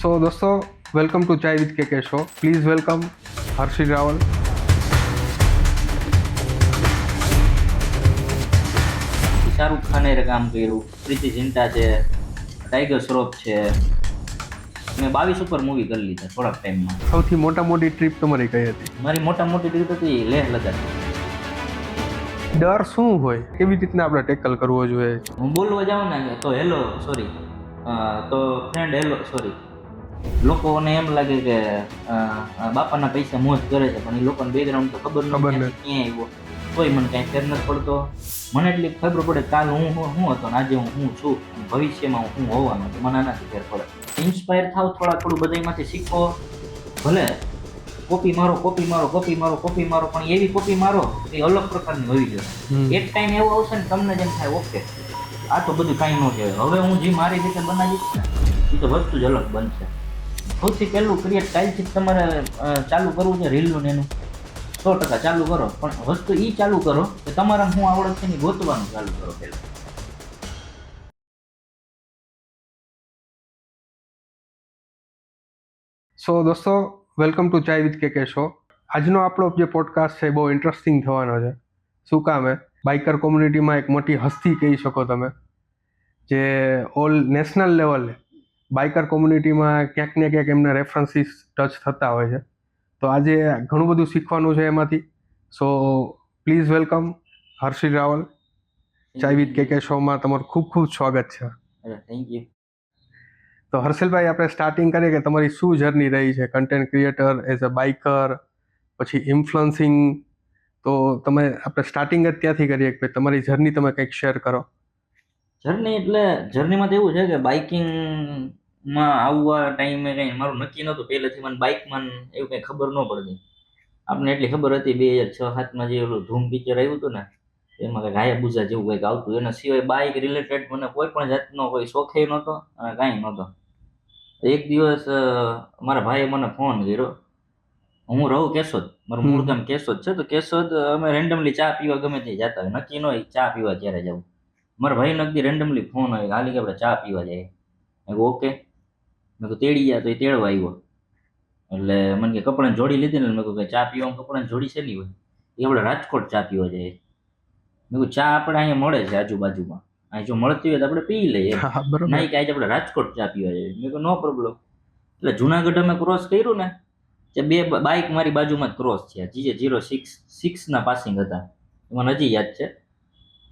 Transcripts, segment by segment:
सो दोस्तों welcome to Chai with K show. Please welcome Harshil Raval. Shahrukh ખાને કામ કર્યું, પ્રીતિ ઝિંટા છે, ટાઈગર શ્રોફ છે. મેં 22 ઉપર મૂવી કરી લીધા થોડાક ટાઈમમાં. સૌથી મોટી ટ્રીપ તમારી કઈ હતી? મારી મોટી ટ્રીપ હતી લેહ લદ્દાખ. ડર શું હોય, કેવી રીતના આપણે ટેકલ કરવો જોઈએ? હું બોલવા જાઉં ને તો હેલો સોરી, તો ફ્રેન્ડ હેલો સોરી. લોકોને એમ લાગે કે બાપાના પૈસા મોજ કરે છે, પણ એ લોકોને બેકગ્રાઉન્ડ તો ખબર નથી ક્યાં આવ્યો. કોઈ મને કાંઈ ફેર નથી પડતો. મને એટલી ખબર પડે કાલ હું હતો ને આજે હું છું, ભવિષ્યમાં હું હોવાનો છું, મને આનાથી ફેર પડે. ઇન્સ્પાયર થાવ, થોડું બધામાંથી શીખો. ભલે કોપી મારો પણ એવી કોપી મારો એ અલગ પ્રકારની હોવી જોઈએ. એક ટાઈમ એવો આવશે ને તમને જેમ થાય ઓકે આ તો બધું કાંઈ ન કહેવાય, હવે હું જે મારી રીતે બનાવીશ ને એ તો વસ્તુ જ અલગ બનશે. સૌથી પહેલું ક્રિએટ કાલથી તમારે ચાલુ કરવું છે રીલનું ને એનું 100% ચાલુ કરો, પણ વસ્તુ એ ચાલુ કરો કે તમારા શું આવડત છે ને ગોતવાનું ચાલુ કરો પહેલાં. સો દોસ્તો વેલકમ ટુ ચાય વિથ કે શો. આજનો આપણો જે પોડકાસ્ટ છે બહુ ઇન્ટરેસ્ટિંગ થવાનો છે. શું કામ બાઇકર કોમ્યુનિટીમાં એક મોટી હસ્તી કહી શકો તમે, જે ઓલ નેશનલ લેવલે બાઇકર કોમ્યુનિટીમાં ક્યાંક ને ક્યાંક એમના રેફરન્સીસ ટચ થતા હોય છે. તો આજે ઘણું બધું શીખવાનું છે એમાંથી. So please welcome Harshil Raval. Chai with K શોમાં તમારું ખૂબ ખૂબ સ્વાગત છે. Thank you. તો હર્ષિલભાઈ, આપણે સ્ટાર્ટિંગ કરીએ કે તમારી શું જર્ની રહી છે content creator, as a biker, પછી ઇન્ફ્લુઅન્સિંગ. તો આપણે સ્ટાર્ટિંગ જ ત્યાંથી કરીએ કે તમારી જર્ની તમે કંઈક શેર કરો. જર્નીમાં તો એવું છે કે બાઇકિંગમાં આવવા ટાઈમે કંઈ મારું નક્કી નહોતું. પહેલેથી મને બાઇકમાં એવું કંઈ ખબર ન પડતી. આપણને એટલી ખબર હતી 2006-07માં જે ઓલું ધૂમ પિક્ચર આવ્યું હતું ને એમાં કંઈક હાયાબુઝા જેવું કંઈક આવતું. એના સિવાય બાઇક રિલેટેડ મને કોઈ પણ જાતનો કોઈ શોખે નહોતો અને કાંઈ નહોતો. એક દિવસ મારા ભાઈએ મને ફોન કર્યો. હું રહું કેશોદ, મારું મૂળ ગામ કેશોદ છે. તો કેશોદ અમે રેન્ડમલી ચા પીવા ગમે તે જતા હોય, નક્કી ન હોય ચા પીવા ક્યારે જવું. મારા ભાઈ નક્કી રેન્ડમલી ફોન હોય હાલી કે આપણે ચા પીવા જઈએ. મેં કહું ઓકે. મેં કહું તેડી ગયા, તો એ તેડવા આવ્યો. એટલે મને કે કપડાં જોડી લીધી ને, મેં કહું કે ચા પીવામાં કપડાં જોડી છે નહીં હોય, એ આપણે રાજકોટ ચા પીવા જઈએ. મેં કહું ચા આપણે અહીંયા મળે છે આજુબાજુમાં, અહીં જો મળતી હોય તો આપણે પી લઈએ. નહીં કે આજે આપણે રાજકોટ ચા પીવા જઈએ. મેં કહું નો પ્રોબ્લેમ. એટલે જુનાગઢ અમે ક્રોસ કર્યું ને, જે બે બાઇક મારી બાજુમાં જ ક્રોસ છે. GJ066 પાસિંગ હતા, એમાં હજી યાદ છે.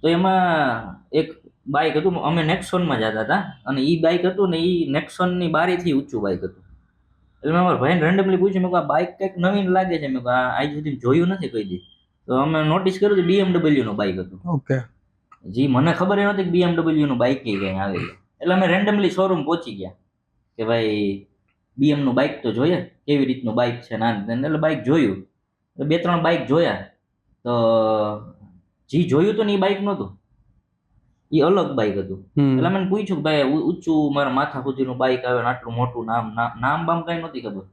તો એમાં એક બાઇક હતું, અમે નેક્સોનમાં જતા હતા અને એ બાઇક હતું ને એ નેક્સોનની બારીથી ઊંચું બાઇક હતું. એટલે મેં મારા ભાઈને રેન્ડમલી પૂછ્યું, મેં કહું આ બાઇક કંઈક નવીન લાગે છે, મેં કહું આજ સુધી જોયું નથી કોઈ દી. તો અમે નોટિસ કર્યું કે BMW નું બાઇક હતું. ઓકે. જી મને ખબર એ નહોતી કે BMW નું બાઇક કંઈ આવે છે. એટલે અમે રેન્ડમલી શોરૂમ પહોંચી ગયા કે ભાઈ BM નું બાઇક તો જોઈએ, કેવી રીતનું બાઇક છે ના. એટલે બાઇક જોયું, 2-3 બાઇક જોયા. તો જે જોયું હતું ને એ બાઇક નહોતું, એ અલગ બાઇક હતું. એટલે મને પૂછ્યું કે ભાઈ ઊંચું મારા માથા સુધીનું બાઇક આવે ને આટલું મોટું નામ બામ કઈ નહોતી ખબર.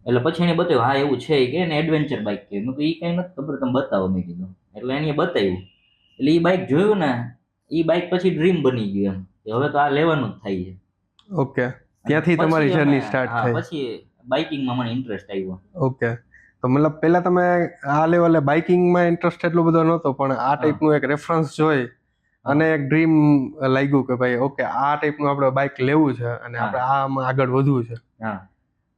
એટલે પછી એને બતાવ્યું, હા એવું છે કે એને એડવેન્ચર બાઇક કહે. મેં કહ્યું એ કઈ નથી ખબર, તમે બતાવો. મેં કીધું. એટલે એને બતાવ્યું. એટલે એ બાઇક જોયું ને, એ બાઇક પછી ડ્રીમ બની ગયું એમ કે હવે તો આ લેવાનું જ થાય છે. ઓકે, ત્યાંથી તમારી જર્ની સ્ટાર્ટ થઈ. પછી બાઇકિંગમાં મને ઇન્ટરેસ્ટ આવ્યો. ઓકે, તો મતલબ પહેલા તમે આ લેવલે બાઇકિંગમાં ઇન્ટરેસ્ટ એટલો બધો નહોતો, પણ આ ટાઈપનું એક રેફરન્સ જોઈ અને એક ડ્રીમ લાગ્યું કે ભાઈ ઓકે આ ટાઈપનું આપણે બાઇક લેવું છે અને આપણે આમાં આગળ વધવું છે.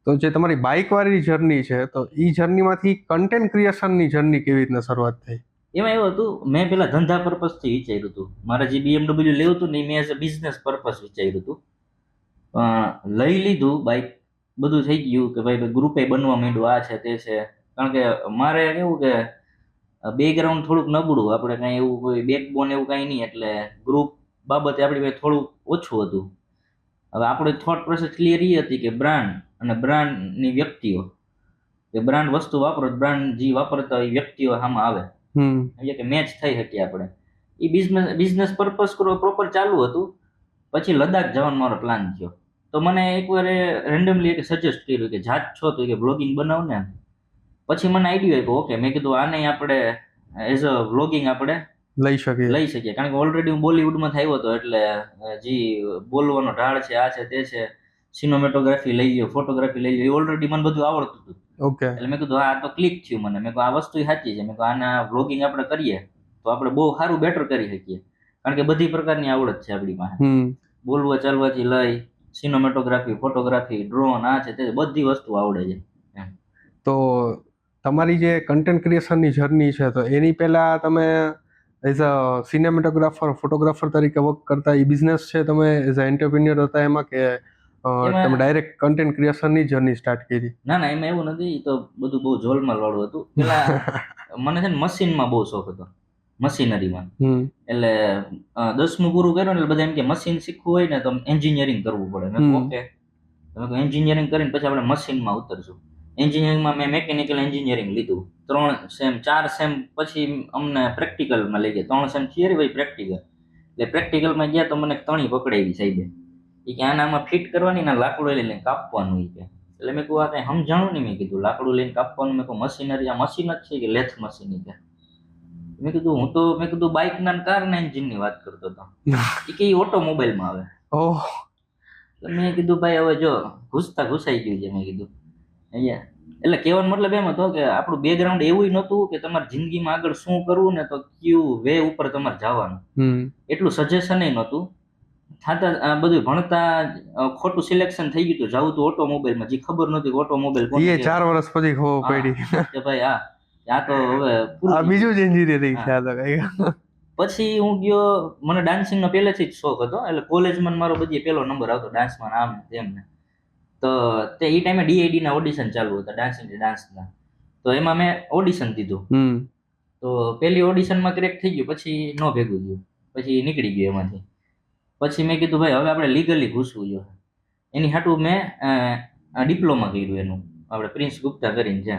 તો જે તમારી બાઇક વાળી જર્ની છે, તો એ જર્નીમાંથી કન્ટેન્ટ ક્રિએશનની જર્ની કેવી રીતના શરૂઆત થઈ? એમાં એવું હતું, મેં પેલા ધંધા પર્પઝથી વિચાર્યું હતું. મારે જે BMW લેવું હતું ને એ મેં એઝ અ બિઝનેસ પર્પઝ વિચાર્યું હતું. લઈ લીધું બાઇક, બધું થઈ ગયું કે ભાઈ ગ્રુપે બનવા માંડ્યું, આ છે તે છે. કારણ કે મારે કેવું કે બેકગ્રાઉન્ડ થોડુંક નબળું, આપણે કાંઈ એવું કોઈ બેકબોન એવું કાંઈ નહીં, એટલે ગ્રુપ બાબતે આપણી પાસે થોડુંક ઓછું હતું. હવે આપણે થોટ પ્રોસેસ ક્લિયર એ હતી કે બ્રાન્ડ અને બ્રાન્ડની વ્યક્તિઓ, કે બ્રાન્ડ વસ્તુ વાપરો, બ્રાન્ડ જે વાપરતા હોય વ્યક્તિઓ સામે આવે કે મેચ થઈ શકીએ આપણે. એ બિઝનેસ પર્પઝ પ્રોપર ચાલુ હતું. પછી લદ્દાખ જવાનો મારો પ્લાન થયો. તો મને એકવાર રેન્ડમલી એક સજેસ્ટ કર્યું કે જાત છો તો કે બ્લોગિંગ બનાવ ને. પછી મને આઈડિયા આવ્યો, ઓકે મેં કીધું આને આપણે એઝ અ વ્લોગિંગ આપણે લઈ શકીએ. કારણ કે ઓલરેડી હું બોલિવૂડમાં થયો હતો, એટલે જે બોલવાનો ઢાળ છે, આ છે તે છે, સિનેમેટોગ્રાફી લઈ લ્યો, ફોટોગ્રાફી લઈ લ્યો, એ ઓલરેડી મને બધું આવડતું હતું. ઓકે. એટલે મેં કીધું આ તો ક્લિક થયું મને. મેં કહ્યું આ વસ્તુ સાચી છે. મેં કહ્યું આના વ્લોગિંગ આપણે કરીએ તો આપણે બહુ સારું બેટર કરી શકીએ, કારણ કે બધી પ્રકારની આવડત છે આપણી પાસે. બોલવા ચાલવાથી લઈ સિનેમેટોગ્રાફી, ફોટોગ્રાફી, ડ્રોન, આ છે તે બધી વસ્તુ આવડે છે. તો તમારી જે કન્ટેન્ટ ક્રિએશનની જર્ની છે, તો એની પહેલા તમે એઝ અ સિનેમેટોગ્રાફર, ફોટોગ્રાફર તરીકે વર્ક કરતા, એ બિઝનેસ છે તમે એઝ અ એન્ટરપ્રિન્યોર હતા એમાં, કે તમે ડાયરેક્ટ કન્ટેન્ટ ક્રિએશનની જર્ની સ્ટાર્ટ કરી? ના એમાં એવું નથી. એ તો બધું બહુ જોલમાલ વાળું હતું. પેલા મને છે ને મશીનમાં બહુ શોખ હતો, મશીનરીમાં. એટલે 10મું પૂરું કર્યું એટલે બધા એમ કે મશીન શીખવું હોય ને તો એન્જિનિયરિંગ કરવું પડે. મેં કહ્યું ઓકે. તમે એન્જિનિયરિંગ કરીને પછી આપણે મશીનમાં ઉતરશું. એન્જિનિયરિંગમાં મેં મેકેનિકલ એન્જિનિયરિંગ લીધું. 3 સેમ 4 સેમ પછી અમને પ્રેક્ટિકલમાં લઈ ગયા. 3 સેમ થિયરી પછી પ્રેક્ટિકલ. એટલે પ્રેક્ટિકલમાં ગયા તો મને તણી પકડાવી સાહેબે. એ કે આનામાં ફિટ કરવાની ને લાકડું લઈને કાપવાનું. એ કે એટલે મેં કહું આ કંઈ સમજાણું નહીં. મેં કીધું લાકડું લઈને કાપવાનું. મેં કહું મશીનરી, આ મશીન જ છે કે લેથ મશીન? કે મેં કીધું બાઇકના કારના એન્જિનની વાત કરતો હતો. એ કે ઓટોમોબાઈલમાં આવે. તો મેં કીધું ભાઈ હવે જો ઘૂસાઈ ગયું છે. મેં કીધું અહીંયા એટલે કહેવાનો મતલબ એમ હતો કે આપણું બેકગ્રાઉન્ડ એવું નહોતું કે તમારે જિંદગીમાં આગળ શું કરવું ને તો કયું વે ઉપર તમારે જવાનું, એટલું સજેશન નહોતું. થતા બધું ભણતા ખોટું સિલેક્શન થઈ ગયું. જવું તો ઓટોમોબાઈલમાં, જે ખબર નહોતી કે ઓટોમોબાઈલ 4 વર્ષ પછી ખબર પડી કે ભાઈ આ તો હવે બીજું જ એન્જિનિયરિંગ છે. આ તો કઈ પછી હું ગયો. મને ડાન્સિંગનો પહેલેથી જ શોખ હતો. એટલે કોલેજમાં મારો બધી પહેલો નંબર આવતો ડાન્સમાં, આમ તેમ ને. તો તે એ ટાઈમે ડીઆઈડીના ઓડિશન ચાલુ હતા, ડાન્સના. તો એમાં મેં ઓડિશન દીધું. તો પહેલી ઓડિશનમાં ક્રેક થઈ ગયું. પછી નો ભેગું ગયું. પછી નીકળી ગયું એમાંથી. પછી મેં કીધું ભાઈ હવે આપણે લીગલી ઘૂસવું જોઈએ. એની હાટું મેં ડિપ્લોમા કર્યું એનું, આપણે પ્રિન્સ ગુપ્તા કરીને છે,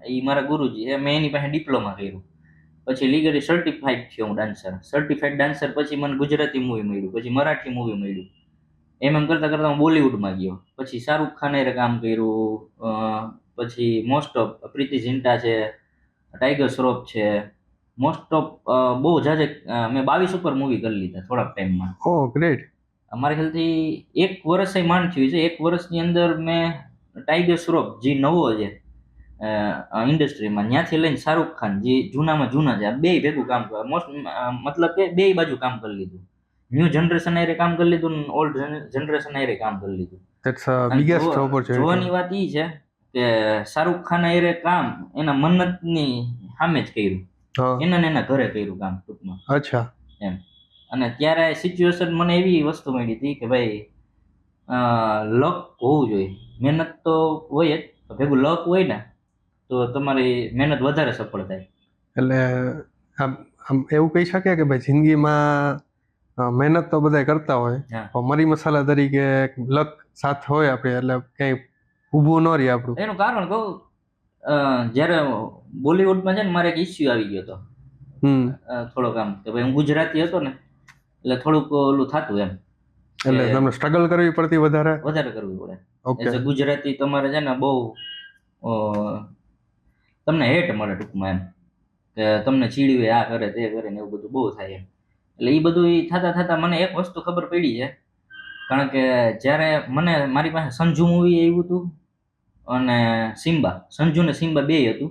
એ મારા ગુરુજી. મેં એની પાસે ડિપ્લોમા કર્યું. પછી લીગલી સર્ટિફાઈડ થયો હું ડાન્સર. સર્ટિફાઈડ ડાન્સર પછી મને ગુજરાતી મૂવી મળ્યું, પછી મરાઠી મૂવી મળ્યું. એમ કરતાં હું બોલિવૂડમાં ગયો. પછી શાહરૂખ ખાન હારે કામ કર્યું. પછી મોસ્ટ ઓફ પ્રીતિ ઝિંટા છે, ટાઈગર શ્રોફ છે, મોસ્ટ ઓફ બહુ જાજે મેં 22 ઉપર મૂવી કરી લીધા થોડાક ટાઈમમાં. ગ્રેટ. અમારા ખ્યાલથી 1 વર્ષ માંડ થયું છે. 1 વર્ષની અંદર મેં ટાઈગર શ્રોફ જે નવો છે ઇન્ડસ્ટ્રીમાં, ત્યાંથી લઈને શાહરૂખ ખાન જે જૂના છે, આ બે ભેગું કામ કરે. મતલબ કે બે બાજુ કામ કરી લીધું. ન્યૂ જનરેશન હારે કામ કરી લીધું, ઓલ્ડ જનરેશન હારે કામ કરી લીધું. That's a biggest opportunity. જોવાની વાત એ છે કે શાહરૂખ ખાન હારે કામ એના મન્નતની સામે જ કર્યું. એના ઘરે કર્યું કામ ટૂંકમાં. અચ્છા. એમ. અને ત્યારે સિચ્યુએશન મને એવી વસ્તુ મળી હતી કે ભાઈ લક હોવું જોઈએ. મહેનત તો હોય જ, ભેગું લક હોય ને તો તમારી મહેનત વધારે સફળ થાય. એટલે આમ એવું કહી શકે કે ભાઈ જિંદગીમાં મહેનત તો બધા કરતા હોય, પણ મરી મસાલા તરીકે લક સાથ હોય આપણે, એટલે કંઈ ઊભું ન રહે આપણું. એનું કારણ કહું, જ્યારે બોલિવૂડમાં છે ને મારે એક ઇસ્યુ આવી ગયો હતો થોડોક આમ, કે ભાઈ હું ગુજરાતી હતો ને એટલે થોડુંક ઓલું થતું એમ. એટલે તમને સ્ટ્રગલ કરવી પડતી વધારે કરવી પડે. ઓકે. ગુજરાતી તમારે છે ને બહુ તમને હેટ મળે ટૂંકમાં એમ, કે તમને ચીડવે, આ કરે તે કરે ને એવું બધું બહુ થાય એમ. એટલે એ બધું થતા મને એક વસ્તુ ખબર પડી છે. કારણ કે જ્યારે મારી પાસે સંજુ મૂવી આવ્યું હતું અને સિમ્બા, સંજુ ને સિમ્બા બે હતું,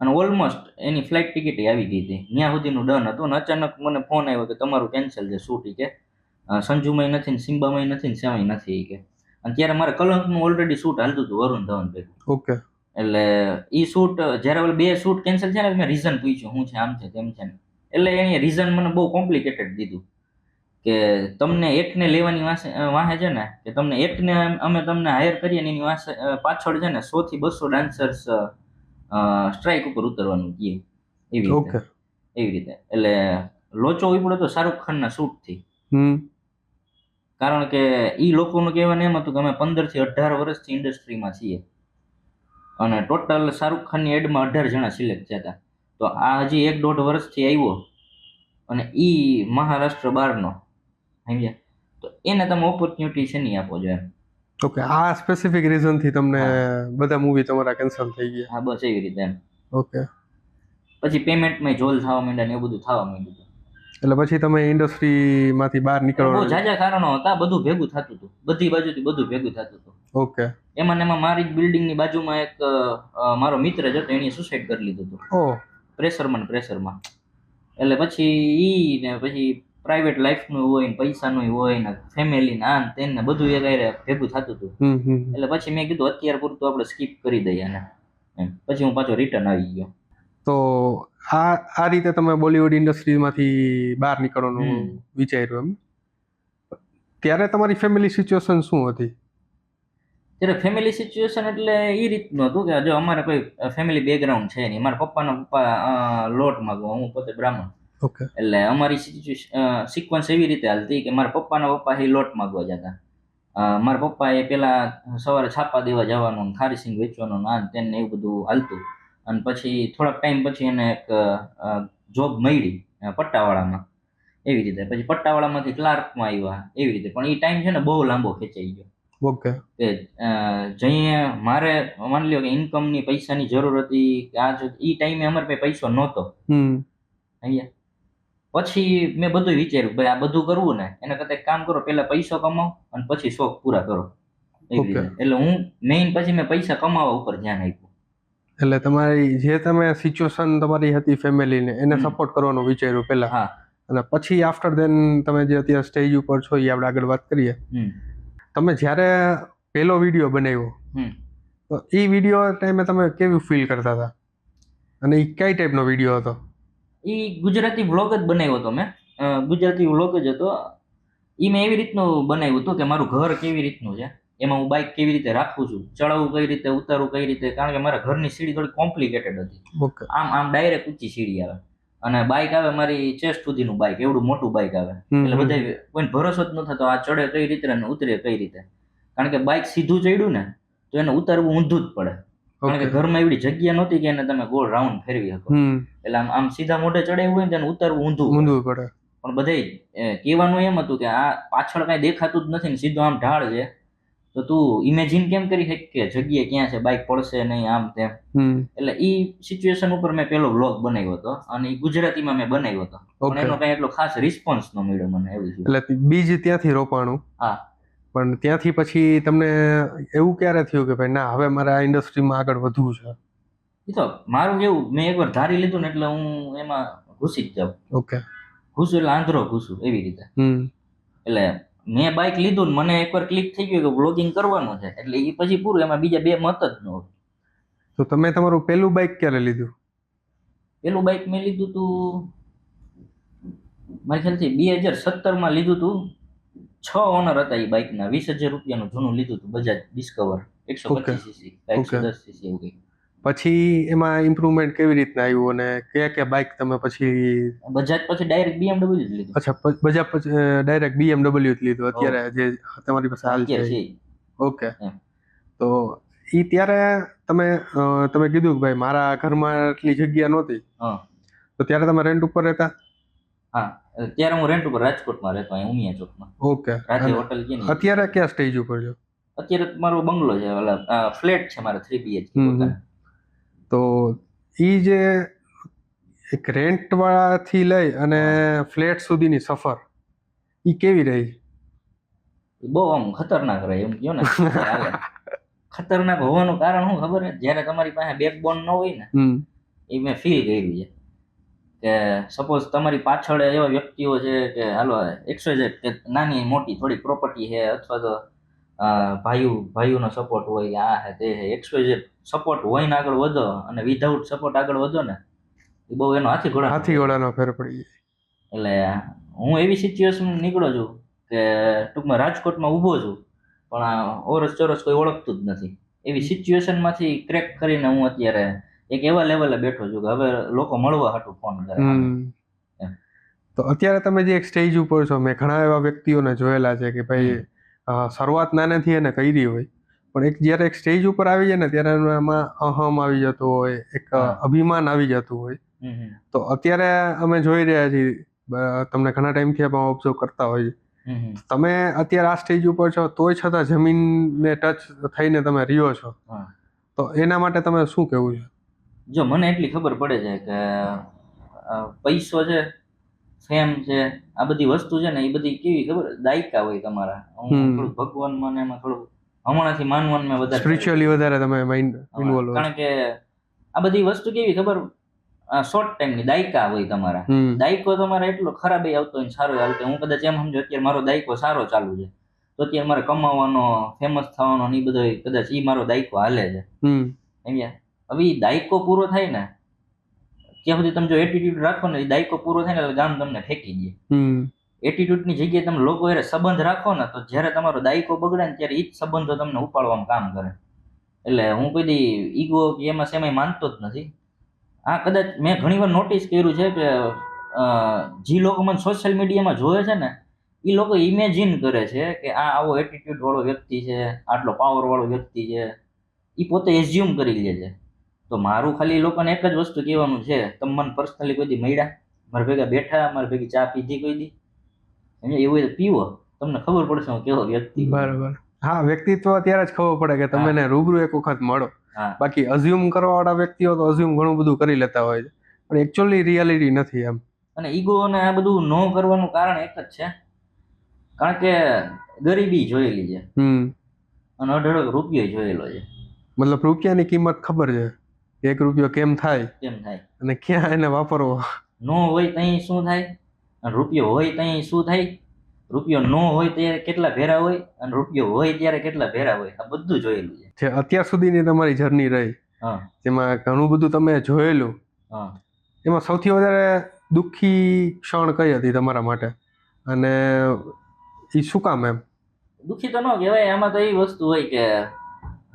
અને ઓલમોસ્ટ એની ફ્લાઇટ ટિકિટ આવી ગઈ હતી, ત્યાં સુધીનું ડન હતું. અને અચાનક મને ફોન આવ્યો કે તમારું કેન્સલ છે શૂટ. કે સંજુમાંય નથી ને સિમ્બામાંય નથી ને સેમાંય નથી કે. અને ત્યારે મારે કલંકનું ઓલરેડી શૂટ હાલતું હતું વરુણ ધવન ભેગું. ઓકે. એટલે એ શૂટ જ્યારે 2 શૂટ કેન્સલ છે ને, મેં રીઝન પૂછ્યું શું છે, આમ છે તેમ છે ને. એટલે એને રીઝન મને બહુ કોમ્પ્લિકેટેડ દીધું કે તમને એકને લેવાની વાહે છે ને, કે તમને એકને અમે તમને હાયર કરીએ ને એની પાછળ છે ને 100 થી 200 ડાન્સર્સ સ્ટ્રાઇક ઉપર ઉતરવાનું કીએ. એવી રીતે એટલે લોચો ઉપડ્યો તો શાહરૂખ ખાનના શૂટથી. કારણ કે એ લોકોનું કહેવાનું એમ હતું કે અમે 15 થી 18 વર્ષથી ઇન્ડસ્ટ્રીમાં છીએ, અને ટોટલ શાહરૂખ ખાનની એડમાં 18 જણા સિલેક્ટ થયા હતા. તો આ હજી 1-1.5 વર્ષથી આવ્યો, અને ઈ મહારાષ્ટ્ર બહારનો, સમજ્યા? તો એને તમે ઓપોર્ચ્યુનિટી છે નહીં આપો જોઈએ. ઓકે. આ સ્પેસિફિક રીઝન થી તમને બધા મૂવી તમારા કેન્સલ થઈ ગયા? હા, બસ એવી રીતે એમ. ઓકે. પછી પેમેન્ટમાં જોલ થવા માંડ્યા ને એવું બધું થવા માંડ્યું. એટલે પછી તમે ઇન્ડસ્ટ્રીમાંથી બહાર બહુ નીકળવા. ઝાઝા કારણો હતા, બધું ભેગું થતું હતું, બધી બાજુથી બધું ભેગું થતું હતું. ઓકે. એમાં ને એમાં મારી જ બિલ્ડિંગની બાજુમાં એક મારો મિત્ર જ હતો, એણે સુસાઇડ કરી લીધું હતું ઓહ. પ્રેશરમાં. એટલે પછી ઈ ને પછી પ્રાઇવેટ લાઈફનું હોય ને પૈસાનું હોય ને ફેમિલી ને આન તેન ને બધું એક હારે ભેગું થતું હતું. એટલે પછી મેં કીધું અત્યારે પૂરતું આપણે સ્કીપ કરી દઈએ ને એમ. પછી હું પાછો રિટર્ન આવી ગયો. તો આ રીતે તમે બોલિવૂડ ઇન્ડસ્ટ્રીમાંથી બહાર નીકળવાનું વિચાર્યું એમ. ત્યારે તમારી ફેમિલી સિચ્યુએશન શું હતી? ત્યારે ફેમિલી સિચ્યુએશન એટલે એ રીતનું હતું કે જો અમારે કોઈ ફેમિલી બેકગ્રાઉન્ડ છે નહીં. મારા પપ્પા લોટ માગવા, હું પોતે બ્રાહ્મણ. ઓકે. એટલે અમારી સિક્વન્સ એવી રીતે હાલતી કે મારા પપ્પા એ લોટ માગવા જતા. મારા પપ્પા એ પેલા સવારે છાપા દેવા જવાનું, ખારી સિંગ વેચવાનું, આન તેને એવું બધું હાલતું. અને પછી થોડાક ટાઈમ પછી એને એક જોબ મળી પટ્ટાવાળામાં, એવી રીતે. પછી પટ્ટાવાળામાંથી ક્લાર્કમાં આવ્યા, એવી રીતે. પણ એ ટાઈમ છે ને બહુ લાંબો ખેંચાઈ ગયો. ઓકે. કે જઈએ મારે માની લ્યો કે ઇન્કમની પૈસાની જરૂર હતી કે આ એ ટાઈમે અમારે પાસે પૈસો નહોતો અહીંયા. પછી મેં બધું વિચાર્યું ભાઈ આ બધું કરવું ને એના કરતા એક કામ કરો, પેલા પૈસો કમાઓ અને પછી શોખ પૂરા કરો, એવી રીતે. એટલે હું મેઇન પછી મેં પૈસા કમાવા ઉપર ધ્યાન આપ્યું. એટલે તમારી જે તમે સિચ્યુએશન તમારી હતી ફેમિલીને એને સપોર્ટ કરવાનું વિચાર્યું પહેલા. હા. અને પછી આફ્ટર ધેન તમે જે અત્યારે સ્ટેજ ઉપર છો એ આપણે આગળ વાત કરીએ. તમે જ્યારે પહેલો વિડીયો બનાવ્યો તો એ વિડીયો ટાઈમે તમે કેવું ફીલ કરતા હતા અને એ કઈ ટાઈપનો વિડીયો હતો? એ ગુજરાતી વ્લોગ જ બનાવ્યો હતો મેં. ગુજરાતી વ્લોગ જ હતો. એ મેં એવી રીતનું બનાવ્યું હતું કે મારું ઘર કેવી રીતનું છે, એમાં હું બાઇક કેવી રીતે રાખું છું, ચડાવવું કઈ રીતે, ઉતારવું કઈ રીતે. કારણ કે મારા ઘરની સીડી થોડી કોમ્પ્લિકેટેડ હતી. ઓકે. આમ ડાયરેક્ટ ઊંચી સીડી આવે અને બાઇક આવે મારી ચેસ્ટ સુધીનું બાઇક, એવડું મોટું બાઇક આવે. એટલે બધા કોઈને ભરોસો જ ન થતો આ ચડે કઈ રીતે અને ઉતરે કઈ રીતે. કારણ કે બાઇક સીધું ચડ્યું ને તો એને ઉતારવું ઊંધું જ પડે. કારણ કે ઘરમાં એવડી જગ્યા નહોતી કે એને તમે ગોળ રાઉન્ડ ફેરવી શકો. એટલે આમ સીધા મોઢે ચડાવ્યું હોય ને તેને ઉતારવું ઊંધું પડે. પણ બધે કહેવાનું એમ હતું કે આ પાછળ કાંઈ દેખાતું જ નથી ને સીધો આમ ઢાળ છે, તો તું ઇમેજિન કેમ કરી શક કે જગ્યા ક્યાં છે, બાઇક પડશે નહીં, આમ તેમ. એટલે એ સિચ્યુએશન ઉપર મેં પેલો વ્લોગ બનાવ્યો હતો અને એ ગુજરાતીમાં મેં બનાવ્યો હતો. પણ એનો કઈ એટલો ખાસ રિસ્પોન્સ ન મળ્યો મને, એવું છે. એટલે બીજ ત્યાંથી રોપાણું. હા. પણ ત્યાંથી પછી તમને એવું ક્યારે થયું કે ભાઈ ના હવે મારે આ ઇન્ડસ્ટ્રીમાં આગળ વધવું છે? એ તો મારું કેવું, મેં એકવાર ધારી લીધું ને એટલે હું એમાં ઘૂસી જ જાઉં. ઓકે. ઘૂસું એટલે આંધળો ઘૂસું, એવી રીતે. એટલે મેં બાઇક લીધું ને મને એકવાર ક્લિક થઈ ગયું કે વ્લોગિંગ કરવાનું છે, એટલે એ પછી પૂરું. એમાં બીજા બે મત જ ન હોય. તો તમે તમારું પહેલું બાઇક ક્યારે લીધું? પેલું બાઇક મેં લીધું તું મારી ખ્યાલથી 2017માં લીધું તું. 6 ઓનર હતા એ બાઇકના. 20,000 રૂપિયાનું જૂનું લીધું હતું, બજાજ ડિસ્કવર 125cc, 110cc એવું કંઈક. પછી એમાં ઇમ્પ્રુવમેન્ટ કેવી રીતના આવ્યું અને કયા બાઇક તમે પછી? બજાજ પછી ડાયરેક્ટ BMW જ લીધું. અચ્છા, બજાજ પછી ડાયરેક્ટ BMW જ લીધું અત્યારે જે તમારી પાસે હાલ છે? ઓકે. તો એ ત્યારે તમે કીધું કે ભાઈ મારા ઘરમાં એટલી જગ્યા નહોતી, તો ત્યારે તમે રેન્ટ ઉપર રહેતા? હા, ત્યારે હું રેન્ટ ઉપર રાજકોટમાં રહેતો, અહીં ઉમિયા ચોકમાં. ઓકે. રાતે હોટલ કે અત્યારે ક્યાં સ્ટેજ ઉપર છો? અત્યારે મારો બંગલો છે, ફ્લેટ છે મારા 3 BHK. તો ઈ જે એક રેન્ટ વાળાથી લઈ અને ફ્લેટ સુધીની સફર ઈ કેવી રહી? બહુ આમ ખતરનાક રહે, એમ કહો ને. ખતરનાક હોવાનું કારણ શું ખબર છે? જ્યારે તમારી પાસે બેકબોન ન હોય ને, એ મેં ફીલ કર્યું છે. કે સપોઝ તમારી પાછળ એવા વ્યક્તિઓ છે કે હાલો XYZ કે નાની મોટી થોડી પ્રોપર્ટી છે, અથવા તો ભાઈઓનો સપોર્ટ હોય, આ હે તે હે, XYZ સપોર્ટ હોય ને આગળ વધો, અને વિધાઉટ સપોર્ટ આગળ વધો ને એ બહુ એનો હાથી ઘોડાનો ફેર પડી જાય. એટલે હું એવી સિચ્યુએશન નીકળો છું કે ટૂંકમાં રાજકોટમાં ઊભો છું પણ ઓરસ ચોરસ કોઈ ઓળખતું જ નથી. એવી સિચ્યુએશનમાંથી ક્રેક કરીને હું અત્યારે એક એવા લેવલે બેઠો છું કે હવે લોકો મળવા હાટું ફોન કરે. તો અત્યારે તમે જે એક સ્ટેજ ઉપર છો, મેં ઘણા એવા વ્યક્તિઓને જોયેલા છે કે ભાઈ શરૂઆત નાનેથી એને કરી હોય, પણ જ્યારે એક સ્ટેજ ઉપર આવી જાય ને ત્યારે એમાં અહમ આવી જતો હોય, એક અભિમાન આવી જતું હોય. તો અત્યારે અમે જોઈ રહ્યા છીએ, તમને ઘણા ટાઈમથી આપણે ઓબ્ઝર્વ કરતા હોઈએ, તમે અત્યારે આ સ્ટેજ ઉપર છો તોય છતાં જમીનને ટચ થઈને તમે રહ્યો છો, તો એના માટે તમે શું કહેવું છે? જો મને એટલી ખબર પડે છે કે પૈસો છે ફેમ છે, આ બધી વસ્તુ છે ને એ બધી કેવી ખબર દાયકા હોય તમારા. હું હમ. થોડું ભગવાનમાં ને એમાં થોડું હમણાંથી માનવાનું મેં વધારે ચાલુ સ્પિરિચ્યુઅલી કર્યું. વધારે તમે માઇન્ડ હા, ઇન્વોલ્વ હોય. કારણ કે આ બધી વસ્તુ કેવી ખબર, શોર્ટ ટાઈમની દાયકા હોય તમારા. હમ. દાયકો તમારે એટલો ખરાબ આવતો હોય ને સારો આવતો. હું કદાચ એમ સમજો અત્યારે મારો દાયકો સારો ચાલુ છે, તો અત્યારે મારે કમાવાનો, ફેમસ થવાનો ને એ બધો કદાચ એ મારો દાયકો હાલે છે. હમ. સમજ્યા? હવે ઈ દાયકો પૂરો થાય ને ત્યાં સુધી તમે જો એટીટ્યુડ રાખો ને, એ દાયકો પૂરો થાય ને એટલે ગામ તમને ફેંકી દે. હમ. એટીટ્યુડની જગ્યાએ તમે લોકો હારે સંબંધ રાખો ને, તો જ્યારે તમારો દાયકો બગડે ને ત્યારે એ જ સંબંધો તમને ઉપાડવામાં કામ કરે. એટલે હું કોઈ દી ઈગો કે એમાં સેમાં માનતો જ નથી. હા, કદાચ મેં ઘણી વાર નોટિસ કર્યું છે કે જે લોકો મને સોશિયલ મીડિયામાં જોવે છે ને, એ લોકો ઇમેજિન કરે છે કે આ આવો એટીટ્યુડ વાળો વ્યક્તિ છે, આટલો પાવર વાળો વ્યક્તિ છે, એ પોતે એઝ્યુમ કરી લે છે. તો મારું ખાલી લોકોને એક જ વસ્તુ કહેવાનું છે, તમે મને પર્સનલી કોઈ દી મળ્યા, મારા ભેગા બેઠા, મારા ભેગી ચા પીધી કોઈ દી? એવું હોય તો પીવો, તમને ખબર પડશે હું કેવો વ્યક્તિ. બરાબર. હા, વ્યક્તિત્વ ત્યારે જ ખબર પડે કે તમે હા. એને રૂબરૂ એક વખત મળો. હા, બાકી અઝ્યુમ કરવા વાળા વ્યક્તિઓ તો અઝ્યુમ ઘણું બધું કરી લેતા હોય છે, પણ એકચ્યુઅલી રિયાલિટી નથી એમ. અને ઈગો અને આ બધું ન કરવાનું કારણ એક જ છે, કારણ કે ગરીબી જોયેલી છે હમ. અને અઢળક રૂપિયો જોયેલો છે. મતલબ રૂપિયાની કિંમત ખબર છે, એક રૂપિયો કેમ થાય કેમ થાય, અને ક્યાં એને વાપરવો. નો હોય ત્યાં શું થાય, અને રૂપિયો હોય ત્યાં શું થાય. રૂપિયો ન હોય ત્યારે કેટલા ભેરા હોય, અને રૂપિયો હોય ત્યારે કેટલા ભેરા હોય, આ બધું જોયેલું છે. જે અત્યાર સુધીની તમારી જર્ની રહી, હા. જેમાં ઘણું બધું તમે જોયેલું, હા. એમાં સૌથી વધારે દુઃખી ક્ષણ કઈ હતી તમારા માટે, અને એ શું કામ એમ? દુઃખી તો ન કહેવાય, આમાં તો એ વસ્તુ હોય કે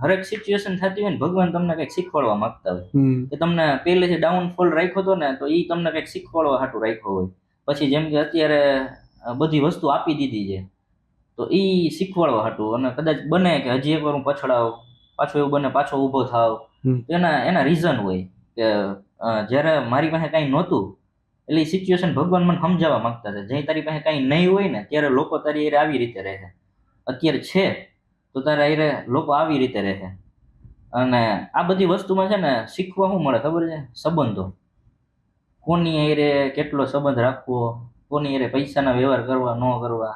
હરેક સિચ્યુએશન થતી હોય ને, ભગવાન તમને કંઈક શીખવાડવા માંગતા હોય. કે તમને પહેલેથી ડાઉનફોલ રાખ્યો હતો ને, તો એ તમને કંઈક શીખવાડવા હાટું રાખ્યો હોય. પછી જેમ કે અત્યારે બધી વસ્તુ આપી દીધી છે, તો એ શીખવાડવા હાટું. અને કદાચ બને કે હજી એકવાર હું પછડાવ, પાછો એવું બને પાછો ઊભો થાવ, એના રીઝન હોય કે જ્યારે મારી પાસે કાંઈ નહોતું, એટલે એ સિચ્યુએશન ભગવાન મને સમજાવવા માંગતા હતા. જ્યાં તારી પાસે કાંઈ નહીં હોય ને, ત્યારે લોકો તારી હારે આવી રીતે રહે. અત્યારે છે તો તારા હારે લોકો આવી રીતે રહે. અને આ બધી વસ્તુમાં છે ને શીખવા શું મળે ખબર છે? સંબંધો. કોની હારે કેટલો સંબંધ રાખવો, કોની હારે પૈસાના વ્યવહાર કરવા ન કરવા,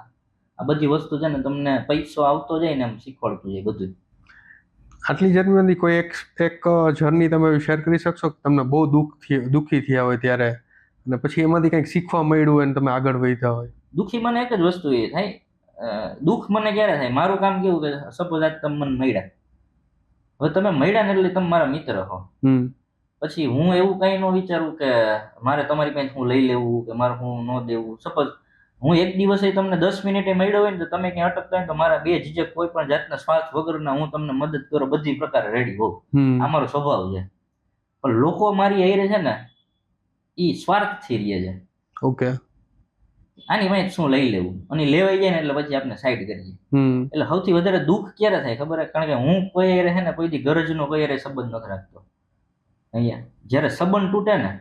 આ બધી વસ્તુ છે ને તમને પૈસો આવતો જાય ને એમ શીખવાડતું જાય બધું. આટલી જર્નીમાંથી કોઈ એક જર્ની તમે શેર કરી શકશો કે તમને બહુ દુઃખી થયા હોય ત્યારે, અને પછી એમાંથી કંઈક શીખવા મળ્યું હોય ને તમે આગળ વધ્યા હોય? દુઃખી મને એક જ વસ્તુ એ થાય, દુઃખ મને ક્યારે થાય, મારું કામ કેવું કે સપોઝ આજ તમે મને મળ્યા, હવે તમે મળ્યા ને એટલે તમે મારા મિત્ર હો. પછી હું એવું કઈ ન વિચારું કે મારે તમારી પાસે હું લઈ લેવું કે મારે હું ન દેવું. સપોઝ હું એક દિવસે તમને 10 મિનિટે મળ્યો હોય ને, તો તમે ક્યાં અટકતા હોય તો મારા બે ઝીઝક કોઈ પણ જાતના સ્વાર્થ વગરના હું તમને મદદ કરો બધી પ્રકારે રેડી હોઉં. આ મારો સ્વભાવ છે. પણ લોકો મારી હારે છે ને એ સ્વાર્થથી રહે છે. ઓકે. આની પાસે શું લઈ લેવું, અને લેવાઈ જાય ને એટલે પછી આપણે સાઈડ કરીએ. એટલે સૌથી વધારે દુઃખ ક્યારે થાય ખબર? કારણ કે હું કોઈ હારે છે ને કોઈથી ગરજનો કોઈ હારે સંબંધ નથી રાખતો. અહીંયા જ્યારે સંબંધ તૂટે ને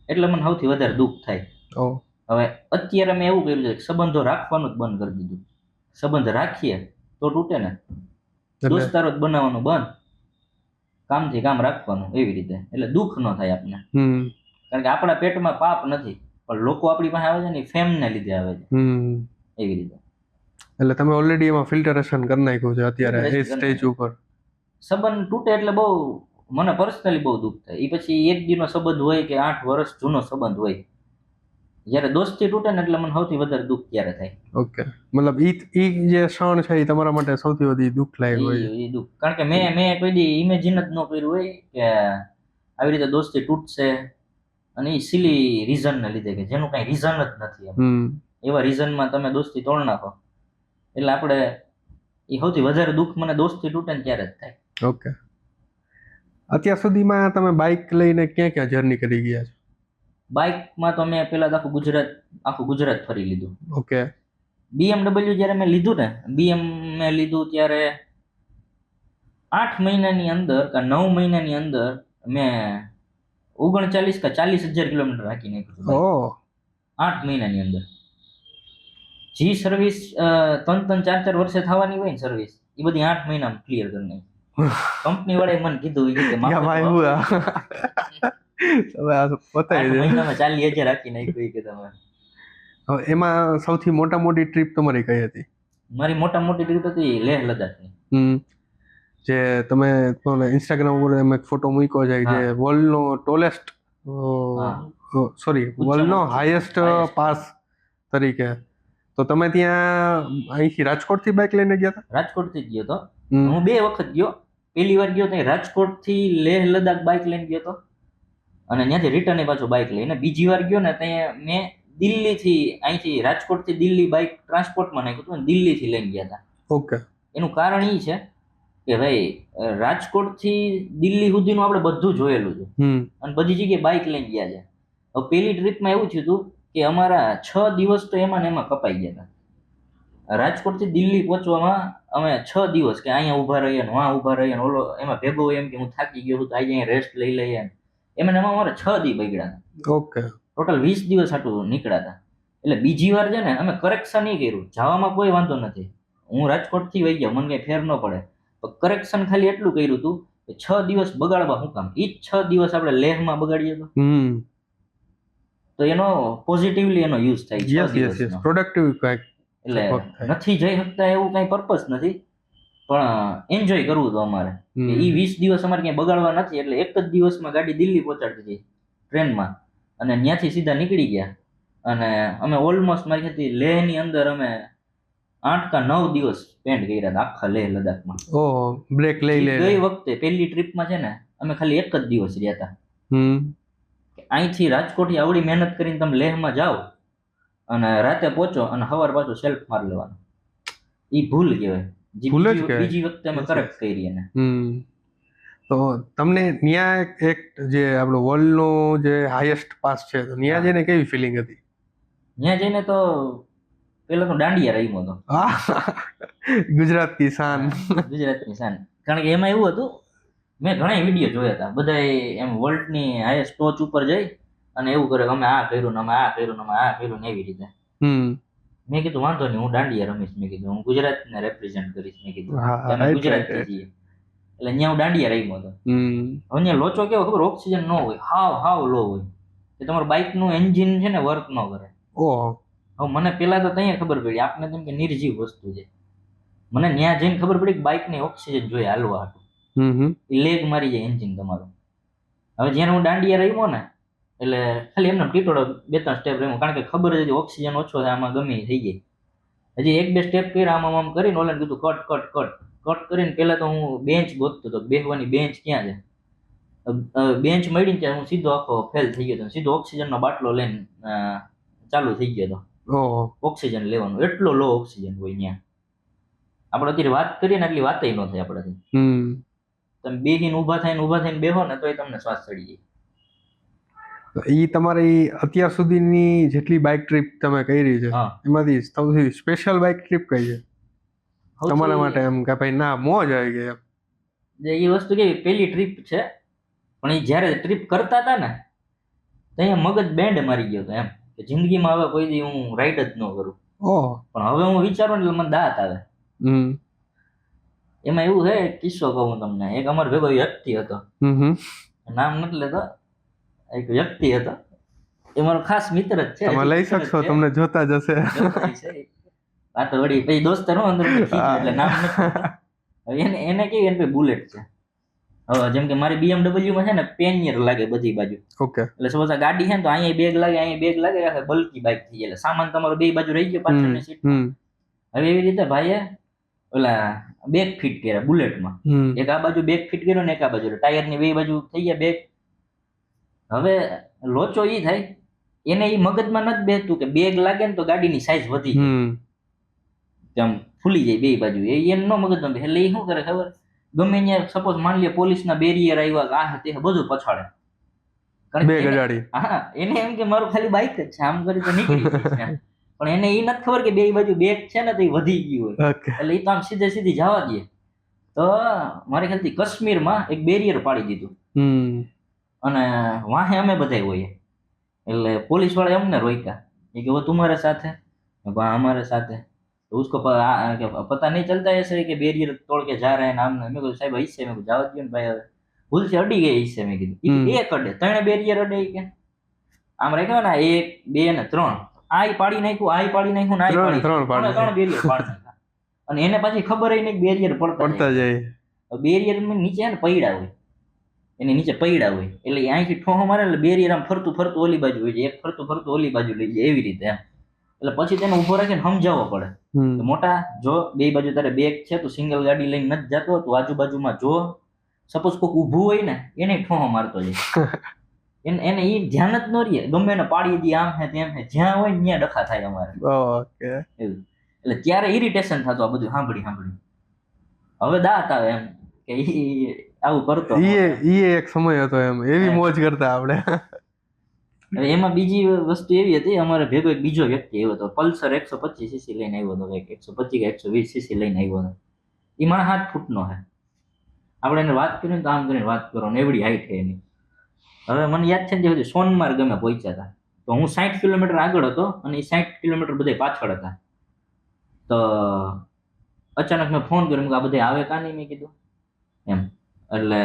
એટલે મને સૌથી વધારે દુઃખ થાય. હવે અત્યારે મેં એવું કર્યું છે કે સંબંધો રાખવાનું જ બંધ કરી દીધું. સંબંધ રાખીએ તો તૂટે ને, દોસ્તારો જ બનાવવાનું બંધ, કામથી કામ રાખવાનું, એવી રીતે. એટલે દુઃખ ન થાય આપને, કારણ કે આપણા પેટમાં પાપ નથી, પણ લોકો આપણી પાસે આવે છે ને ફેમને લીધે આવે છે, એવી રીતે. એટલે તમે ઓલરેડી એમાં ફિલ્ટરેશન કરી નાખ્યું છે અત્યારે એ સ્ટેજ ઉપર. સંબંધ તૂટે એટલે બહુ મને પર્સનલી બહુ દુઃખ થાય. એ પછી એક દિનનો સંબંધ હોય કે 8 વર્ષ જૂનો સંબંધ હોય, જ્યારે દોસ્તી તૂટે ને એટલે મને સૌથી વધારે દુઃખ ત્યારે થાય. ઓકે. મતલબ ઈ જે ક્ષણ છે એ તમારા માટે સૌથી વધુ દુઃખ લાયક હોય. એ દુઃખ, કારણ કે મેં કોઈ દી ઇમેજિન જ ન કર્યું હોય કે આવી રીતે દોસ્તી તૂટશે, અને એ સિલી રીઝનને લીધે કે જેનું કાંઈ રીઝન જ નથી. એવા રીઝનમાં તમે દોસ્તી તોડ નાખો એટલે આપણે એ સૌથી વધારે દુઃખ મને દોસ્તી તૂટે ને ત્યારે જ થાય. ઓકે. અત્યાર સુધીમાં તમે બાઇક લઈને ક્યાં ક્યાં જર્ની કરી ગયા છો? બાઇકમાં તો મેં પહેલા આખું ગુજરાત ફરી લીધું. ઓકે. BMW જ્યારે મેં લીધું ને, મેં લીધું ત્યારે 8 મહિનાની અંદર કે 9 મહિનાની અંદર મેં 39 કે 40,000 કિલોમીટર હાંકી નાખ્યું. 8 મહિનાની અંદર. જી સર્વિસ 3-4 વર્ષે થવાની હોય ને સર્વિસ, એ બધી 8 મહિનામાં ક્લિયર કરી નાખી. કંપની વાળાએ મને કીધું કે મહિનામાં 40,000 હાંકી નાખ્યું કે તમે. હવે એમાં સૌથી મોટી ટ્રીપ તમારી કઈ હતી? મારી મોટી ટ્રીપ હતી લેહ લદ્દાખની. હમ જે તમે ઇન્સ્ટાગ્રામ ઉપર એમ એક ફોટો મૂક્યો છે જે હા. વર્લ્ડનો ટોલેસ્ટ હા. સોરી ઊંચામાં વર્લ્ડનો ઊંચું. Highest Highest. પાસ તરીકે. તો તમે ત્યાં અહીંથી રાજકોટથી બાઇક લઈને ગયા હતા? રાજકોટથી જ ગયો હતો. હમ. હું 2 વખત ગયો. પહેલી વાર ગયો ત્યાં રાજકોટથી લેહ લદ્દાખ બાઇક લઈને ગયો હતો અને ત્યાંથી રિટર્ન પાછો બાઇક લઈને. બીજી વાર ગયો ને ત્યાં મેં દિલ્હીથી અહીંથી રાજકોટથી દિલ્હી બાઇક ટ્રાન્સપોર્ટમાં નાખ્યું હતું અને દિલ્હીથી લઈને ગયા હતા. ઓકે. એનું કારણ એ છે કે ભાઈ રાજકોટથી દિલ્હી સુધીનું આપણે બધું જોયેલું છે અને બધી જગ્યાએ બાઇક લઈને ગયા છે. હવે પેલી ટ્રીપમાં એવું થયું હતું કે અમારા 6 દિવસ તો એમાં ને એમાં કપાઈ ગયા હતા. રાજકોટથી દિલ્હી પહોંચવામાં અમે 6 દિવસ કે અહીંયા ઊભા રહીએ ને વાં ઊભા રહીએ ને ઓલો એમાં ભેગો એમ કે હું થાકી ગયો છું તો આજે અહીંયા રેસ્ટ લઈ લઈએ. એમાં અમારે 6 દી બગડ્યા હતા. ઓકે. ટોટલ 20 દિવસ હાટું નીકળ્યા હતા. એટલે બીજી વાર છે ને અમે કરેક્શન નહીં કર્યું. જવામાં કોઈ વાંધો નથી, હું રાજકોટથી વહી ગયો, મને કઈ ફેર ન પડે. પણ કરેક્શન ખાલી એટલું કર્યું હતું કે 6 દિવસ બગાડવા શું કામ? ઈ જ 6 દિવસ આપણે લેહમાં બગાડીએ તો એનો પોઝિટિવલી એનો યુઝ થાય. 6 દિવસનો પ્રોડક્ટિવ કંઈક. એટલે નથી જઈ શકતા એવું કઈ પર્પસ નથી, પણ એન્જોય કરવું હતું અમારે. કે ઈ 20 દિવસ અમારે ક્યાંય બગાડવા નથી. એટલે એક જ દિવસમાં ગાડી દિલ્હી પહોંચાડતી હતી ટ્રેનમાં અને ત્યાંથી સીધા નીકળી ગયા. અને અમે ઓલમોસ્ટ મારી ખ્યાલથી લેહની અંદર અમે 8 કે 9 દિવસ સ્પેન્ડ કર્યા હતા આખા લેહ લદ્દાખમાં. ઓહ, બ્રેક લઈ લે. ગઈ વખતે પહેલી ટ્રીપમાં છે ને અમે ખાલી એક જ દિવસ રહ્યા હતા. અહીંથી રાજકોટથી આવડી મહેનત કરીને તમે લેહમાં જાઓ અને રાતે પહોંચો અને સવાર પાછું સેલ્ફ માર લેવાનું, ઈ ભૂલ કહેવાય. બીજી વખતે અમે કરેક્ટ કરી એને. તો તમને ન્યા એક જે આપણો વર્લ્ડનો જે હાઈએસ્ટ પાસ છે તો ન્યા જઈને કેવી ફિલિંગ હતી? ત્યાં જઈને તો પેલા તો દાંડિયા રમ્યો હતો. ગુજરાતની શાન. ગુજરાતની શાન. કારણ કે એમાં એવું હતું, મેં ઘણા વિડીયો જોયા હતા, બધા એમ વર્લ્ડની હાઈએસ્ટ ટોચ ઉપર જઈ અને એવું કરે અમે આ કર્યું ને અમે આ કર્યું ને અમે આ કર્યું ને એવી રીતે. મેં કીધું વાંધો નહીં, હું દાંડિયા રમીશ. મેં કીધું હું ગુજરાતને રેપ્રેઝન્ટ કરીશ. મેં કીધું અમે ગુજરાતથી છીએ એટલે ત્યાં હું દાંડિયા રમ્યો હતો. હવે ત્યાં લોચો કેવો ખબર? ઓક્સિજન ન હોય, હાવ લો હોય કે તમારું બાઇકનું એન્જિન છે ને વર્ક ન કરે. હવે મને પેલા તો ત્યાં ખબર પડી, આપને તેમ કે નિર્જીવ વસ્તુ છે. મને ત્યાં જઈને ખબર પડી કે બાઇકને ઓક્સિજન જોઈએ હાલવા હાટું. લેગ મારી જાય એન્જિન તમારું. હવે જ્યારે હું દાંડિયા રમ્યો ને એટલે ખાલી એમને ટીટોડો 2-3 સ્ટેપ રમ્યો, કારણ કે ખબર જ હતી ઓક્સિજન ઓછો થાય આમાં ગમે થઈ જાય. હજી 1-2 સ્ટેપ કર્યા આમ કરીને ઓલાને કીધું કટ કરીને પહેલા તો હું બેન્ચ ગોતતો હતો, બેસવાની બેન્ચ ક્યાં છે. બેન્ચ મળી ત્યાં હું સીધો આખો ફેલ થઈ ગયો હતો. સીધો ઓક્સિજનનો બાટલો લઈને ચાલુ થઈ ગયો હતો ઓક્સિજન લેવાનું. એટલો લો ઓક્સિજન હોય ત્યાં. આપણે અત્યારે વાત કરીએ ને એટલી વાત ન થાય આપણાથી. તમે બેહીને ઊભા થઈને બેહો ને તોય તમને શ્વાસ ચડી જાય. ઈ તમારી અત્યાર સુધીની જેટલી બાઇક ટ્રીપ તમે કરી છે એમાંથી સૌથી સ્પેશિયલ બાઇક ટ્રીપ કઈ છે તમારા માટે? એમ કે ભાઈ ના મોજ આવી ગઈ. જે એ વસ્તુ કેવી, પહેલી ટ્રીપ છે પણ એ જ્યારે ટ્રીપ કરતા હતા ને ત્યાં મગજ બેન્ડ મારી ગયો હતો એમ કે જિંદગીમાં હવે કોઈ દી હું રાઈડ જ ન કરું. પણ હવે હું વિચારું ને એટલે મને દાંત આવે. એમાં એવું છે, કિસ્સો કહું તમને. એક અમારો ભેગો વ્યક્તિ હતો, નામ નથી લેતો, એક વ્યક્તિ હતો, એ મારો ખાસ મિત્ર જ છે. તમે લઈ શકશો, તમને જોતા જ હશે. આ તો વળી પછી દોસ્તર હું અંદર એટલે નામ નથી. એને કેવી એને બુલેટ છે. હવે જેમ કે મારી BMW માં છે ને પેનિયર લાગે બધી બાજુ. એટલે સપોઝ આ ગાડી છે ને તો અહીંયા બેગ લાગે, અહીંયા બેગ લાગે, બલ્કી બાઇક થઈ. એટલે સામાન તમારો બે બાજુ રહી ગયો પાછળની સીટ. હવે એવી રીતે ભાઈએ ઓલા બેગ ફિટ કર્યા બુલેટમાં. એક આ બાજુ બેગ ફિટ કર્યો ને એક આ બાજુ, ટાયરની બે બાજુ થઈ ગયા બેગ. હવે લોચો ઈ થાય, એને ઈ મગજમાં નથી બેસતું કે બેગ લાગે ને તો ગાડીની સાઈઝ વધી જાય, આમ ફૂલી જાય બે બાજુ. એમ નો મગજમાં બેસે. એટલે એ શું કરે ખબર? ગમે ત્યાં સપોઝ માની લે પોલીસના બેરિયર આવ્યા, આ તે બધું પછાડે. હા, એને એમ કે મારું ખાલી બાઇક જ છે, આમ કરી તો નીકળી જશે. પણ એને એ નથી ખબર કે બે બાજુ બેગ છે ને તો એ વધી ગયું હોય. એટલે એ તો આમ સીધી જવા દે. તો મારી ખ્યાલથી કાશ્મીરમાં એક બેરિયર પાડી દીધું અને વાહે અમે બધા હોઈએ. એટલે પોલીસ વાળા એમને રોક્યા કે वो तुम्हारे साथ है? हमारे साथ है. तो उसको पता नहीं चलता ऐसे कि बैरियर तोड़ के जा रहे हैं नाम. मैं कहा साहब ऐसे मैं जावा दियो ने भाई, भूल से अड़ी गई इससे. મેં કીધું એક અડે, ત્રણ બેરિયર અડે કે આમ રાખ્યો ને 1, 2 ને 3 આય પાડી નાખ્યું ને આય ત્રણ પાડી પાડી ત્રણ બેરિયર પાડી નાખ્યા. અને એને પાછી ખબર નહીં કે બેરિયર પડતા જાય. બેરિયર નીચે ને પૈડા હોય, એની નીચે પૈડા હોય એટલે અહીંથી ઠોહો મારે એટલે બેરિયર આમ ફરતું ફરતું ઓલી બાજુ હોય, એક ફરતું ફરતું ઓલી બાજુ લઈ જાય એવી રીતે એમ. એટલે પછી તેને ઉભો રાખીને સમજાવવો પડે કે મોટા જો બે બાજુ તારે બેગ છે, તું સિંગલ ગાડી લઈને નથી જતો, તું આજુબાજુમાં જો, સપોઝ કોઈક ઊભું હોય ને એને ઠોહો મારતો જાય. એને એ ધ્યાન જ ન રહે, ગમે એને પાડી દી આમ હે તેમ હે, જ્યાં હોય ત્યાં ડખા થાય અમારે. એવું એટલે ત્યારે ઇરિટેશન થતું આ બધું સાંભળી. હવે દાંત આવે એમ કે ઈ આવું કરતો. ઈ એક સમય હતો એમ, એવી મોજ કરતા આપણે. હવે એમાં બીજી વસ્તુ એવી હતી, અમારે ભેગો એક બીજો વ્યક્તિ આવ્યો હતો, પલ્સર 125cc લઈને આવ્યો હતો, 125 કે 120cc લઈને આવ્યો હતો. એ મારા 7 ફૂટનો છે. આપણે એને વાત કરીને તો આમ કરીને વાત કરો ને એવડી હાઈટ છે એની. હવે મને યાદ છે ને, જે સોનમાર્ગ અમે પહોંચ્યા હતા તો હું 60 કિલોમીટર આગળ હતો અને એ 60 કિલોમીટર બધે પાછળ હતા. તો અચાનક મેં ફોન કર્યો કે આ બધે આવે કાં નહીં, મેં કીધું એમ. એટલે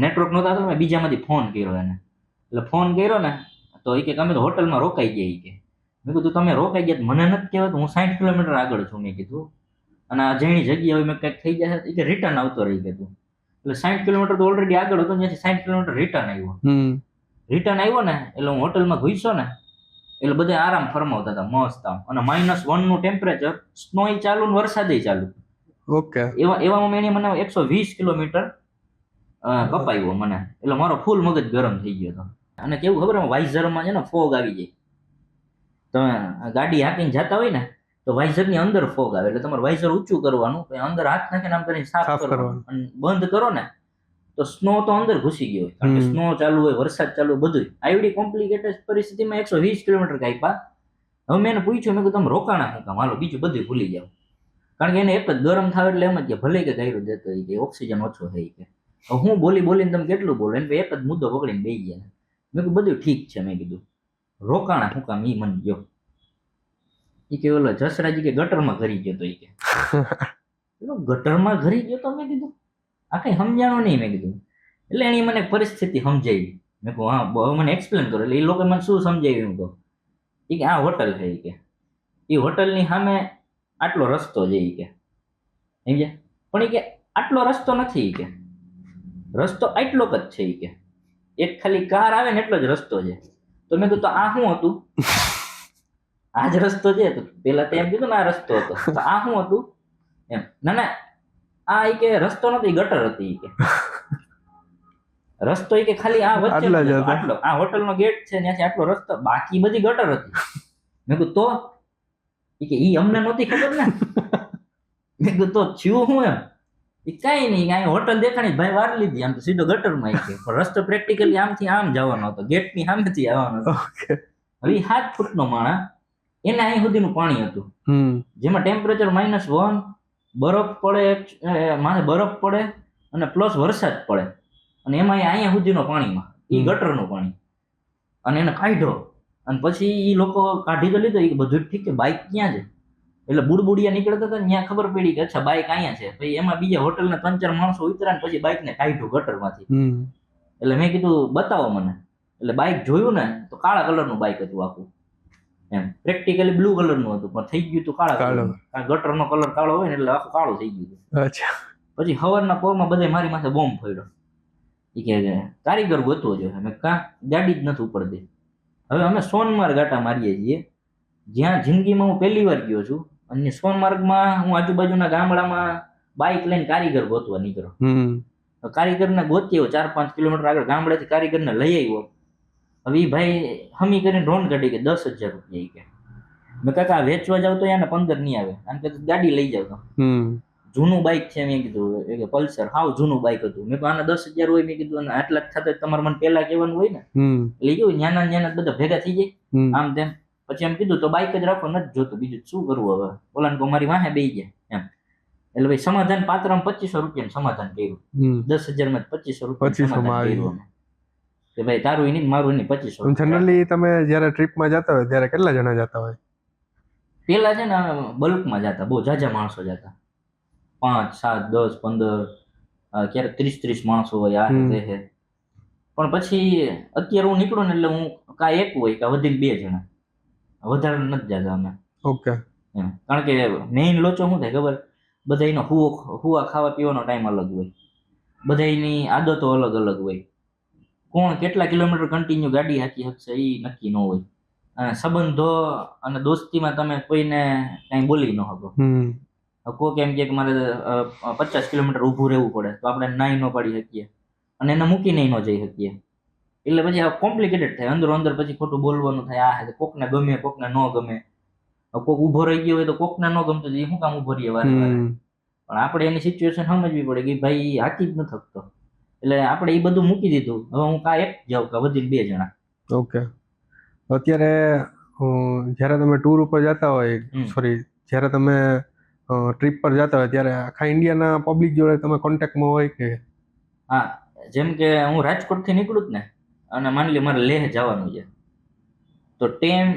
નેટવર્ક નહોતા તો મેં બીજામાંથી ફોન કર્યો એને. એટલે ફોન કર્યો ને તો એ કે અમે તો હોટલમાં રોકાઈ ગયા કે. મેં કીધું તમે રોકાઈ ગયા મને નથી કહેવાતું, હું 60 કિલોમીટર આગળ છું મેં કીધું, અને આ જેની જગ્યા હોય મેં કંઈક થઈ જાય એ કે રિટર્ન આવતો રહી કીધું. એટલે 60 કિલોમીટર તો ઓલરેડી આગળ હતો, ત્યાંથી 60 કિલોમીટર રિટર્ન આવ્યો ને એટલે હું હોટલમાં ઘૂસ્યો ને એટલે બધા આરામ ફરમાવતા હતા મસ્ત આમ, અને -1 નું ટેમ્પરેચર, સ્નો ચાલુ ને વરસાદે ચાલુ. ઓકે. એવામાં મેં મને 120 કિલોમીટર કપાયો મને, એટલે મારો ફૂલ મગજ ગરમ થઈ ગયો હતો. અને કેવું ખબર, વાઇઝરમાં છે ને ફોગ આવી જાય. તમે ગાડી હાંકીને જતા હોય ને તો વાઇઝરની અંદર ફોગ આવે, એટલે તમારે વાઇઝર ઊંચું કરવાનું, અંદર હાથ નાખીને આમ કરીને સાફ કરવાનું, અને બંધ કરો ને તો સ્નો તો અંદર ઘૂસી ગયો હોય, કારણ કે સ્નો ચાલુ હોય, વરસાદ ચાલુ હોય, બધું આવડી કોમ્પ્લિકેટેડ પરિસ્થિતિમાં 120 કિલોમીટર કાપ્યા. હવે મેં એને પૂછ્યું, મેં કીધું તમે રોકાણા શું કામ, હાલો બીજું બધું ભૂલી જાવ. કારણ કે એને એક જ ગરમ થાય એટલે એમ જ કે ભલે કે ગાયરું દેતો હોય કે ઓક્સિજન ઓછો થઈ કે હું બોલીને તમે કેટલું બોલો, એને એક જ મુદ્દો પકડીને બેસી ગયા. મેં કીધું બધું ઠીક છે, મેં કીધું રોકાણા શું કામ ઈ મને ગયો. એ કે ઓલો જસરાજી કે ગટરમાં ઘરી ગયો તો, એ કે ગટરમાં ઘરી ગયો તો, મેં કીધું આ કઈ સમજાણો નહીં, મેં કીધું. એટલે એની મને પરિસ્થિતિ સમજાવી. મેં કહું હા હવે મને એક્સપ્લેન કરો. એટલે એ લોકો મને શું સમજાવ્યું કહું, એ કે આ હોટલ છે, એ કે એ હોટલની સામે આટલો રસ્તો છે, એ કે સમજ્યા, પણ એ કે આટલો રસ્તો નથી, કે રસ્તો આટલો જ છે, એ કે એક ખાલી કાર આવે ને એટલો જ રસ્તો છે. તો મેં કીધું તો આ શું હતું, આ જ રસ્તો છે. તો પેલા તો એમ કીધું ને આ રસ્તો હતો, તો આ શું હતું એમ. ના આ એ કે રસ્તો નથી, ગટર હતી, કે રસ્તો એ કે ખાલી આ વચ્ચે આટલો, આ હોટલનો ગેટ છે ત્યાંથી આટલો રસ્તો, બાકી બધી ગટર હતી. મેં કીધું તો એ કે ઈ અમને નહોતી ખબર ને. મેં કીધું તો થયું હું એમ, એ કઈ નહીં, અહીં હોટલ દેખાણી ભાઈ વાર લીધી, આમ તો સીધો ગટરમાં આવી ગયો, રસ્તો પ્રેક્ટિકલી આમથી આમ જવાનો હતો, ગેટની સામેથી આવવાનો હતો. હવે 7 ફૂટનો માણસ, એને અહીં સુધીનું પાણી હતું, જેમાં ટેમ્પરેચર -1, બરફ પડે, માથે બરફ પડે અને પ્લસ વરસાદ પડે, અને એમાં અહીંયા સુધીનો પાણીમાં એ ગટરનું પાણી. અને એને કાઢ્યો, અને પછી એ લોકો કાઢી તો લીધો, એ બધું ઠીક છે, બાઇક ક્યાં છે, એટલે બુડબુડિયા નીકળતા હતા ત્યાં ખબર પડી કે અચ્છા બાઇક અહીંયા છે. પછી એમાં બીજા હોટલના 3-4 માણસો ઉતર્યા, પછી બાઇકને કાઢ્યું ગટરમાંથી. એટલે મેં કીધું બતાવો મને. એટલે બાઇક જોયું ને તો કાળા કલરનું બાઇક હતું આખું એમ, પ્રેક્ટિકલી બ્લુ કલરનું હતું પણ થઈ ગયું હતું કાળા કલરનું, કારણ ગટરનો કલર કાળો હોય ને એટલે આખું કાળું થઈ ગયું હતું. પછી સવારના પોરમાં બધે મારી માથે બોમ્બ ફોડ્યો. એ કે કારીગર ગોતવો જોઈએ. મેં કાં ગાડી જ નથી ઉપડતી. હવે અમે સોનમાર્ગ ગાટા મારીએ છીએ, જ્યાં જિંદગીમાં હું પહેલી વાર ગયો છું, અને સોનમાર્ગમાં હું આજુબાજુના ગામડામાં બાઇક લઈને કારીગર ગોતવા નીકળ્યો. કારીગરને ગોત્યો 4-5 કિલોમીટર આગળ ગામડેથી કારીગરને લઈ આવ્યો. હવે એ ભાઈ હમી કરીને રોન કાઢી કે 10,000 રૂપિયા. કે મેં કાકા વેચવા જાવ તો એને 15 નહીં આવે, આમ કે ગાડી લઈ જાવ તો. જૂનું બાઇક છે, મેં કીધું એ કે પલ્સર હાવ જૂનું બાઇક હતું. મેં કહ્યું આના 10,000 હોય, મેં કીધું આટલા જ થતા તમારે મને પહેલા કહેવાનું હોય ને. એટલે કેવું ન્યાના બધા ભેગા થઈ જાય આમ તેમ. પછી એમ કીધું તો બાઇક જ રાખો, નથી જોતું, બીજું શું કરવું હવે. ઓલાને કહું મારી વાહે બેસી ગયા એમ. એટલે ભાઈ સમાધાન પાત્રમાં 2500 રૂપિયાનું સમાધાન કર્યું. 10,000 માં 2500 રૂપિયા કર્યું કે ભાઈ તારું નહીં મારું નહીં 2500. જનરલી તમે જ્યારે ટ્રીપમાં જતા હોય ત્યારે કેટલા જણા જતા હોય? પેલા છે ને બલ્કમાં જતા, બહુ ઝાઝા માણસો જતા, 5, 7, 10, 15, ક્યારેક 30 માણસો હોય આ રીતે. પણ પછી અત્યારે હું નીકળું ને એટલે હું કાં એક હોય કાં વધીને 2 જણા. વધારે નથી જતા અમે. ઓકે. એમ કારણ કે મેઇન લોચો શું થાય ખબર, બધાયનો હુવા ખાવા પીવાનો ટાઈમ અલગ હોય, બધાયની આદતો અલગ અલગ હોય, કોણ કેટલા કિલોમીટર કન્ટિન્યુ ગાડી હાંકી શકશે એ નક્કી ન હોય, અને સંબંધો અને દોસ્તીમાં તમે કોઈને કાંઈ બોલી ન શકો. કોઈ કેમ કે મારે 50 કિલોમીટર ઊભું રહેવું પડે તો આપણે નાઈ ન પાડી શકીએ અને એને મૂકીને ન જઈ શકીએ. એટલે પછી આ કોમ્પ્લિકેટેડ થાય, અંદરો અંદર પછી ખોટું બોલવાનું થાય. આ કોકને ગમે કોકને ન ગમે, કોક ઊભો રહી ગયો હોય તો કોકને ન ગમતું એ શું કામ ઊભો રહીએ વારે વારે. પણ આપણે એની સિચ્યુએશન સમજવી પડે કે ભાઈ હાકી જ ન થકતો, એટલે આપણે એ બધું મૂકી દીધું. હવે હું કા એક જાઉં કે વધીને 2 જણા. ઓકે. અત્યારે જ્યારે તમે ટૂર ઉપર જતા હોય, સોરી જ્યારે તમે ટ્રીપ પર જતા હોય ત્યારે આખા ઇન્ડિયાના પબ્લિક જોડે તમે કોન્ટેક્ટમાં હોય કે? હા, જેમ કે હું રાજકોટથી નીકળું જ ને, અને માની લે મારે લેહ જવાનું છે, તો ટાઈમ,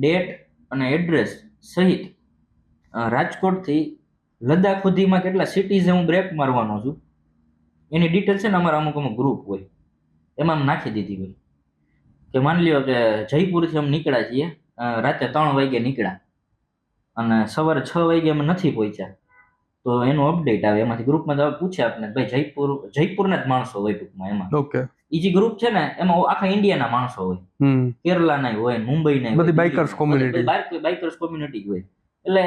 ડેટ અને એડ્રેસ સહિત રાજકોટથી લદ્દાખ સુધીમાં કેટલા સિટીઝ હું બ્રેક મારવાનો છું એની ડિટેલ છે ને અમારા અમુક ગ્રુપ હોય એમાં આમ નાખી દીધી હોય. કે માની લ્યો કે જયપુરથી અમે નીકળ્યા છીએ, રાતે 3 વાગે નીકળ્યા અને સવારે 6 વાગે અમે નથી પહોંચ્યા, તો એનું અપડેટ આવે એમાંથી. ગ્રુપમાં પૂછે આપણે ભાઈ જયપુરના જ માણસો હોય ટૂંકમાં એમાં. ઓકે. એ જે ગ્રુપ છે ને એમાં આખા ઇન્ડિયાના માણસો હોય, કેરલાના હોય, મુંબઈના, બધી બાઇકર્સ કોમ્યુનિટી, બાઇકર્સ કોમ્યુનિટી હોય. એટલે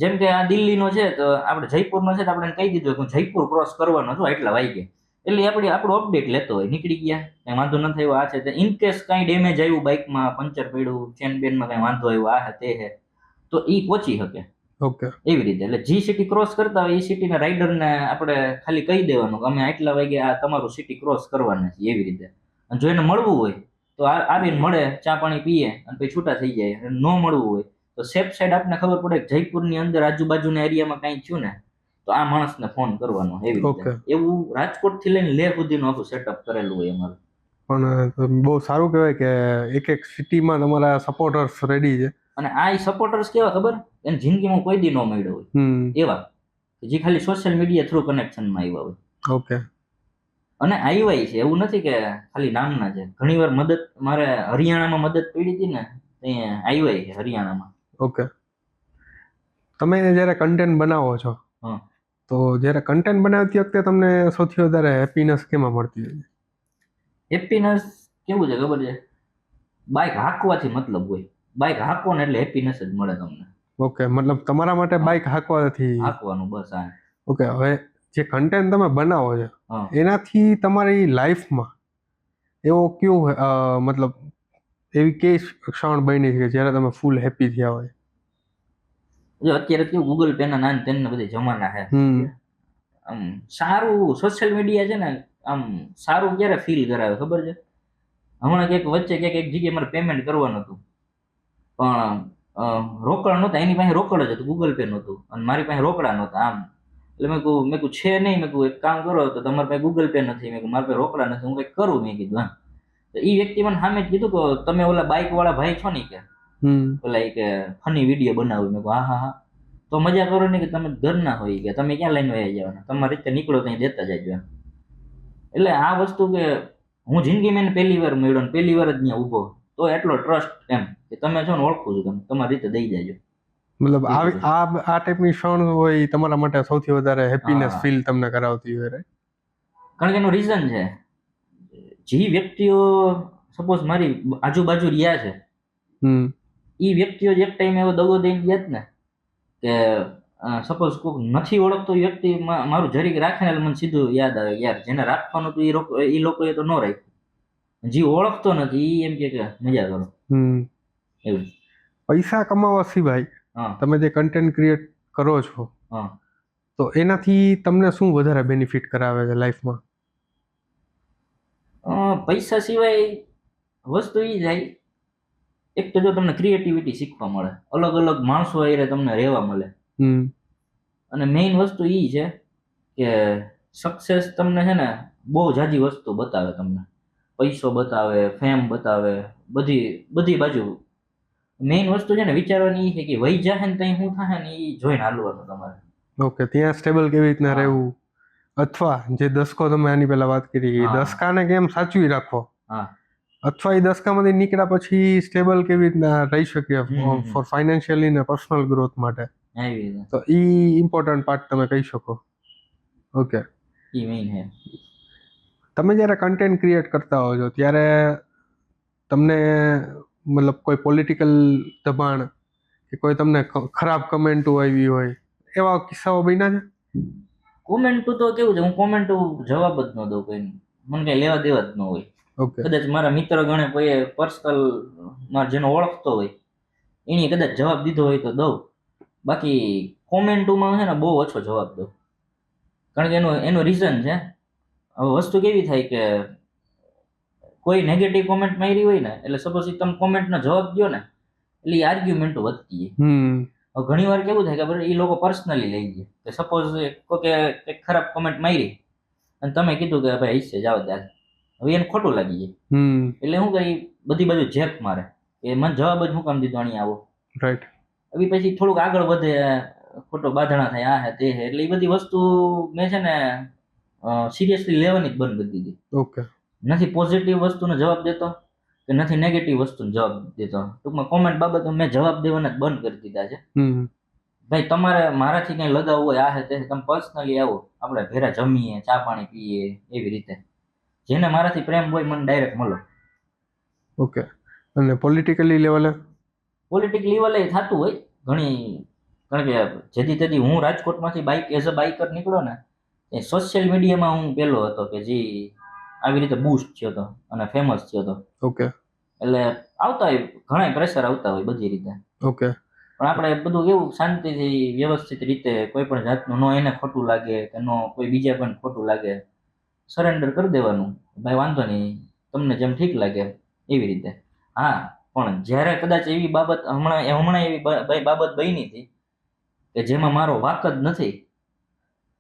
જેમ કે આ દિલ્હીનો છે તો આપણે જયપુરનો છે તો આપણે કહી દીધું કે હું જયપુર ક્રોસ કરવાનો છું એટલા વાગે, એટલે આપણું અપડેટ લેતો હોય નીકળી ગયા, કઈ વાંધો ન થયો. આ છે ઇન કેસ કઈ ડેમેજ આવ્યું, બાઇકમાં પંચર પડ્યું, ચેન બેનમાં કઈ વાંધો આવ્યો, આ તે હે, તો ઈ પહોંચી શકે. ઓકે. એવી રીતે એટલે જે સિટી ક્રોસ કરતા હોય એ સિટીના રાઇડરને આપણે ખાલી કહી દેવાનું કે અમે આટલા વાગે આ તમારું સિટી ક્રોસ કરવાના છીએ, એવી રીતે. અને જો એને મળવું હોય તો આવીને મળે, ચા પાણી પીએ અને પછી છૂટા થઈ જાય. ન મળવું હોય તો સેફ સાઈડ આપણને ખબર પડે કે જયપુરની અંદર આજુબાજુના એરિયામાં કાંઈ થયું ને તો આ માણસને ફોન કરવાનો, એવી રીતે. એવું રાજકોટથી લઈને લેહ સુધીનું આખું સેટઅપ કરેલું હોય અમારું. પણ બહુ સારું કહેવાય કે એક સિટીમાં તમારા સપોર્ટર્સ રેડી છે. અને આ સપોર્ટર્સ કેવા ખબર, એને જિંદગીમાં કોઈ દી ન મળ્યો હોય એવા, જે ખાલી સોશિયલ મીડિયા થ્રુ કનેક્શનમાં આવ્યા હોય. ઓકે. અને આવ્યા છે, એવું નથી કે ખાલી નામના છે. ઘણી વાર મદદ, મારે હરિયાણામાં મદદ પડી હતી ને ત્યાં આવ્યા છે હરિયાણામાં. ઓકે. તમે જ્યારે કન્ટેન્ટ બનાવો છો, તો જ્યારે કન્ટેન્ટ બનાવતી વખતે તમને સૌથી વધારે હેપીનેસ કેમાં મળતી હોય? હેપીનેસ કેવું છે ખબર છે, બાઇક હાંકવાથી મતલબ હોય. બાઇક હાંકો ને એટલે હેપીનેસ જ મળે તમને. ઓકે, મતલબ તમારા માટે બાઇક હાંકવાનું બસ. હા. ઓકે. હવે જે કન્ટેન્ટ તમે બનાવો છો એનાથી તમારી લાઈફમાં એવો કયો મતલબ એવી કઈ ક્ષણ બની છે જ્યારે તમે ફૂલ હેપી થયા હોય? જો અત્યારે કેવું ગૂગલ પે ના નાન તેના બધા જમાના છે, આમ સારું સોશિયલ મીડિયા છે ને, આમ સારું ક્યારે ફીલ કરાવે ખબર છે? હમણાં એક વચ્ચે એક જગ્યાએ મારે પેમેન્ટ કરવાનું હતું પણ રોકડ નહોતા, એની પાસે રોકડ જ હતું, ગૂગલ પે નહોતું અને મારી પાસે રોકડા નહોતા. આમ એટલે મેં કહું છે નહીં, મેં કહું એક કામ કરો તો તમારી પાસે ગૂગલ પે નથી, મેં કહું મારી પાસે રોકડા નથી, હું કંઈક કરું, મેં કીધું. હા, તો એ વ્યક્તિ મને સામે જ કીધું કે તમે ઓલા બાઇક વાળા ભાઈ છો ને, કે ઓલા કે ફની વિડીયો બનાવ્યું. મેં કહું હા. તો મજા કરો ને કે તમે ઘરના હોય, કે તમે ક્યાં લઈને વહી જવાના, તમારી રીતે નીકળો ત્યાં દેતા જાય. એટલે આ વસ્તુ કે હું જિંદગીમાં પહેલી વાર મળ્યો ને પહેલી વાર જ ત્યાં ઊભો, તો એટલો ટ્રસ્ટ એમ કે તમે છો ને ઓળખું છું, તમે તમારી રીતે દઈ જાજો. મતલબ આ ટાઈપની ક્ષણ હોય તમારા માટે સૌથી વધારે હેપીનેસ ફીલ તમને કરાવતી હોય? કારણ કે એનું રીઝન છે, જે વ્યક્તિઓ સપોઝ મારી આજુબાજુ રહ્યા છે એ વ્યક્તિઓ એક ટાઈમ એવો દગો દઈને ગયા ને કે સપોઝ કોઈ નથી ઓળખતો વ્યક્તિ મારું જરીક રાખે ને મને સીધું યાદ આવે, યાર જેને રાખવાનું હતું એ લોકોએ તો ન રાખ્યું. જે ઓળખતો નથી એમ કે મજા કરો. એવું પૈસા કમાવા સિવાય તમે જે કન્ટેન્ટ ક્રિએટ કરો છો તો એનાથી તમને શું વધારે બેનિફિટ કરાવે છે લાઈફમાં? પૈસા સિવાય વસ્તુ એ જાય, એક તો જો તમને ક્રિએટિવિટી શીખવા મળે, અલગ અલગ માણસો હારે તમને રહેવા મળે, અને મેઇન વસ્તુ એ છે કે સક્સેસ તમને છે ને બહુ જાજી વસ્તુ બતાવે, તમને પૈસો બતાવે, ફેમ બતાવે, બધી બાજુ. મેઇન વસ્તુ છે ને વિચારવાની એ છે કે વહી જાય ને ત્યાં શું થાય ને એ જોઈને હાલવાનું તમારે. ઓકે. ત્યાં સ્ટેબલ કેવી રીતના રહેવું, અથવા જે દસકો તમે આની પહેલા વાત કરી એ દસકાને કેમ સાચવી રાખવો, અથવા એ દસકામાંથી નીકળ્યા પછી સ્ટેબલ કેવી રીતના રહી શકીએ ફોર ફાઇનાન્શિયલી ને પર્સનલ ગ્રોથ માટે, એવી રીતે તો એ ઇમ્પોર્ટન્ટ પાર્ટ તમે કહી શકો. ઓકે, ઈ મેઇન હે. તમે જ્યારે કન્ટેન્ટ ક્રિએટ કરતા હો છો ત્યારે તમને મતલબ કોઈ પોલિટિકલ દબાણ કે કોઈ તમને ખરાબ કમેન્ટો આવી હોય એવા કિસ્સાઓ બન્યા છે? કોમેન્ટ તો કેવું છે, હું કોમેન્ટ જવાબ જ ન દઉં કોઈને, મને કઈ લેવા દેવા જ ન હોય. ઓકે, કદાચ મારા મિત્ર ગણે કોઈ પર્સનલ માં જેનો ઓળખતો હોય એની કદાચ જવાબ દીધો હોય તો દઉં, બાકી કોમેન્ટોમાં છે ને બહુ ઓછો જવાબ દઉં. કારણ કે એનું રીઝન છે. હવે વસ્તુ કેવી થાય કે કોઈ નેગેટિવ કોમેન્ટ મારી હોય ને, એટલે સપોઝ તમે કોમેન્ટનો જવાબ દો ને એટલે આર્ગ્યુમેન્ટો વધતી જાય. ઘણી વાર કેવું થાય કે એ લોકો પર્સનલી લઈ જાય કે સપોઝ કોઈ ખરાબ કોમેન્ટ મારી અને તમે કીધું કે ભાઈ હિસ્સે જાવ દે, હવે એને ખોટું લાગી જાય. એટલે હું કઈ બધી બાજુ જેક મારે કે મને જવાબ જ હું કામ દીધો અહીં આવો. રાઈટ. હવે પછી થોડુંક આગળ વધે, ખોટો બાધણા થાય, આ હે તે હે, એટલે એ બધી વસ્તુ મેં છે ને સિરિયસલી લેવાની જ બંધ કરી દીધી. ઓકે, નથી પોઝિટિવ વસ્તુનો જવાબ દેતો કે નથી નેગેટિવ વસ્તુનો જવાબ દેતો. ટૂંકમાં કોમેન્ટ બાબતે મેં જવાબ દેવાના જ બંધ કરી દીધા છે. ભાઈ તમારે મારાથી કઈ લગાવ હોય, આ હે તે તમે પર્સનલી આવો, આપણે ભેરા જમીએ, ચા પાણી પીએ, એવી રીતે જેને મારાથી પ્રેમ હોય મને ડાયરેક્ટ મળો. ઓકે. અને પોલિટિકલી લેવલે? પોલિટિક લેવલે થતું હોય ઘણી, કારણ કે જેથી તેથી હું રાજકોટમાંથી બાઇક એઝ અ બાઇકર નીકળ્યો ને એ સોશિયલ મીડિયામાં હું પહેલો હતો કે જે આવી રીતે બૂસ્ટ થયો હતો અને ફેમસ થયો હતો. ઓકે. એટલે આવતા હોય ઘણા પ્રેશર આવતા હોય બધી રીતે. ઓકે. પણ આપણે બધું કેવું શાંતિથી વ્યવસ્થિત રીતે કોઈ પણ જાતનું નો એને ખોટું લાગે કે નો કોઈ બીજા પણ ખોટું લાગે, સરેન્ડર કરી દેવાનું, ભાઈ વાંધો નહીં, તમને જેમ ઠીક લાગે એવી રીતે. હા, પણ જ્યારે કદાચ એવી બાબત હમણાં એવી બાબત બની હતી કે જેમાં મારો વાક જ નથી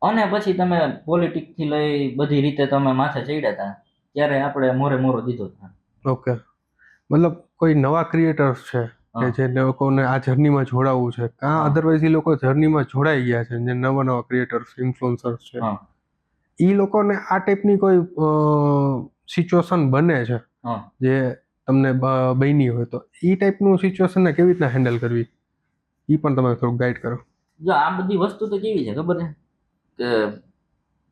અને પછી તમે પોલિટિકથી લઈ બધી રીતે તમે માથે ચડ્યા હતા, ત્યારે આપણે મોરે મોરો દીધો હતા. ઓકે, મતલબ કોઈ નવા ક્રિએટર્સ છે કે જે લોકોને આ જર્નીમાં જોડાવવું છે, કાં અધરવાઇઝ એ લોકો જર્નીમાં જોડાઈ ગયા છે, જે નવા ક્રિએટર્સ ઇન્ફ્લુએન્સર્સ છે, એ લોકોને આ ટાઈપની કોઈ સિચ્યુએશન બને છે જે તમને બની હોય, તો એ ટાઈપનું સિચ્યુએશનને કેવી રીતના હેન્ડલ કરવી એ પણ તમે થોડુંક ગાઈડ કરો. જો આ બધી વસ્તુ તો કેવી છે ખબર છે કે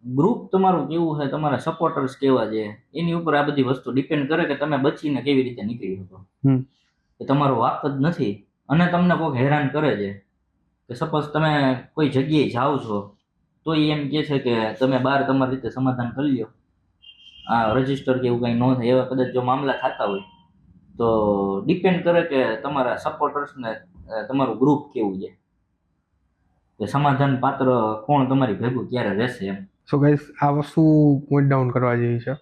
ગ્રુપ તમારું કેવું છે, તમારા સપોર્ટર્સ કેવા છે, એની ઉપર આ બધી વસ્તુ ડિપેન્ડ કરે કે તમે બચીને કેવી રીતે નીકળી શકો. કે તમારો વાક જ નથી અને તમને કોઈ હેરાન કરે છે કે સપોઝ તમે કોઈ જગ્યાએ જાઓ છો તો એમ કહે છે કે તમે બહાર તમારી રીતે સમાધાન કરી લ્યો, આ રજીસ્ટર કે એવું કંઈ ન થાય, એવા કદાચ જો મામલા થતા હોય તો ડિપેન્ડ કરે કે તમારા સપોર્ટર્સને તમારું ગ્રુપ કેવું છે, કે સમાધાન પાત્ર કોણ તમારી ભેગું ક્યારે રહેશે એમ. સો ગાઈસ, આ વસ્તુ પોઈન્ટ ડાઉન કરવા જેવી છે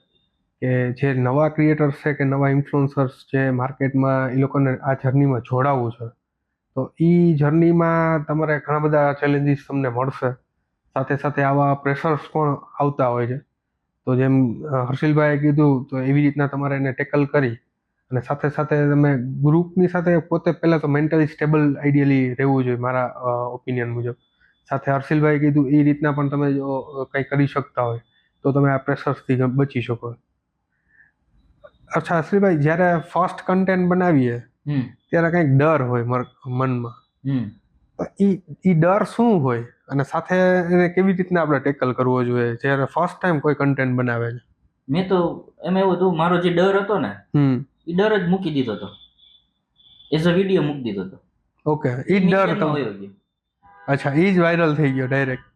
કે જે નવા ક્રિએટર્સ છે કે નવા ઇન્ફ્લુએન્સર્સ જે માર્કેટમાં એ લોકોને આ જર્નીમાં જોડાવવું છે, તો એ જર્નીમાં તમારે ઘણા બધા ચેલેન્જીસ તમને મળશે, સાથે સાથે આવા પ્રેશર્સ પણ આવતા હોય છે. તો જેમ હર્ષિલભાઈએ કીધું, તો એવી રીતના તમારે એને ટેકલ કરી અને સાથે સાથે તમે ગ્રુપની સાથે પોતે પહેલાં તો મેન્ટલી સ્ટેબલ આઈડિયલી રહેવું જોઈએ મારા ઓપિનિયન મુજબ. સાથે હર્ષિલભાઈ કીધું એ રીતના પણ તમે જો કંઈ કરી શકતા હોય તો તમે આ પ્રેશર્સથી બચી શકો. અચ્છા હર્ષિલભાઈ, જ્યારે ફર્સ્ટ કન્ટેન્ટ બનાવીએ ત્યારે કંઈક ડર હોય મનમાં, તો એ ડર શું હોય અને સાથે એને કેવી રીતના આપણે ટેકલ કરવો જોઈએ જ્યારે ફર્સ્ટ ટાઈમ કોઈ કન્ટેન્ટ બનાવે છે? મેં તો એમ એવું હતું, મારો જે ડર હતો ને એ ડર જ મૂકી દીધો હતો, એઝ અ વિડીયો મૂકી દીધો હતો. ઓકે, એ ડર તો અચ્છા, એ જ વાયરલ થઈ ગયો ડાયરેક્ટ.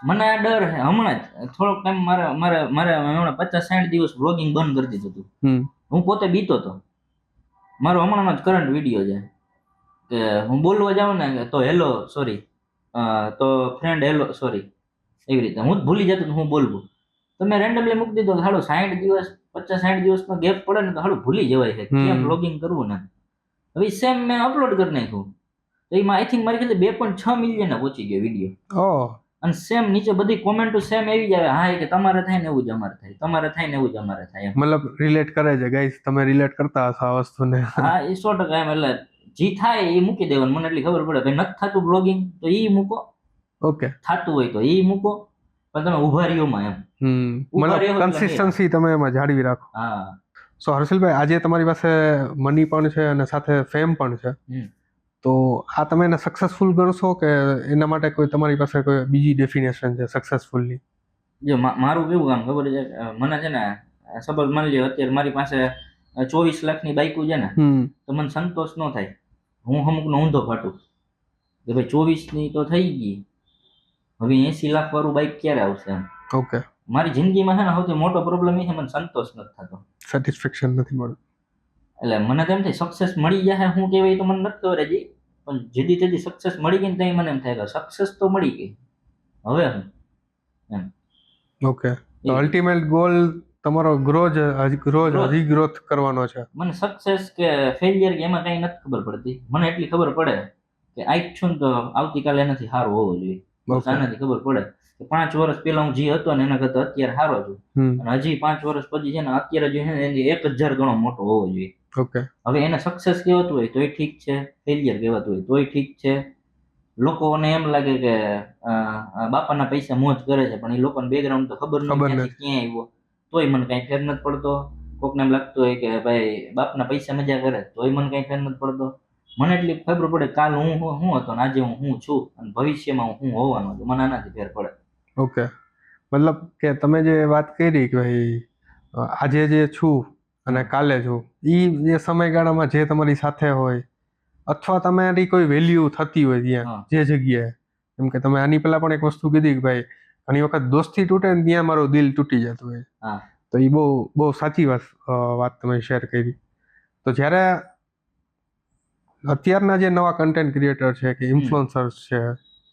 મને આ ડર છે હમણાં જ થોડોક ટાઈમ મારે હમણાં 50-60 દિવસ બ્લોગિંગ બંધ કરી દીધું હતું. હું પોતે બીતો હતો. મારો હમણાંનો જ કરંટ વિડીયો છે કે હું બોલવા જાઉં ને તો હેલો સોરી, તો ફ્રેન્ડ હેલો સોરી, એવી રીતે હું જ ભૂલી જતો હું બોલવું. તો મેં રેન્ડમલી મૂકી દીધો કે હાલો 60 દિવસ 50-60 દિવસનો ગેપ પડે ને તો હાલો ભૂલી જવાય છે કેમ બ્લોગિંગ કરવું ને. હવે સેમ મેં અપલોડ કરી નાખ્યું તો એમાં આઈ થિંક મારી ખાતે 2.6 મિલિયન પહોંચી ગયો વિડીયો. અને સેમ નીચે બધી કોમેન્ટો સેમ એવી જ આવે, હા કે તમારે થાય ને એવું જ અમારે થાય, તમારે થાય ને એવું જ અમારે થાય. મતલબ રિલેટ કરે છે ગાઈસ, તમે રિલેટ કરતા હશો આ વસ્તુને. હા, એ 100% એમ. એટલે જી થાય એ મૂકી દેવાનું, મને એટલી ખબર પડે ભાઈ નથી થતું બ્લોગિંગ તો ઈ મૂકો, ઓકે થતું હોય તો ઈ મૂકો, પણ તમે ઉભા રહ્યો માં એમ. મતલબ કન્સિસ્ટન્સી તમે એમાં જાળવી રાખો. હા. સો હર્ષિલભાઈ, આજે તમારી પાસે મની પણ છે અને સાથે ફેમ પણ છે, હમ. તો આ તમે એને સક્સેસફુલ ગણશો કે એના માટે કોઈ તમારી પાસે કોઈ બીજી ડેફિનેશન છે સક્સેસફુલની? જો મારું કેવું કામ ખબર છે, મને છે ને સપોઝ માની લ્યો અત્યારે મારી પાસે 24 લાખની બાઈકો છે ને, તો મને સંતોષ ન થાય. હું અમુકનો ઊંધો ફાટું કે ભાઈ 24ની તો થઈ ગઈ, હવે 80 લાખ વાળું બાઈક ક્યારે આવશે એમ. ઓકે. મારી જિંદગીમાં છે ને સૌથી મોટો પ્રોબ્લેમ એ છે, મને સંતોષ નથી થતો, સેટિસ્ફેક્શન નથી મળતું. એટલે મને તો એમ થાય સક્સેસ મળી જાય શું કહેવાય તો મને નથી ખબર હજી, પણ જેદી તેદી સક્સેસ મળી ગઈ ને ત્યાં મને એમ થાય કે સક્સેસ તો મળી ગઈ, હવે હું એમ. ઓકે, તો અલ્ટિમેટ ગોલ તમારો ગ્રોથ કરવાનો છે. મને સક્સેસ કે ફેલિયર કે એમાં કઈ નથી ખબર પડતી. મને એટલી ખબર પડે કે આજ છું ને તો આવતીકાલે એનાથી સારું હોવું જોઈએ. બસ આનાથી ખબર પડે કે 5 વર્ષ પહેલા હું જે હતો ને એના કરતા અત્યારે સારો છું, અને હજી 5 વર્ષ પછી છે ને અત્યારે જે છે ને એની 1000 ગણો મોટો હોવો જોઈએ. ઓકે. હવે એને સક્સેસ કહેવાતું હોય તોય ઠીક છે, ફેલિયર કહેવાતું હોય તોય ઠીક છે. લોકોને એમ લાગે કે બાપાના પૈસા મોજ કરે છે, પણ એ લોકોને બેકગ્રાઉન્ડ તો ખબર નથી ક્યાં આવ્યો, તોય મને કઈ ફેર નથી પડતો. કોકને એમ લાગતું હોય કે ભાઈ બાપના પૈસા મજા કરે, તોય મને કઈ ફેર નથી પડતો. મને એટલી ખબર પડે કાલ હું હતો ને આજે હું શું છું અને ભવિષ્યમાં હું શું હોવાનો છું, મને આનાથી ફેર પડે. ઓકે, મતલબ કે તમે જે વાત કરી કે ભાઈ આજે જે છું અને કાલે છું, એ સમયગાળામાં જે તમારી સાથે હોય અથવા તમારી કોઈ વેલ્યુ થતી હોય ત્યાં જે જગ્યાએ, એમ કે તમે આની પહેલા પણ એક વસ્તુ કીધી કે ભાઈ ઘણી વખત દોસ્તી તૂટે ને ત્યાં મારું દિલ તૂટી જતું હોય, તો એ બહુ સાચી વાત તમે શેર કરી. તો જ્યારે અત્યારના જે નવા કન્ટેન્ટ ક્રિએટર છે કે ઇન્ફ્લુઅન્સર્સ છે,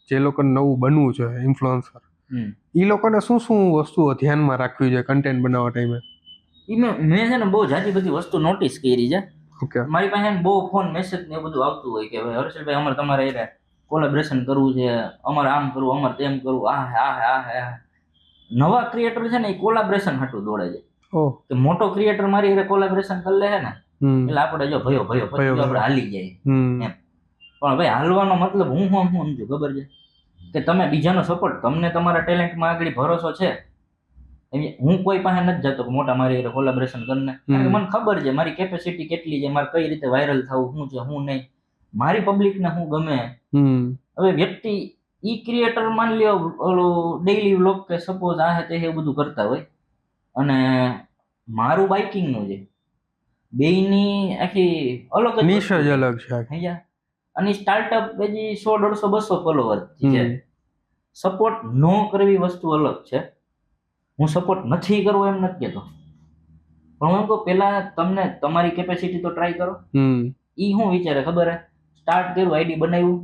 જે લોકોને નવું બનવું છે ઇન્ફ્લુઅન્સર, એ લોકોને શું શું વસ્તુઓ ધ્યાનમાં રાખવી જોઈએ કન્ટેન્ટ બનાવવા ટાઈમે? મેં છે ને બહુ જાજી બધી વસ્તુ નોટિસ કરી છે. ઓકે. મારી પાસે બહુ ફોન મેસેજ ને બધું આવતું હોય કે ભાઈ હર્ષલભાઈ અમારે તમારે કોલેબરેશન કરવું છે, અમારે આમ કરવું, અમારે તેમ કરવું. નવા ક્રિએટર છે ને એ કોલાબરેશન હાટું દોડે છે કે મોટો ક્રિએટર મારી હારે કોલાબરેશન કરી લે છે ને એટલે આપણે જો ભયો પછી આપણે હાલી જાય એમ. પણ ભાઈ હાલવાનો મતલબ હું સમજુ ખબર છે કે તમે બીજાનો સપોર્ટ, તમને તમારા ટેલેન્ટમાં આગળ ભરોસો છે. હું કોઈ પાસે નથી જતો કે મોટા મારી હારે કોલાબરેશન કરીને, કારણ કે મને ખબર છે મારી કેપેસિટી કેટલી છે, મારે કઈ રીતે વાયરલ થવું, શું છે શું નહીં, મારી પબ્લિકને શું ગમે. હવે વ્યક્તિ ઈ ક્રિએટર માની લ્યો ઓલું ડેઈલી વ્લોગ કે સપોઝ આ તે બધું કરતા હોય અને મારું બાઇકિંગનું છે, બેયની આખી અલગ જ અલગ છે. અને સ્ટાર્ટઅપ હજી 100, 150, 200 ફોલોવર છે. સપોર્ટ ન કરવી વસ્તુ અલગ છે. હું સપોર્ટ નથી કરવો એમ નથી કહેતો, પણ હું કહું પેલા તમને તમારી કેપેસિટી તો ટ્રાય કરો. ઈ હું વિચારે ખબર હે, સ્ટાર્ટ કર્યું, આઈડી બનાવ્યું,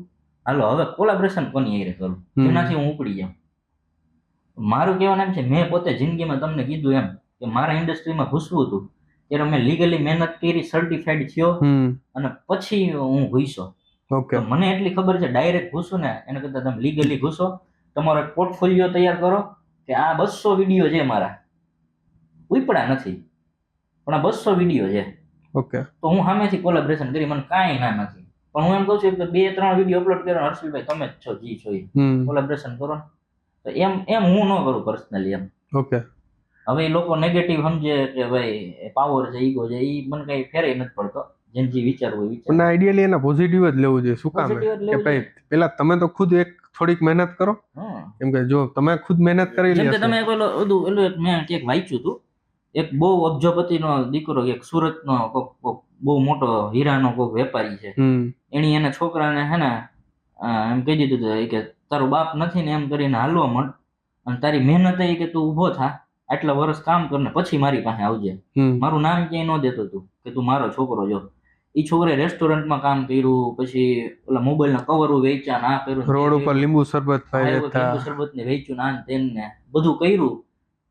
હાલો હવે કોલાબરેશન કોની હારે કરું જેનાથી હું ઉપડી જાઉં. મારું કહેવાનું એમ છે, મેં પોતે જિંદગીમાં તમને કીધું એમ કે મારા ઇન્ડસ્ટ્રીમાં ઘૂસવું હતું ત્યારે મેં લીગલી મહેનત કરી, સર્ટિફાઈડ થયો અને પછી હું ઘૂસ્યો. મને એટલી ખબર છે ડાયરેક્ટ ઘૂસું ને એના કરતા તમે લીગલી ઘૂસો, તમારો એક પોર્ટફોલિયો તૈયાર કરો કે આ 200 વિડીયો છે મારા, ઉપડા નથી પણ આ 200 વિડીયો છે. ઓકે. તો હું સામેથી કોલેબરેશન કરી, મને કાંઈ ના નથી, પણ હું એમ કહું છું કે 2-3 વિડીયો અપલોડ કર્યો, હર્ષલભાઈ તમે જ છો જી છો એ કોલેબરેશન કરો. તો એમ હું ન કરું પર્સનલી એમ. ઓકે. હવે એ લોકો નેગેટિવ સમજે કે ભાઈ પાવર છે, ઈગો છે, એ મને કઈ ફેરે નથી પડતો. જેમ જે વિચારવું વિચાર, પણ આઈડિયલી એના પોઝિટિવ જ લેવું જોઈએ. શું કામ કે ભાઈ પેલા તમે તો ખુદ થોડીક મહેનત કરો, કેમ કે જો તમે ખુદ મહેનત કરી લે, તમે પેલું મેં ક્યાંક વાંચ્યું હતું, એક બહુ અબજોપતિનો દીકરો, એક સુરતનો બહુ મોટો હીરાનો કોઈક વેપારી છે, એની એના છોકરાને હે ને એમ કહી દીધું હતું કે તારો બાપ નથી ને એમ કરીને હાલવા માંડ, અને તારી મહેનત એ કે તું ઊભો થા, આટલા વર્ષ કામ કરને પછી મારી પાસે આવજે. મારું નામ ક્યાંય ન દેતો તું કે તું મારો છોકરો જો. એ છોકરાએ રેસ્ટોરન્ટમાં કામ કર્યું, પછી ઓલા મોબાઈલના કવરો વેચ્યા, ના કર્યું, રોડ ઉપર લીંબુ શરબત ને વેચ્યું, ના તેને બધું કર્યું,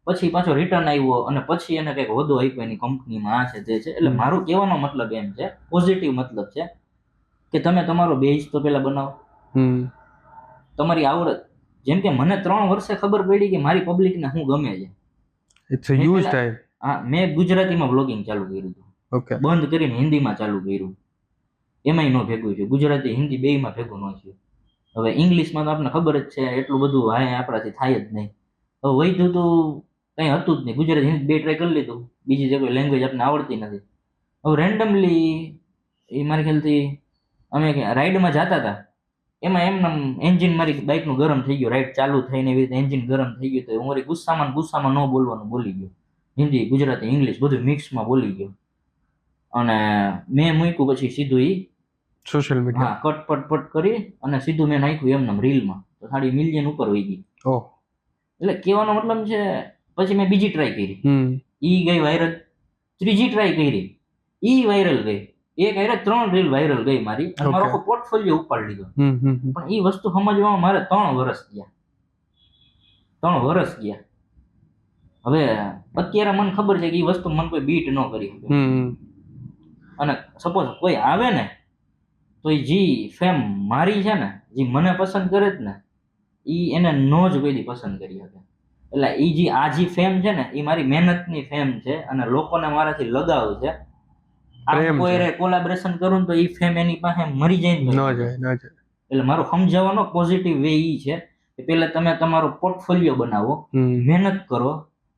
પછી પાછો રિટર્ન આવ્યો અને પછી એને કઈક હોદ્દો આપ્યો એની કંપનીમાં, આ છે તે છે. એટલે મારું કહેવાનો મતલબ એમ છે, પોઝિટિવ મતલબ છે કે તમે તમારો બેઝ તો પેલા બનાવો, તમારી આવડત. જેમ કે મને 3 વર્ષે ખબર પડી કે મારી પબ્લિકને શું ગમે છે. It's a huge time. મેં ગુજરાતીમાં બ્લોગિંગ ચાલુ કર્યું હતું, બંધ કરીને હિન્દીમાં ચાલુ કર્યું, એમાંય ન ભેગું છે, ગુજરાતી હિન્દી બેયમાં ભેગું ન થયું. હવે ઇંગ્લિશમાં તો આપણને ખબર જ છે એટલું બધું આપણાથી થાય જ નહીં. હવે વૈધું તું કંઈ હતું જ નહીં. ગુજરાતી હિન્દી બે ટ્રાય કરી લીધું, બીજી જે કોઈ લેંગ્વેજ આપણને આવડતી નથી. હવે રેન્ડમલી એ મારી ખ્યાલથી અમે રાઈડમાં જતા હતા, એમાં એમના એન્જિન મારી બાઇકનું ગરમ થઈ ગયું, રાઈડ ચાલુ થઈને એવી રીતે એન્જિન ગરમ થઈ ગયું. તો હું મારી ગુસ્સામાં ન બોલવાનું બોલી ગયો, હિન્દી ગુજરાતી ઇંગ્લિશ બધું મિક્સમાં બોલી ગયો. અને મેં મૂક્યું પછી સીધું સોશિયલ મીડિયા. હા કટ કરી અને સીધું મેં નાખ્યું એમને રીલમાં, તો 3.5 મિલિયન ઉપર વહી ગઈ. ઓહ. એટલે કહેવાનો મતલબ છે, પછી મેં બીજી ટ્રાય કરી, ઈ ગઈ વાયરલ. ત્રીજી ટ્રાય કરી, ઈ વાયરલ ગઈ. એક આયરે 3 રીલ વાયરલ ગઈ મારી, અને મારો આખો પોર્ટફોલિયો ઉપાડી લીધો. પણ ઈ વસ્તુ સમજવામાં મારે 3 વર્ષ ગયા. 3 વર્ષ ગયા. હવે અત્યારે મને ખબર છે કે ઈ વસ્તુ મને કોઈ બીટ ન કરી શકે. અને સપોઝ કોઈ આવે ને તો જી ફેમ મારી છે ને, જે મને પસંદ કરે જ ને, ઈ એને નો જ કોઈ દી પસંદ કરી શકે. એટલે ઈ જે આ જે ફેમ છે ને, એ મારી મહેનતની ફેમ છે, અને લોકોને મારાથી લગાવ છે. આ કોઈ કોલેબોરેશન કરું ને તો ઈ ફેમ એની પાસે મરી જાય ને. એટલે મારું સમજાવવાનો પોઝિટિવ વે ઈ છે કે પહેલા તમે તમારો પોર્ટફોલિયો બનાવો, મહેનત કરો,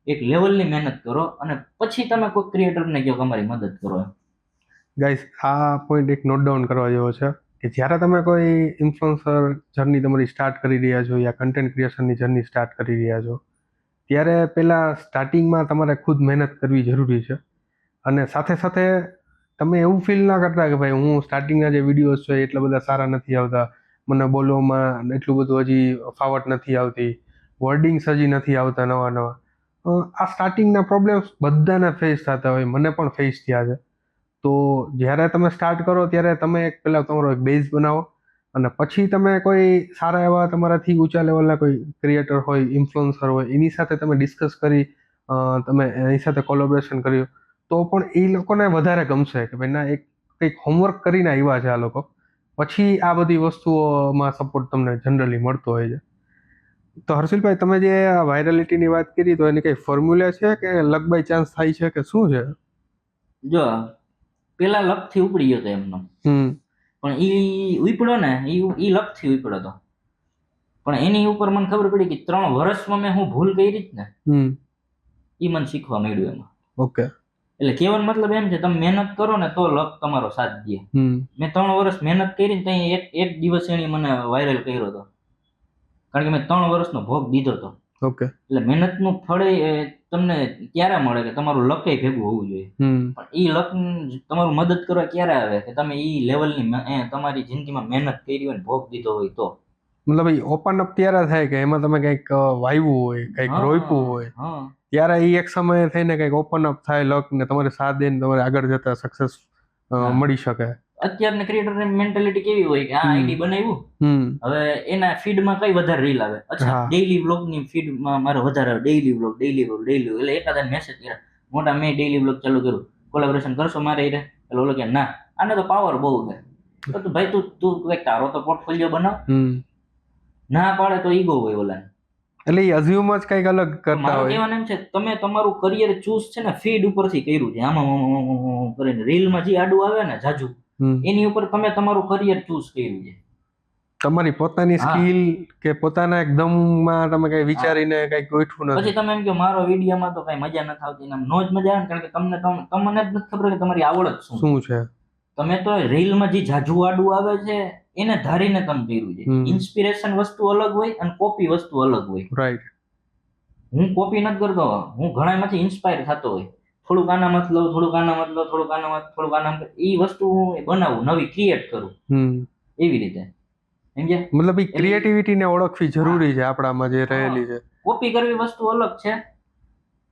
એક લેવલની મહેનત કરો, અને પછી તમે કોઈ ક્રિએટરને કહો કે અમારી મદદ કરો. ગાઈસ, આ પોઈન્ટ એક નોટ ડાઉન કરવા જેવો છે કે જ્યારે તમે કોઈ ઇન્ફ્લુએન્સર જર્ની તમારી સ્ટાર્ટ કરી રહ્યા છો, યા કન્ટેન્ટ ક્રિએશનની જર્ની સ્ટાર્ટ કરી રહ્યા છો, ત્યારે પહેલાં સ્ટાર્ટિંગમાં તમારે ખુદ મહેનત કરવી જરૂરી છે. અને સાથે સાથે તમે એવું ફીલ ના કરતા કે ભાઈ હું સ્ટાર્ટિંગના જે વિડીયોઝ છે એટલા બધા સારા નથી આવતા, મને બોલવામાં એટલું બધું હજી ફાવટ નથી આવતી, વર્ડિંગ્સ હજી નથી આવતા નવા. આ સ્ટાર્ટિંગના પ્રોબ્લેમ્સ બધાને ફેસ થતા હોય, મને પણ ફેસ થયા છે. તો જ્યારે તમે સ્ટાર્ટ કરો ત્યારે તમે પહેલાં તમારો એક બેઝ બનાવો, અને પછી તમે કોઈ સારા એવા તમારાથી ઊંચા લેવલના કોઈ ક્રિએટર હોય, ઇન્ફ્લુએન્સર હોય, એની સાથે તમે ડિસ્કસ કરી, તમે એની સાથે કોલેબોરેશન કર્યું, તો પણ એ લોકોને વધારે ગમશે કે ભાઈ ના, એક કંઈક હોમવર્ક કરીને આવ્યા છે આ લોકો. પછી આ બધી વસ્તુઓમાં સપોર્ટ તમને જનરલી મળતો હોય છે. તો હર્ષિલભાઈ, તમે જે વાયરલિટીની વાત કરી, તો એની કંઈ ફોર્મ્યુલા છે કે લક બાય ચાન્સ થાય છે કે શું છે? જો પેલા લકથી ઉપડી ગયો હતો એમનો, પણ ઈ ઉપડ્યો ને, ઈ લકથી ઉપડ્યો હતો. પણ એની ઉપર મને ખબર પડી કે 3 વર્ષમાં મેં હું ભૂલ કરી જ ને, ઈ મને શીખવા મળ્યું એમાં. ઓકે. એટલે કહેવાનો મતલબ એમ છે, તમે મહેનત કરો ને તો લક તમારો સાથ દે. મેં 3 વર્ષ મહેનત કરી ને એક દિવસ એની મને વાયરલ કર્યો હતો, કારણ કે મેં 3 વર્ષનો ભોગ દીધો હતો. ઓકે. એટલે મહેનતનું ફળ તમને ક્યારે મળે કે તમારું લક ભેગું હોવું જોઈએ. પણ ઈ લક તમારું મદદ કરવા ક્યારે આવે કે તમે ઈ લેવલની તમારી જિંદગીમાં મહેનત કરી હોય, ભોગ દીધો હોય તો. મતલબ ઓપન અપ ત્યારે થાય કે એમાં તમે કંઈક વાવ્યું હોય, કંઈક રોપ્યું હોય, ત્યારે એ એક સમયે થઈને કંઈક ઓપન અપ થાય લક, ને તમારે સાથ દઈને તમારે આગળ જતા સક્સેસ મળી શકે. અત્યારના ક્રિએટરની મેન્ટાલિટી કેવી હોય કે આ આઈડી બનાવ્યું, હવે એના ફીડમાં કઈ વધારે રીલ આવે, અચ્છા ડેઈલી વ્લોગની ફીડમાં મારે વધારે આવે, ડેઈલી વ્લોગ. એટલે એકાદા મેસેજ કર્યા, મોટા મેં ડેઈલી વ્લોગ ચાલુ કર્યું, કોલેબોરેશન કરશો મારે એટલે ઓલો કે ના, આને તો પાવર બહુ છે. તો ભાઈ તું કંઈક તારો તો પોર્ટફોલિયો બનાવ. ના પાડે તો ઈગો હોય ઓલાને. એટલે એ અઝ્યુમ જ કંઈક અલગ કરતા મારું હોય. કહેવાનું એમ છે, તમે તમારું કરિયર ચૂઝ છે ને ફીડ ઉપરથી કર્યું છે, આમાં કરીને રીલમાં જે આડું આવે ને જાજુ, એની ઉપર તમે તમારું કરિયર ચૂઝ કર્યું છે. તમારી પોતાની સ્કિલ કે પોતાના એકદમમાં તમે કઈ વિચારીને કઈ ગોઠવું નથી. પછી તમે એમ કે મારો વિડીયોમાં તો કઈ મજા નથી આવતી, એમ નો જ મજા આવે, કારણ કે તમને જ નથી ખબર કે તમારી આવડત શું છે. તમે તો રીલમાં જે જાજુ આડું આવે છે એને ધારીને તમે કર્યું છે. ઇન્સ્પિરેશન વસ્તુ અલગ હોય અને કોપી વસ્તુ અલગ હોય. રાઈટ. હું કોપી નથી કરતો, હું ઘણામાંથી ઇન્સ્પાયર થતો હોય, થોડુંક આનામાં લઉં, થોડુંક આનામાં એ વસ્તુ હું બનાવું, નવી ક્રિએટ કરું, એવી રીતે. મતલબ એ ક્રિએટિવિટીને ઓળખવી જરૂરી છે આપણામાં જે રહેલી છે. કોપી કરવી વસ્તુ અલગ છે.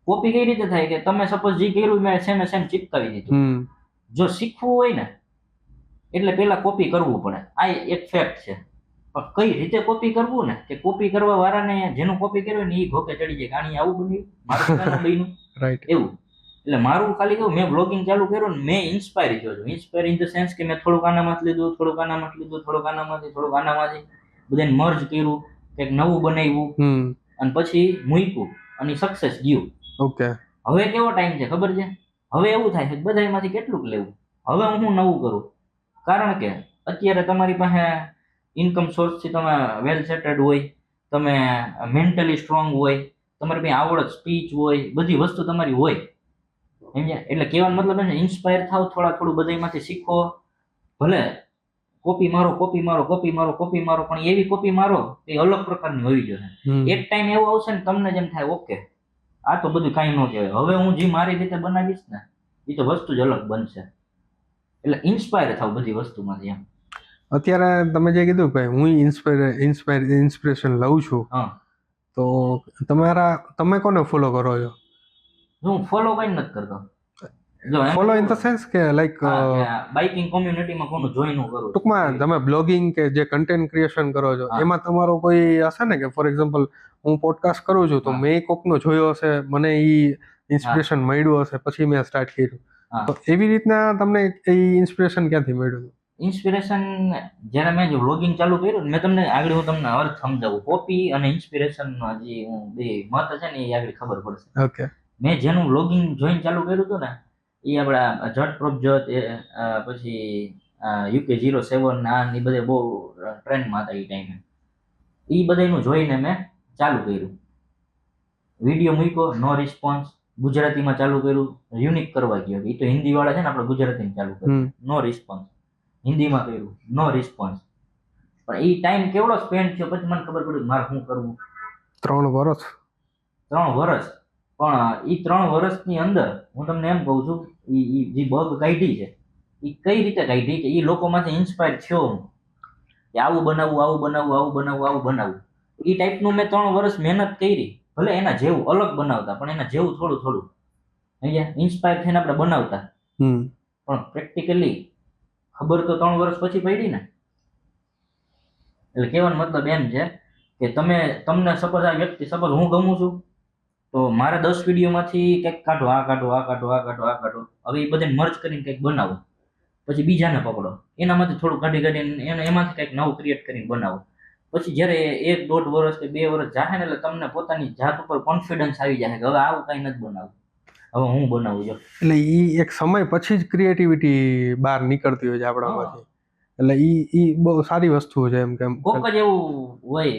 કોપી કઈ રીતે થાય કે તમે સપોઝ જે કર્યું મેં સેમ ચિપકાવી દીધું. જો શીખવું હોય ને એટલે પેલા કોપી કરવું પડે, આ એક ફેક્ટ છે. પણ કઈ રીતે કોપી કરવું ને, કે કોપી કરવા વાળાને જેનું કોપી કર્યું ને એ ભોકે ચડી જાય, કાણી આવું બન્યું, મારું બન્યું. રાઈટ. એવું. એટલે મારું ખાલી કેવું, મેં બ્લોગિંગ ચાલુ કર્યું ને મેં ઇન્સ્પાયર થયો છું. ઇન્સ્પાયર ઇન ધ સેન્સ કે મેં થોડુંક આનામાંથી લીધું, થોડુંક આનામાંથી બધાને મર્જ કર્યું, કંઈક નવું બનાવ્યું, અને પછી મૂક્યું અને સક્સેસ ગયું. ઓકે. હવે કેવો ટાઈમ છે ખબર છે? હવે એવું થાય છે બધામાંથી કેટલુંક લેવું. હવે હું નવું કરું, કારણ કે અત્યારે તમારી પાસે ઇન્કમ સોર્સથી તમે વેલ સેટેડ હોય, તમે મેન્ટલી સ્ટ્રોંગ હોય, તમારી પાસે આવડત સ્પીચ હોય, બધી વસ્તુ તમારી હોય, સમજ્યા? એટલે કહેવાનો મતલબ એમ ઇન્સ્પાયર થાવ, થોડું બધામાંથી શીખો. ભલે કોપી મારો કોપી મારો કોપી મારો કોપી મારો, પણ એવી કોપી મારો એ અલગ પ્રકારની હોવી જોઈએ. એક ટાઈમ એવો આવશે ને તમને જેમ થાય ઓકે આ તો બધું કાંઈ ન કહેવાય, હવે હું જે મારી રીતે બનાવીશ ને એ તો વસ્તુ જ અલગ બનશે. એટલે ઇન્સ્પાયર થાવ બધી વસ્તુમાંથી એમ. અત્યારે તમે જે કીધું કે હું ઇન્સ્પિરેશન લઉં છું, હા, તો તમે કોને ફોલો કરો છો? હું ફોલો કઈ નથી કરતો. જો ફોલો ઇન ધ સેન્સ કે લાઈક બાઇકિંગ કોમ્યુનિટીમાં કોનું જોઈન કરું. ટૂંકમાં તમે બ્લોગિંગ કે જે કન્ટેન્ટ ક્રિએશન કરો છો એમાં તમારો કોઈ હશે ને કે ફોર એક્ઝામ્પલ હું પોડકાસ્ટ કરું છું તો મેં કોકનો જોયો હશે, મને ઈ ઇન્સ્પિરેશન મળ્યું હશે, પછી મેં સ્ટાર્ટ કર્યું. તો એવી રીતના તમને એ ઇન્સ્પિરેશન ક્યાંથી મળ્યું? ઇન્સ્પિરેશન જ્યારે મેં જો વ્લોગિંગ ચાલુ કર્યું મેં તમને આગળ હું તમને અર્થ સમજાવું. કોપી અને ઇન્સ્પિરેશન જે હું બે મત છે ને એ આગળ ખબર પડશે. ઓકે. મેં જેનું વ્લોગિંગ જોઈન ચાલુ કર્યું હતું ને એ આપણા જટ પ્રભજોત, પછી UK07 આ એ બધે બહુ ટ્રેન્ડમાં હતા એ ટાઈમે. એ બધાનું જોઈને મેં ચાલુ કર્યું. વિડીયો મૂક્યો, નો રિસ્પોન્સ. ગુજરાતીમાં ચાલુ કર્યું, યુનિક કરવા ગયો. એ તો હિન્દી વાળા છે ને, આપણે ગુજરાતીમાં ચાલુ કર્યું, નો રિસ્પોન્સ. હિન્દીમાં કર્યું, નો રિસ્પોન્સ. પણ એ ટાઈમ કેવડો સ્પેન્ડ થયો પછી મને ખબર પડી મારે શું કરવું. 3 વર્ષ. 3 વર્ષ. પણ એ 3 વર્ષની અંદર હું તમને એમ કહું છું એ જે બગ કાઢી છે એ કઈ રીતે કાઢી કે એ લોકોમાંથી ઇન્સ્પાયર થયો હું કે આવું બનાવવું આવું બનાવવું આવું બનાવવું આવું બનાવવું. એ ટાઈપનું મેં 3 વર્ષ મહેનત કરી. ભલે એના જેવું અલગ બનાવતા પણ એના જેવું થોડું થોડું અહીંયા ઇન્સ્પાયર થઈને આપણે બનાવતા. પણ પ્રેક્ટિકલી ખબર તો 3 વર્ષ પછી પડી ને. એટલે કહેવાનો મતલબ એમ છે કે તમને સપોઝ આ વ્યક્તિ, સપોઝ હું ગમું છું તો મારે 10 વિડીયોમાંથી કંઈક કાઢો, આ કાઢો, આ કાઢો, આ કાઢો, આ કાઢો. હવે એ બધાને મર્જ કરીને કંઈક બનાવો. પછી બીજાને પકડો, એનામાંથી થોડું કાઢીને એમાંથી કંઈક નવું ક્રિએટ કરીને બનાવો. પછી જ્યારે 1-1.5 વર્ષ કે 2 વર્ષ જાય ને એટલે તમને પોતાની જાત ઉપર કોન્ફિડન્સ આવી જાય કે હવે આવું કંઈ નથી બનાવવું, હવે હું બનાવું છું. એટલે ઈ એક સમય પછી જ ક્રિએટિવિટી બહાર નીકળતી હોય છે આપણામાંથી. એટલે ઈ બહુ સારી વસ્તુ છે. એમ કેમ કોક જ એવું હોય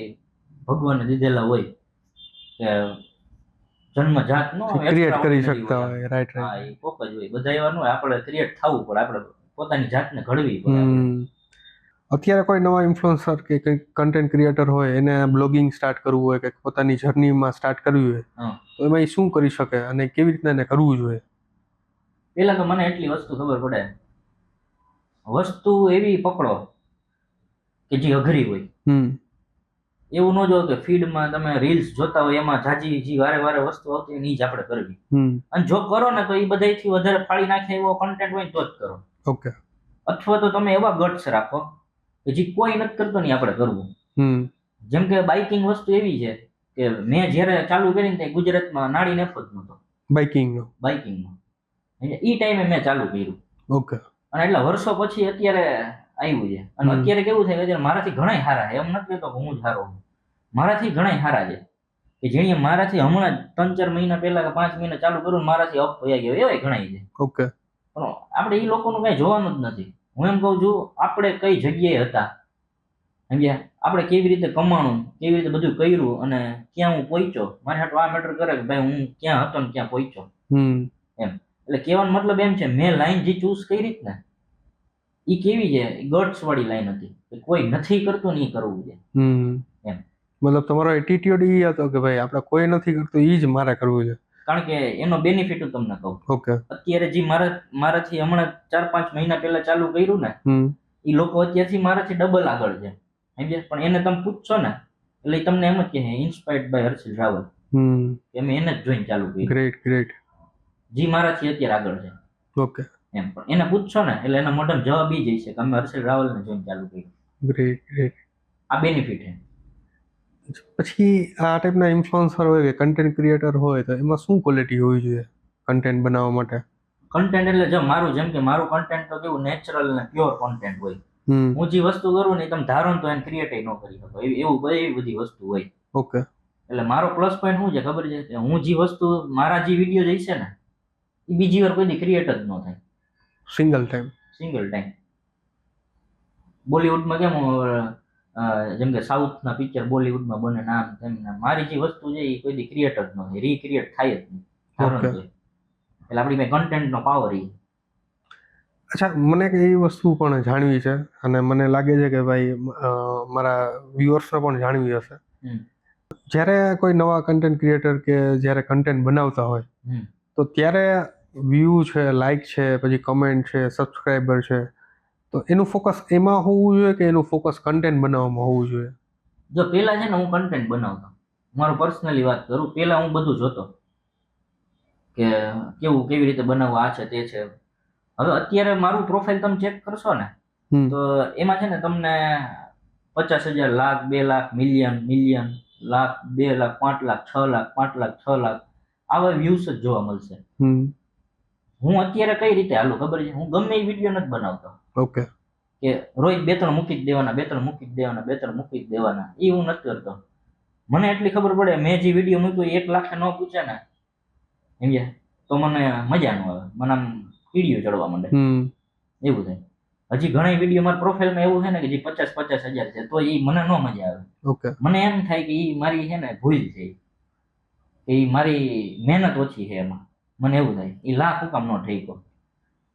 ભગવાને દીધેલા હોય કે જન્મજાત નો ક્રિએટ કરી શકતા હોય. રાઈટ. હા, એ કોક જ હોય. બધા એવા ન હોય. આપણે ક્રિએટ થવું પડે, આપણે પોતાની જાતને ઘડવી પડે. અત્યારે કોઈ નવા ઇન્ફ્લુએન્સર કે કંઈક કન્ટેન્ટ ક્રિએટર હોય એને બ્લોગિંગ સ્ટાર્ટ કરવું હોય કે પોતાની જર્નીમાં સ્ટાર્ટ કરવી હોય તો એમાં એ શું કરી શકે અને કેવી રીતના એને કરવું જોઈએ? પેલા તો મને એટલી વસ્તુ ખબર પડે, વસ્તુ એવી પકડો કે જે અઘરી હોય. એવું ન જો કે ફીડમાં તમે રીલ્સ જોતા હોય એમાં જાજી જે વારે વારે વસ્તુ આવતી હોય એ જ આપણે કરવી. અને જો કરો ને તો એ બધાથી વધારે ફાળી નાખે એવો કન્ટેન્ટ હોય તો જ કરો. ઓકે. અથવા તો તમે એવા ગટ્સ રાખો કે જે કોઈ નથી કરતો ને આપણે કરવું. જેમ કે બાઇકિંગ વસ્તુ એવી છે કે મેં જ્યારે ચાલુ કરીને ત્યાં ગુજરાતમાં નાડી નેફો જ નહોતો બાઇકિંગમાં. એ ટાઈમે મેં ચાલુ કર્યું. ઓકે. અને એટલા વર્ષો પછી અત્યારે આવ્યું છે. અને અત્યારે કેવું થાય કે મારાથી ઘણા સારા છે. એમ નથી કહેતો કે હું જ સારો છું, મારાથી ઘણા સારા છે કે જેણે મારાથી હમણાં 3-4 મહિના પહેલા કે 5 મહિના ચાલુ કર્યું મારાથી અપ વયા ગયો એવા ઘણા છે. ઓકે. પણ આપણે એ લોકોનું કઈ જોવાનું જ નથી. હું એમ કહું છું આપણે કઈ જગ્યાએ હતા, સમજ્યા? આપણે કેવી રીતે કમાણું, કેવી રીતે બધું કર્યું અને ક્યાં હું પહોંચ્યો. મારી હાટું આ મેટર કરે કે ભાઈ હું ક્યાં હતો ને ક્યાં પહોંચ્યો એમ. એટલે કહેવાનો મતલબ એમ છે મેં લાઈન જે ચૂઝ કરી ને એ કેવી છે, ગટ્સ વાળી લાઈન હતી કે કોઈ નથી કરતું ને એ કરવું છે એમ. મતલબ તમારો એટીટ્યુડ એ હતો કે ભાઈ આપણે કોઈ નથી કરતું એ જ મારે કરવું છે. કારણ કે એનો બેનિફિટ હું તમને કહું. ઓકે. અત્યારે જે મારાથી હમણાં 4-5 મહિના પહેલા ચાલુ કર્યું ને એ લોકો અત્યારથી મારાથી ડબલ આગળ છે, સમજે? પણ એને તમે પૂછશો ને એટલે તમને એમ જ કહે ઇન્સ્પાયર્ડ બાય હર્ષિલ રાવલ, કે મેં એને જ જોઈને ચાલુ કર્યું. ગ્રેટ. જે મારાથી અત્યારે આગળ છે. ઓકે. એમ. પણ એને પૂછશો ને એટલે એના મોઢામાં જવાબ ઈ જશે કે અમે હર્ષિલ રાવલને જોઈને ચાલુ કર્યું. ગ્રેટ. આ બેનિફિટ છે. પછી આ ટાઈપના ઇન્ફ્લુએન્સર હોય કે કન્ટેન્ટ ક્રિએટર હોય તો એમાં શું ક્વોલિટી હોવી જોઈએ કન્ટેન્ટ બનાવવા માટે? કન્ટેન્ટ એટલે જો મારું, જેમ કે મારું કન્ટેન્ટ તો કેવું નેચરલ અને પ્યોર કન્ટેન્ટ હોય. હું જે વસ્તુ કરું ને તમે ધારો ને તો એને ક્રિએટ ન કરી શકો એવું એવી બધી વસ્તુ હોય. ઓકે. એટલે મારો પ્લસ પોઈન્ટ શું છે ખબર છે કે હું જે વસ્તુ મારા જે વિડીયો જઈશે ને એ બીજી વાર કોઈ ક્રિએટ જ ન થાય. Single time. બોલિવૂડમાં કેમ જેમ કે સાઉથના પિક્ચર બોલિવૂડમાં બને નામ તેમ નામ. મારી જે વસ્તુ છે એ કોઈ દી ક્રિએટ જ ન થાય, રીક્રિએટ થાય જ નહીં Okay. તુરંત. એટલે આપણી પાસે કન્ટેન્ટનો પાવર એ. અચ્છા, મને એક એવી વસ્તુ પણ જાણવી છે અને મને લાગે છે કે ભાઈ મારા વ્યુઅર્સને પણ જાણવી હશે. હમ. જ્યારે કોઈ નવા કન્ટેન્ટ ક્રિએટર કે જ્યારે કન્ટેન્ટ બનાવતા હોય હમ. તો ત્યારે વ્યૂ છે, લાઇક છે, પછી કમેન્ટ છે, સબસ્ક્રાઈબર છે, તો એનું ફોકસ એમાં હોવું જોઈએ કે એનું ફોકસ કન્ટેન્ટ બનાવવામાં હોવું જોઈએ? જો પેલા છે ને હું કન્ટેન્ટ બનાવતો, મારું પર્સનલી વાત કરું, પેલા હું બધું જોતો કે કેવી રીતે બનાવવું, આ છે તે છે. હવે અત્યારે મારું પ્રોફાઇલ તમે ચેક કરશો ને તો એમાં છે ને તમને 50,000, લાખ, 2 લાખ, મિલિયન, લાખ, 2 લાખ, 5 લાખ, 6 લાખ, 5 લાખ, 6 લાખ આવા વ્યૂઝ જ જોવા મળશે. હું અત્યારે કઈ રીતે હાલું ખબર છે? હું ગમે એ વિડીયો નથી બનાવતો. ઓકે. કે રોજ 2-3 મૂકી જ દેવાના, 2-3 મૂકી જ દેવાના, 2-3 મૂકી જ દેવાના, એ હું નથી કરતો. મને એટલી ખબર પડે, મેં જે વિડીયો મૂક્યો 1 લાખ ન પૂછે ને સમજ્યા, તો મને મજા ન આવે, મને આમ કીડીઓ ચડવા માંડે, એવું થાય. હજી ઘણા વિડીયો મારા પ્રોફાઇલમાં એવું છે ને કે જે 50,000 છે, તો એ મને ન મજા આવે. ઓકે. મને એમ થાય કે એ મારી છે ને ભૂલ છે, કે એ મારી મહેનત ઓછી છે એમાં. મને એવું થાય એ લાખ હું કામ ન ઠેકો.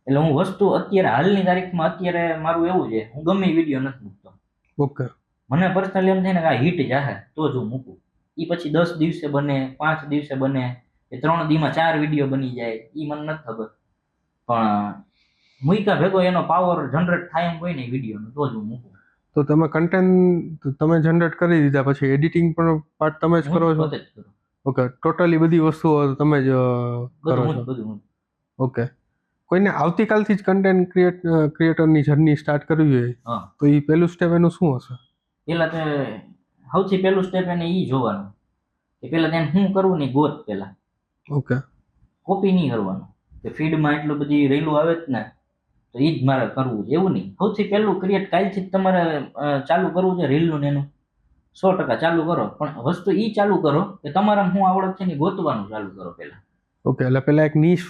એટલે હું વસ્તુ અત્યારે હાલની તારીખમાં અત્યારે મારું એવું છે, હું ગમે વિડીયો નથી મૂકતો. ઓકે. મને પર્સનલી એમ થાય ને કે આ હિટ જાહે તો જ હું મૂકું. એ પછી 10 દિવસે બને, 5 દિવસે બને, એ 3 દીમાં 4 વિડીયો બની જાય, એ મને નથી ખબર. પણ મૂક્યા ભેગો એનો પાવર જનરેટ થાય એમ કોઈ નહીં વિડીયોનો, તો જ હું મૂકું. તો તમે કન્ટેન્ટ તમે જનરેટ કરી દીધા પછી એડિટિંગ પણ પાર્ટ તમે જ કરો છો? પોતે જ કરું. ઓકે, ટોટલી બધી વસ્તુઓ તમે જ કરો છો? બધું. ઓકે. કોઈને આવતીકાલથી જ કન્ટેન્ટ ક્રિએટરની જર્ની સ્ટાર્ટ કરવી હોય હા, તો એ પહેલું સ્ટેપ એનું શું હશે? પેલા તે સૌથી પહેલું સ્ટેપ એને ઈ જોવાનું કે પેલા તેને શું કરવું ને ગોત. પેલા ઓકે. કોપી નહીં કરવાનું કે ફીડમાં એટલું બધી રેલું આવે જ ને તો ઈ જ મારે કરવું છે, એવું નહીં. સૌથી પહેલું ક્રિએટ કાલથી જ તમારે ચાલુ કરવું છે રીલનું ને એનું 100% ચાલુ કરો. પણ વસ્તુ ઈ ચાલુ કરો કે તમારા શું આવડત છે ને ગોતવાનું ચાલુ કરો પેલા. ઓકે, એટલે પેલા એક નીશ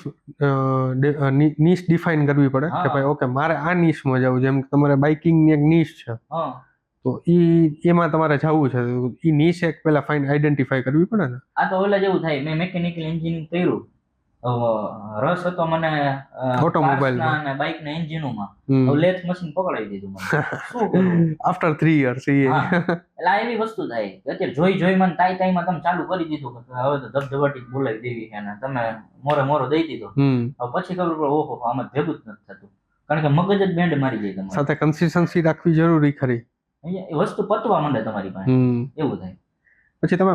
ડિફાઇન કરવી પડે કે ભાઈ ઓકે મારે આ નીશમાં જવું. જેમ તમારે બાઇકિંગની એક નીશ છે તો એમાં તમારે જવું છે, એ નીશ એક પેલા આઈડેન્ટિફાઈ કરવી પડે ને. આ તો ઓલા જેવું થાય, મેં મેકેનિકલ એન્જિનિયરિંગ કર્યું, રસ હતો મને ઓટોમોબાઈલમાં અને બાઇકના એન્જિનોમાં, લેથ મશીન પકડાવી દીધું મને. શું કરું આફ્ટર 3 years? એટલે આ એવી વસ્તુ થાય કે અત્યારે જોઈ મને તાઈમાં તમે ચાલુ કરી દીધું કે હવે તો ધબધબાટી બોલાવી દેવી છે ને તમે મોરો દઈ દીધો. હવે પછી ખબર પડે ઓહો આમાં ભેગું જ નથી થતું, કારણ કે મગજ જ બેન્ડ મારી જાય તમારે. સાથે કન્સિસ્ટન્સી રાખવી જરૂરી ખરી. એ વસ્તુ પતવા માંડે તમારી પાસે, એવું થાય. પછી તમે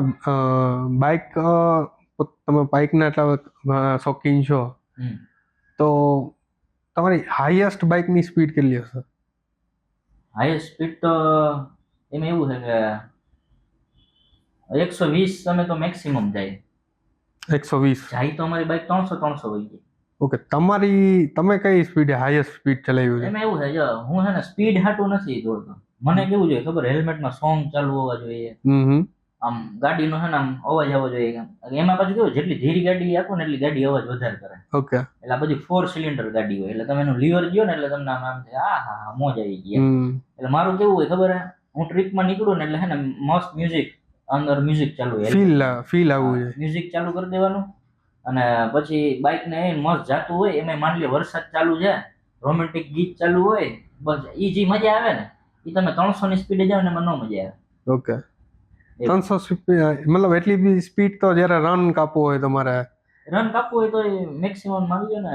બાઇકના એટલા શોખીન છો તો તમારી હાઈએસ્ટ બાઇકની સ્પીડ કેટલી હશે? હાઈએસ્ટ સ્પીડ તો એમાં એવું છે કે 120 અમે તો મેક્સિમમ જાય. 120 જાય તો અમારી બાઇક 300 વહી જાય. ઓકે, તમે કઈ સ્પીડે હાઈએસ્ટ સ્પીડ ચલાવ્યું છે? એમાં એવું છે જો હું છે ને સ્પીડ હાટું નથી દોડતો. મને કેવું જોઈએ ખબર, હેલ્મેટમાં સોંગ ચાલુ હોવા જોઈએ, આમ ગાડીનો છે ને આમ અવાજ આવવો જોઈએ. એમાં પાછું કેવું જેટલી ધીરી ગાડી આપો ને એટલી ગાડી અવાજ વધારે કરે. ઓકે. એટલે આ બધી 4 સિલિન્ડર ગાડી હોય એટલે તમે એનું લીવર ગયો ને એટલે તમને આમ થાય હા મોજ આવી ગઈ. એટલે મારું કેવું હોય ખબર હે, હું ટ્રીપમાં નીકળું ને એટલે છે ને મસ્ત મ્યુઝિક, અંદર મ્યુઝિક ચાલુ હોય, ફીલ આવવું જોઈએ, મ્યુઝિક ચાલુ કરી દેવાનું. અને પછી બાઇક ને મસ્ત જાતું હોય, એમાં માની લો વરસાદ ચાલુ છે, રોમેન્ટિક ગીત ચાલુ હોય, બસ ઈ જે મજા આવે ને એ તમે 300 ની સ્પીડે જાવ ને એમાં ન મજા આવે. ઓકે, 300 સ્પીડ મતલબ એટલી બી સ્પીડ તો જ્યારે રન કાપવો હોય તમારે, રન કાપવું હોય તો મેક્સિમમ આવી જાય ને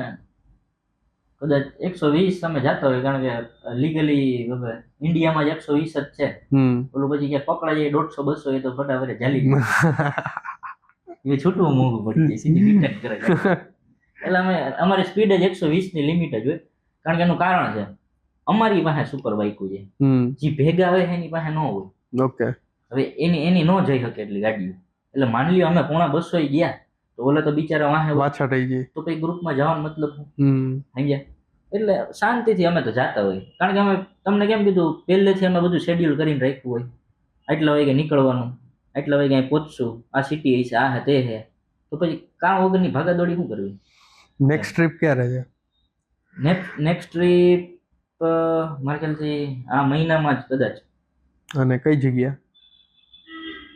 કદાચ 120 તમે જાતા હોય, કારણ કે લીગલી ઇન્ડિયામાં જ 120 જ છે. ઓલું પછી ક્યાંક પકડા જાય 150-200 એ તો ફટાફટ જાલી એ છૂટવું મોંઘું પડી જાય, સીધી ડિટેક્ટ કરે. એટલે અમારી સ્પીડ જ 120 ની લિમિટ જ હોય, કારણ કે એનું કારણ છે અમારી પાસે સુપર બાઇકો છે, જે ભેગા હોય એની પાસે ન હોય. ઓકે. હવે એની ન જઈ શકે એટલી ગાડીઓ. એટલે માની લ્યો અમે 150 ગયા તો ઓલા તો બિચારા વાહે પાછા થઈ જાય તો પછી ગ્રુપમાં જવાનો મતલબ સમજ્યા. એટલે શાંતિથી અમે તો જાતા હોય, કારણ કે અમે તમને કેમ કીધું પહેલેથી અમે બધું શેડ્યુલ કરીને રાખ્યું હોય, આટલા વાગે નીકળવાનું, આટલા વાગે અહીં પહોંચશું, આ સિટી હશે, આ હે તે હે, તો પછી કામ વગરની ભાગાદોડી શું કરવી? નેક્સ્ટ ટ્રીપ ક્યારે છે? નેક્સ્ટ ટ્રીપ મારા ખ્યાલથી આ મહિનામાં જ કદાચ. અને કઈ જગ્યા?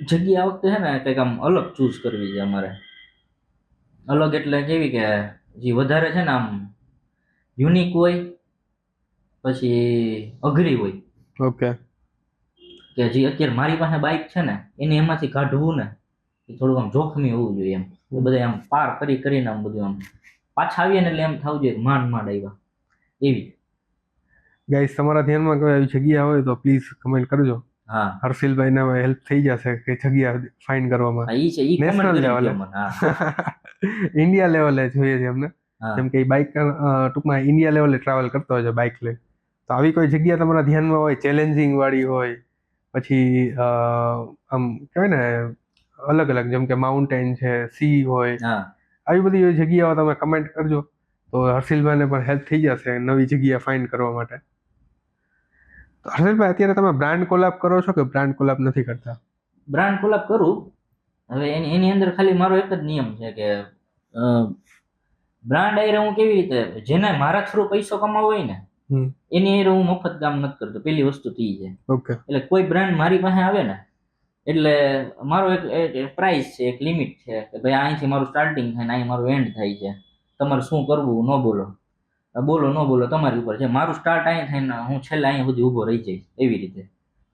જગ્યા આ વખતે છે ને કંઈક આમ અલગ ચૂઝ કરવી છે અમારે. અલગ એટલે કેવી કે જે વધારે છે ને આમ યુનિક હોય, પછી અઘરી હોય. ઓકે. કે જે અત્યારે મારી પાસે બાઇક છે ને એને એમાંથી કાઢવું ને એ થોડુંક આમ જોખમી હોવું જોઈએ એમ. એ બધા આમ પાર કરીને આમ બધું આમ પાછા આવીએ ને એટલે એમ થવું જોઈએ માંડ આવ્યા એવી. ગાઈસ, તમારા ધ્યાનમાં કોઈ આવી જગ્યા હોય તો પ્લીઝ કમેન્ટ કરજો. હા, હર્ષિલભાઈને હેલ્પ થઈ જશે કે જગ્યા ફાઇન્ડ કરવામાં. ઈ છે ઈ National comment કરી level. દ્યો મને. હા ઇન્ડિયા લેવલે જોઈએ છે અમને. હા. જેમ કે બાઇક ટૂંકમાં ઇન્ડિયા લેવલે ટ્રાવેલ કરતો હોય છે બાઇક લઈ, તો આવી કોઈ જગ્યા તમારા ધ્યાનમાં હોય, ચેલેન્જિંગ વાળી હોય, પછી આમ કહેવાય ને અલગ અલગ, જેમ કે માઉન્ટેન છે, સી હોય, હા આવી બધી જગ્યાઓ તમે કમેન્ટ કરજો તો હર્ષિલભાઈને પણ હેલ્પ થઈ જશે નવી જગ્યા ફાઇન્ડ કરવા માટે. તો હર્ષિલભાઈ, અત્યારે તમે બ્રાન્ડ કોલાબ કરો છો કે બ્રાન્ડ કોલાબ નથી કરતા? બ્રાન્ડ કોલાબ કરું. હવે એની અંદર ખાલી મારો એક જ નિયમ છે કે બ્રાન્ડ આયરે હું કેવી રીતે જેને મારા થ્રુ પૈસો કમાવો હોય ને એની આયરે હું મફત કામ નથી કરતો. પેલી વસ્તુ ઈ છે. ઓકે. એટલે કોઈ બ્રાન્ડ મારી પાસે આવે ને એટલે મારો એક પ્રાઇસ છે, એક લિમિટ છે કે ભાઈ અહીંથી મારું સ્ટાર્ટિંગ થાય ને અહીં મારું એન્ડ થાય છે. તમારે શું કરવું ન બોલો, બોલો ન બોલો તમારી ઉપર છે. મારું સ્ટાર્ટ અહીં થાય ને હું છેલ્લે અહીંયા સુધી ઊભો રહી જઈશ એવી રીતે.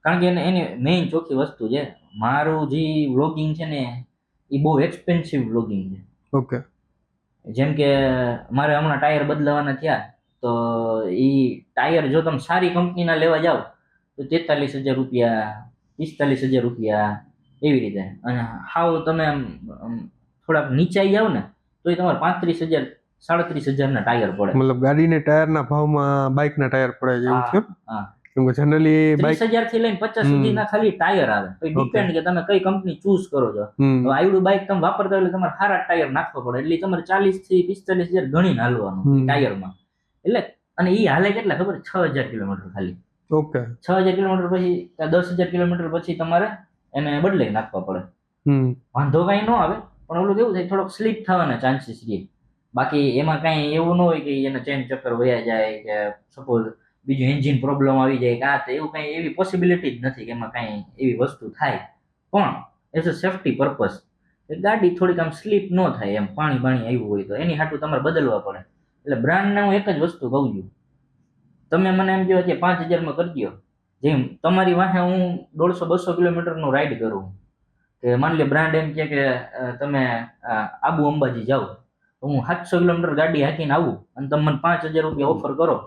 કારણ કે એની મેઇન ચોખ્ખી વસ્તુ છે, મારું જે વ્લોગિંગ છે ને એ બહુ એક્સપેન્સિવ વ્લોગિંગ છે. ઓકે. જેમ કે મારે હમણાં ટાયર બદલાવાના થયા તો એ ટાયર જો તમે સારી કંપનીના લેવા જાઓ તો 43,000 રૂપિયા, 45,000 રૂપિયા એવી રીતે. અને હાવ તમે થોડાક નીચાઈ જાવ ને તો એ તમારે 35,000 37,000 ટાયર પડે. મતલબ ગાડીને ટાયરના ભાવમાં બાઇકના ટાયર પડે એવું છે? હા. કેમ કે જનરલી 30,000 થી લઈને 50 સુધીના ખાલી ટાયર આવે. ડિપેન્ડ કે તમે કઈ કંપની ચૂઝ કરો છો. તો આવડું બાઇક તમે વાપરતા હોય એટલે તમારે સારા ટાયર નાખવા પડે. એટલે તમારે 40 થી 45,000 ગણીને હાલવાનું ટાયરમાં. એટલે અને ઈ હાલે કેટલા ખબર? 6,000 કિલોમીટર ખાલી. ઓકે. 6,000 કિલોમીટર પછી 10,000 કિલોમીટર પછી તમારે એને બદલાઈ નાખવા પડે. વાંધો કઈ ન આવે, પણ ઓલું કેવું થાય થોડોક સ્લીપ થવાના ચાન્સીસ રહે. બાકી એમાં કઈ એવું ન હોય કે એને ચેન ચક્કર વયા જાય કે સપોઝ બીજું એન્જિન પ્રોબ્લેમ આવી જાય કે આ તો એવું કઈ એવી પોસિબિલિટી જ નથી કે એમાં કઈ એવી વસ્તુ થાય. પણ એઝ અ સેફટી પર્પઝ ગાડી થોડીક આમ સ્લીપ ન થાય એમ, પાણી આવ્યું હોય તો એની હાટું તમારે બદલવા પડે. એટલે બ્રાન્ડને હું એક જ વસ્તુ કહું છું, તમે મને એમ કહો કે 5,000 કરી દો. જેમ તમારી વાહે હું 150-200 કિલોમીટરનું રાઈડ કરું કે માની લે બ્રાન્ડ એમ કે તમે આબુ અંબાજી જાઓ તો હું 700 કિલોમીટર ગાડી હાંકીને આવું અને તમે મને 5,000 રૂપિયા ઓફર કરો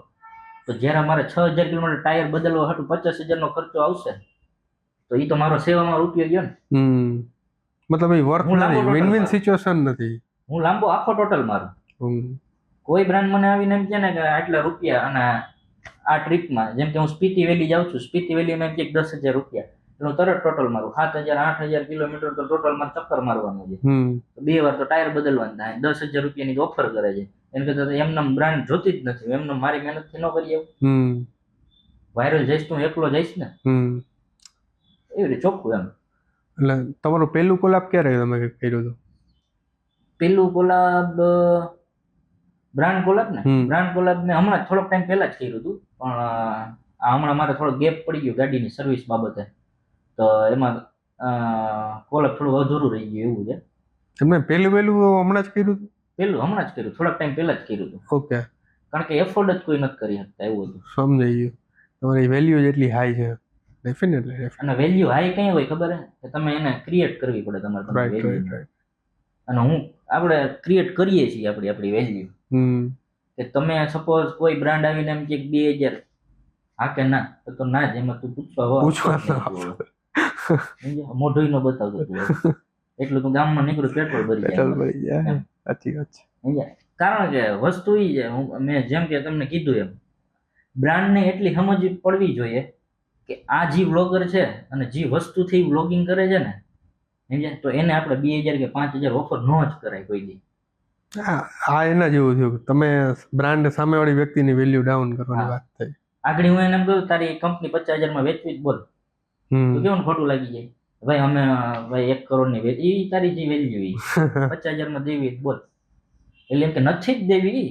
તો જ્યારે મારે 6,000 કિલોમીટર ટાયર બદલવા હાટું 50,000 નો ખર્ચો આવશે તો એ તો મારો સેવામાં રૂપિયો ગયો ને. મતલબ એ વર્થ નથી, વિન વિન સિચ્યુએશન નથી. હું લાંબો આખો ટોટલ મારું. કોઈ બ્રાન્ડ મને આવીને એમ કે ને કે આટલા રૂપિયા અને આ ટ્રીપમાં, જેમ કે હું સ્પીતિ વેલી જાઉં છું, સ્પીતિ વેલીમાં એમ કે 10,000 રૂપિયા એટલે હું તરત ટોટલ મારું 7,000-8,000 કિલોમીટર તો ટોટલ મારે ચક્કર મારવાનું છે. 2 વાર તો ટાયર બદલવાનું થાય. 10,000 રૂપિયાની ઓફર કરે છે. એને કરતા એમને બ્રાન્ડ જોતી જ નથી. એમને મારી મહેનતથી ન કરી આવું. વાયરલ જઈશ તું એકલો જઈશ ને એવી રીતે ચોખ્ખું એમ. એટલે તમારું પહેલું કોલાબ ક્યારે તમે કર્યું હતું? પેલું કોલાબ બ્રાન્ડ કોલાબ ને બ્રાન્ડ કોલાબ ને હમણાં થોડોક ટાઈમ પહેલા જ કર્યું હતું, પણ હમણાં મારે થોડો ગેપ પડી ગયો ગાડીની સર્વિસ બાબતે, તો એમાં કોલાબ થોડું અધૂરું રહી ગયું એવું છે. તમે પહેલું હમણાં જ કર્યું હતું? પેલું હમણાં જ કર્યું, થોડાક ટાઈમ પહેલા જ કર્યું હતું. ઓકે. કારણ કે એફોર્ડ જ કોઈ નથી કરી શકતા એવું હતું. સમજાઈ ગયું. તમારી વેલ્યુ જેટલી હાઈ છે. ડેફિનેટલી. અને વેલ્યુ હાઈ કઈ હોય ખબર હે કે તમે એને ક્રિએટ કરવી પડે તમારે વેલ્યુ. અને આપણે ક્રિએટ કરીએ છીએ આપણી વેલ્યુ. કે તમે સપોઝ કોઈ બ્રાન્ડ આવીને એમ કે 2,000 હા કે ના તો ના જ, એમાં તું પૂછવા મોઢું નો બતાવતો તું એટલું તું ગામમાં નીકળું પેટ્રોલ ભરી જાય. સાચી વાત છે. કારણ કે વસ્તુ ઈ છે, મેં જેમ કે તમને કીધું એમ બ્રાન્ડને એટલી સમજ પડવી જોઈએ કે આ જે વ્લોગર છે અને જે વસ્તુથી વ્લોગિંગ કરે છે ને સમજ્યા, તો એને આપણે 2,000 કે 5,000 ઓફર ન જ કરાય કોઈ દી. આ એના જેવું થયું, તમે બ્રાન્ડ સામેવાળી વ્યક્તિની વેલ્યુ ડાઉન કરવાની વાત થઈ. આગળ હું એને એમ કહું તારી કંપની 50,000 વેચવી જ બોલ, તો કેવું ખોટું લાગી જાય. ભાઈ અમે ભાઈ 1 કરોડની વેચી, એ તારી જે વેલ્યુ 50,000 દેવી જ બોલ. એટલે એમ કે નથી જ દેવી.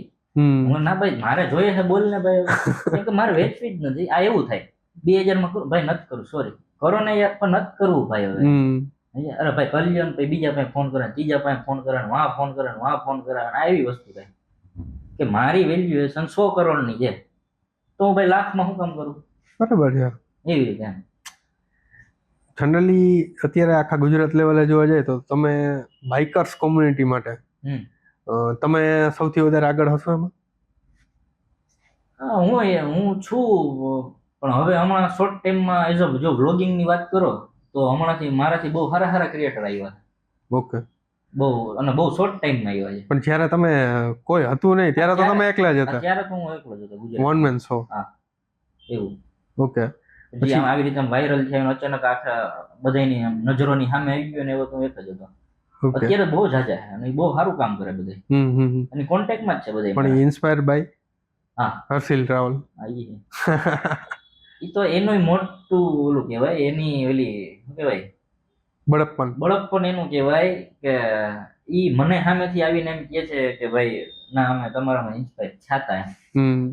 હું ના ભાઈ મારે જોઈએ છે બોલ ને ભાઈ, કેમ કે મારે વેચવી જ નથી. આ એવું થાય 2000 માં કરું ભાઈ, નથી કરું, સોરી, કરો ને યાર, પણ નથી કરવું ભાઈ હવે. અરે ભાઈ કરી લ્યો ને, પછી બીજા પાસે ફોન કરે, ત્રીજા પાસે ફોન કરે, વાં ફોન કરે, વાં ફોન કરે, આ એવી વસ્તુ થાય કે મારી વેલ્યુએશન 100 કરોડની છે, તો હું ભાઈ લાખમાં શું કામ કરું? બરાબર છે. એવી રીતે એમ. જનરલી અત્યારે આખા ગુજરાત લેવલે જોવા જાય તો તમે બાઇકર્સ કોમ્યુનિટી માટે તમે સૌથી વધારે આગળ હશો એમાં? હા, હું છું, પણ હવે હમણાં શોર્ટ ટાઈમમાં એઝ અ જો વ્લોગિંગની વાત કરો તો હમણાંથી મારાથી બહુ સારા સારા ક્રિએટર આવ્યા, ઓકે. બહુ, અને બહુ શોર્ટ ટાઈમમાં આવ્યા છે. પણ જ્યારે તમે કોઈ હતું નહીં ત્યારે તો તમે એકલા જ હતા? અત્યારે તો હું એકલો જ હતો ગુજરાત. One man show. હા, એવું. ઓકે. પછી આમ આવી રીતે વાયરલ થયા અને અચાનક આખા બધાની આમ નજરોની સામે આવી ગયો ને એવો તો હું એક જ હતો. ઓકે. અત્યારે બહુ જાજા છે અને ઈ બહુ સારું કામ કરે બધા, અને કોન્ટેક્ટમાં જ છે બધા. પણ ઇન્સ્પાયર બાય હા, હર્ષિલ રાવલ. ઈ તો એનું મોટું ઓલું કહેવાય, એની ઓલી શું કહેવાય, બળપણ એનું કહેવાય કે ઈ મને સામેથી આવીને એમ કહે છે કે ભાઈ ના, અમે તમારામાં ઇન્સ્પાયર છાતા એમ.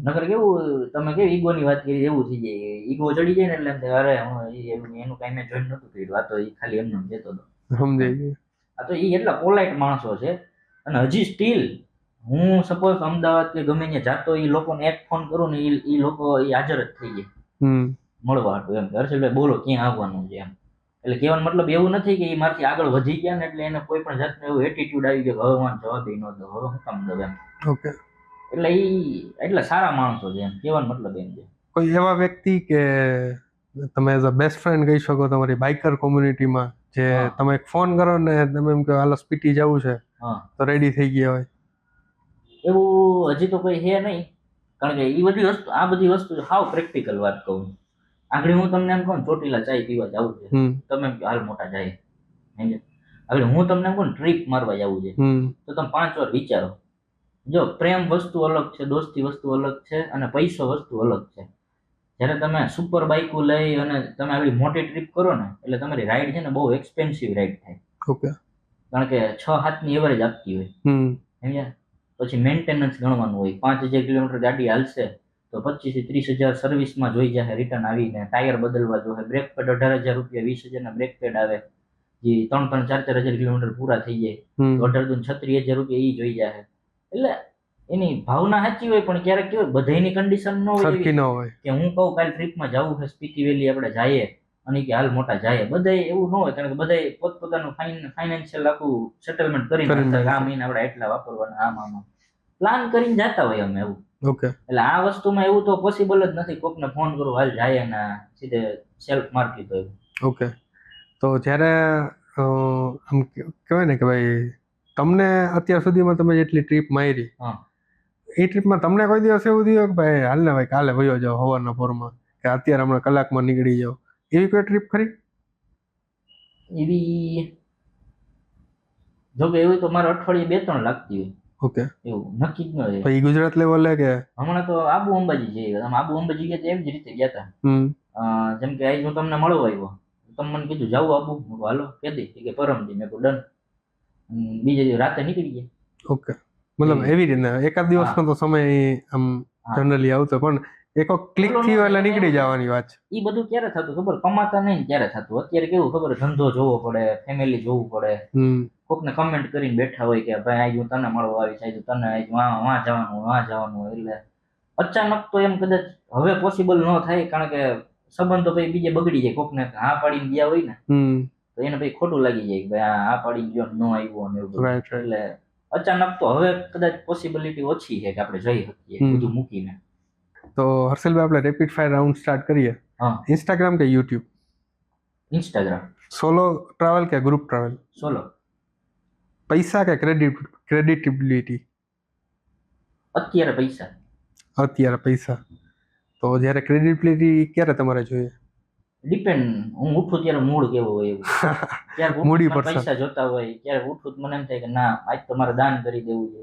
નકર કેવું તમે કેવી ઈગોની વાત કરી એવું થઈ જાય, ઈગો ચડી જાય ને એટલે એમ થાય, અરે હું એનું કાંઈ મેં જોઈન નતું કર્યું, આ તો ઈ ખાલી એમનું કહેતો હતો. સમજાઈ ગયું. આ તો ઈ એટલા પોલાઇટ માણસો છે, અને હજી સ્ટીલ હું સપોઝ અમદાવાદ કે ગમે ત્યાં જાતો, ઈ લોકોને એક ફોન કરું ને ઈ લોકો ઈ હાજર જ થઈ જાય મળવા હાટું, એમ હર્ષલભાઈ બોલો ક્યાં આવવાનું છે એમ. એટલે કહેવાનો મતલબ એવું નથી કે એ મારથી આગળ વધી ગયા ને એટલે એને કોઈ પણ જાતનો એવું એટીટ્યુડ આવી ગયો કે હવે મને જવાબ ન દો, હવે હું કામ દઉં એમ. ઓકે. એટલે ઈ એટલા સારા માણસો છે એમ, કહેવાનો મતલબ એમ છે. કોઈ એવા વ્યક્તિ કે તમે એઝ અ બેસ્ટ ફ્રેન્ડ કહી શકો તમારી બાઇકર કોમ્યુનિટીમાં, જે તમે એક ફોન કરો ને તમે એમ કહો હાલો સ્પીટી જવું છે તો રેડી થઈ ગયા હોય? એવું હજી તો કોઈ છે નહીં, કારણ કે એ બધી વસ્તુ, આ બધી વસ્તુ હાવ પ્રેક્ટિકલ વાત કહું. આગળ હું તમને એમ કહું ચોટીલા ચાય પીવા જવું છે, તમે એમ કહો હાલ મોટા જાય. આગળ હું તમને એમ કહું ટ્રીપ મારવા જવું છે, તો તમે 5 વાર વિચારો. જો પ્રેમ વસ્તુ અલગ છે, દોસ્તી વસ્તુ અલગ છે, અને પૈસો વસ્તુ અલગ છે. જ્યારે તમે સુપર બાઇકો લઈ અને તમે આવી મોટી ટ્રીપ કરો ને એટલે તમારી રાઈડ છે ને બહુ એક્સપેન્સિવ રાઈડ થાય. ઓકે. કારણ કે 6-7 ની એવરેજ આપતી હોય, સમજ્યા? પછી મેન્ટેનન્સ ગણવાનું હોય, 5000 કિલોમીટર ગાડી હાલશે તો 25 થી 30 હજાર સર્વિસમાં જોઈ જાય, રિટર્ન આવીને ટાયર બદલવા જોઈએ, બ્રેક પેડ 18,000 રૂપિયા, 20,000 ના બ્રેક પેડ આવે, જે 3-4 હજાર કિલોમીટર પૂરા થઈ જાય તો 36,000 રૂપિયા ઈ જોઈ જાય. એટલે એની ભાવના સાચી હોય, પણ ક્યારેક કેવું બધાની કન્ડિશન ન હોય કે હું કહું કાલ ટ્રીપમાં જવું છે સ્પીટી વેલી આપણે જઈએ અને કે હાલ મોટા જાય, બધાય એવું ન હોય, કારણ કે બધાય પોતપોતાનું ફાઇનાન્શિયલ આખું સેટલમેન્ટ કરીને આ મહિને આપણે એટલા વાપરવાના, આમ પ્લાન કરીને જતા હોય અમે એવું. ઓકે. એટલે આ વસ્તુમાં એવું તો પોસિબલ જ નથી કોકને ફોન કરું હાલ જાય ને સીધે સેલ્ફ માર્કેટ હોય. ઓકે. તો જ્યારે આમ કહેવાય ને કે ભાઈ તમને અત્યાર સુધીમાં તમે જેટલી ટ્રીપ મારી, એ ટ્રીપમાં તમને કોઈ દિવસ એવું થયું કે ભાઈ હાલ ને ભાઈ કાલે વયો જાઓ સવારના પોરમાં, કે અત્યારે હમણાં કલાકમાં નીકળી જાઓ, એવી કોઈ ટ્રીપ ખરી? એવી જો કે એવું તો મારે અઠવાડિયે 2-3 લાગતી હોય. ઓકે. એવું નક્કી જ ન હોય. પછી ગુજરાત લેવલે કે હમણાં તો આબુ અંબાજી જઈએ, આબુ અંબાજી ગયા એવી જ રીતે ગયા હતા. જેમ કે આજ હું તમને મળવા આવ્યો, તમે મને કીધું જાવું આબુ, હાલો કેદી કે પરમજી, મેં કહ્યું ડન, બીજે દિવસ રાતે નીકળી ગયા. ઓકે. મતલબ એવી રીતના એકાદ દિવસનો તો સમય આમ જનરલી આવતો, પણ એક ક્લિક થયો એટલે નીકળી જવાની વાત છે. એ બધું ક્યારે થતું ખબર? કમાતા નહીં ત્યારે થતું. અત્યારે કેવું ખબર, ધંધો જોવો પડે, ફેમિલી જોવું પડે, કોકને કમેન્ટ કરીને બેઠા હોય કે ભાઈ આજ હું તને મળવા આવીશ, આજ તને આજ વાં જવાનું, એટલે અચાનક તો એમ કદાચ હવે પોસિબલ ન થાય, કારણ કે સંબંધ તો પછી બીજે બગડી જાય. કોકને હા પાડીને ગયા હોય ને તો એને પછી ખોટું લાગી જાય કે ભાઈ આ પાડીને ગયો ન આવ્યો ને એવું. એટલે અચાનક તો હવે કદાચ પોસિબિલિટી ઓછી છે કે આપણે જઈ શકીએ બધું મૂકીને. તો હર્ષલભાઈ આપણે રેપિડ ફાયર રાઉન્ડ સ્ટાર્ટ કરીએ. ઇન્સ્ટાગ્રામ કે યુટ્યુબ? ઇન્સ્ટાગ્રામ. સોલો ટ્રાવેલ કે ગ્રુપ ટ્રાવેલ? સોલો. પૈસા કે ક્રેડિટેબિલિટી? અત્યારે પૈસા. અત્યારે પૈસા. તો જ્યારે ક્રેડિટેબિલિટી ક્યારે તમારે જોઈએ? ડિપેન્ડ, હું ઉઠું ત્યારે મૂડ કેવો હોય એવું. ત્યારે મૂડી પર પૈસા જોતા હોય, ત્યારે ઉઠું મને એમ થાય કે ના આજ તો મારે દાન કરી દેવું છે.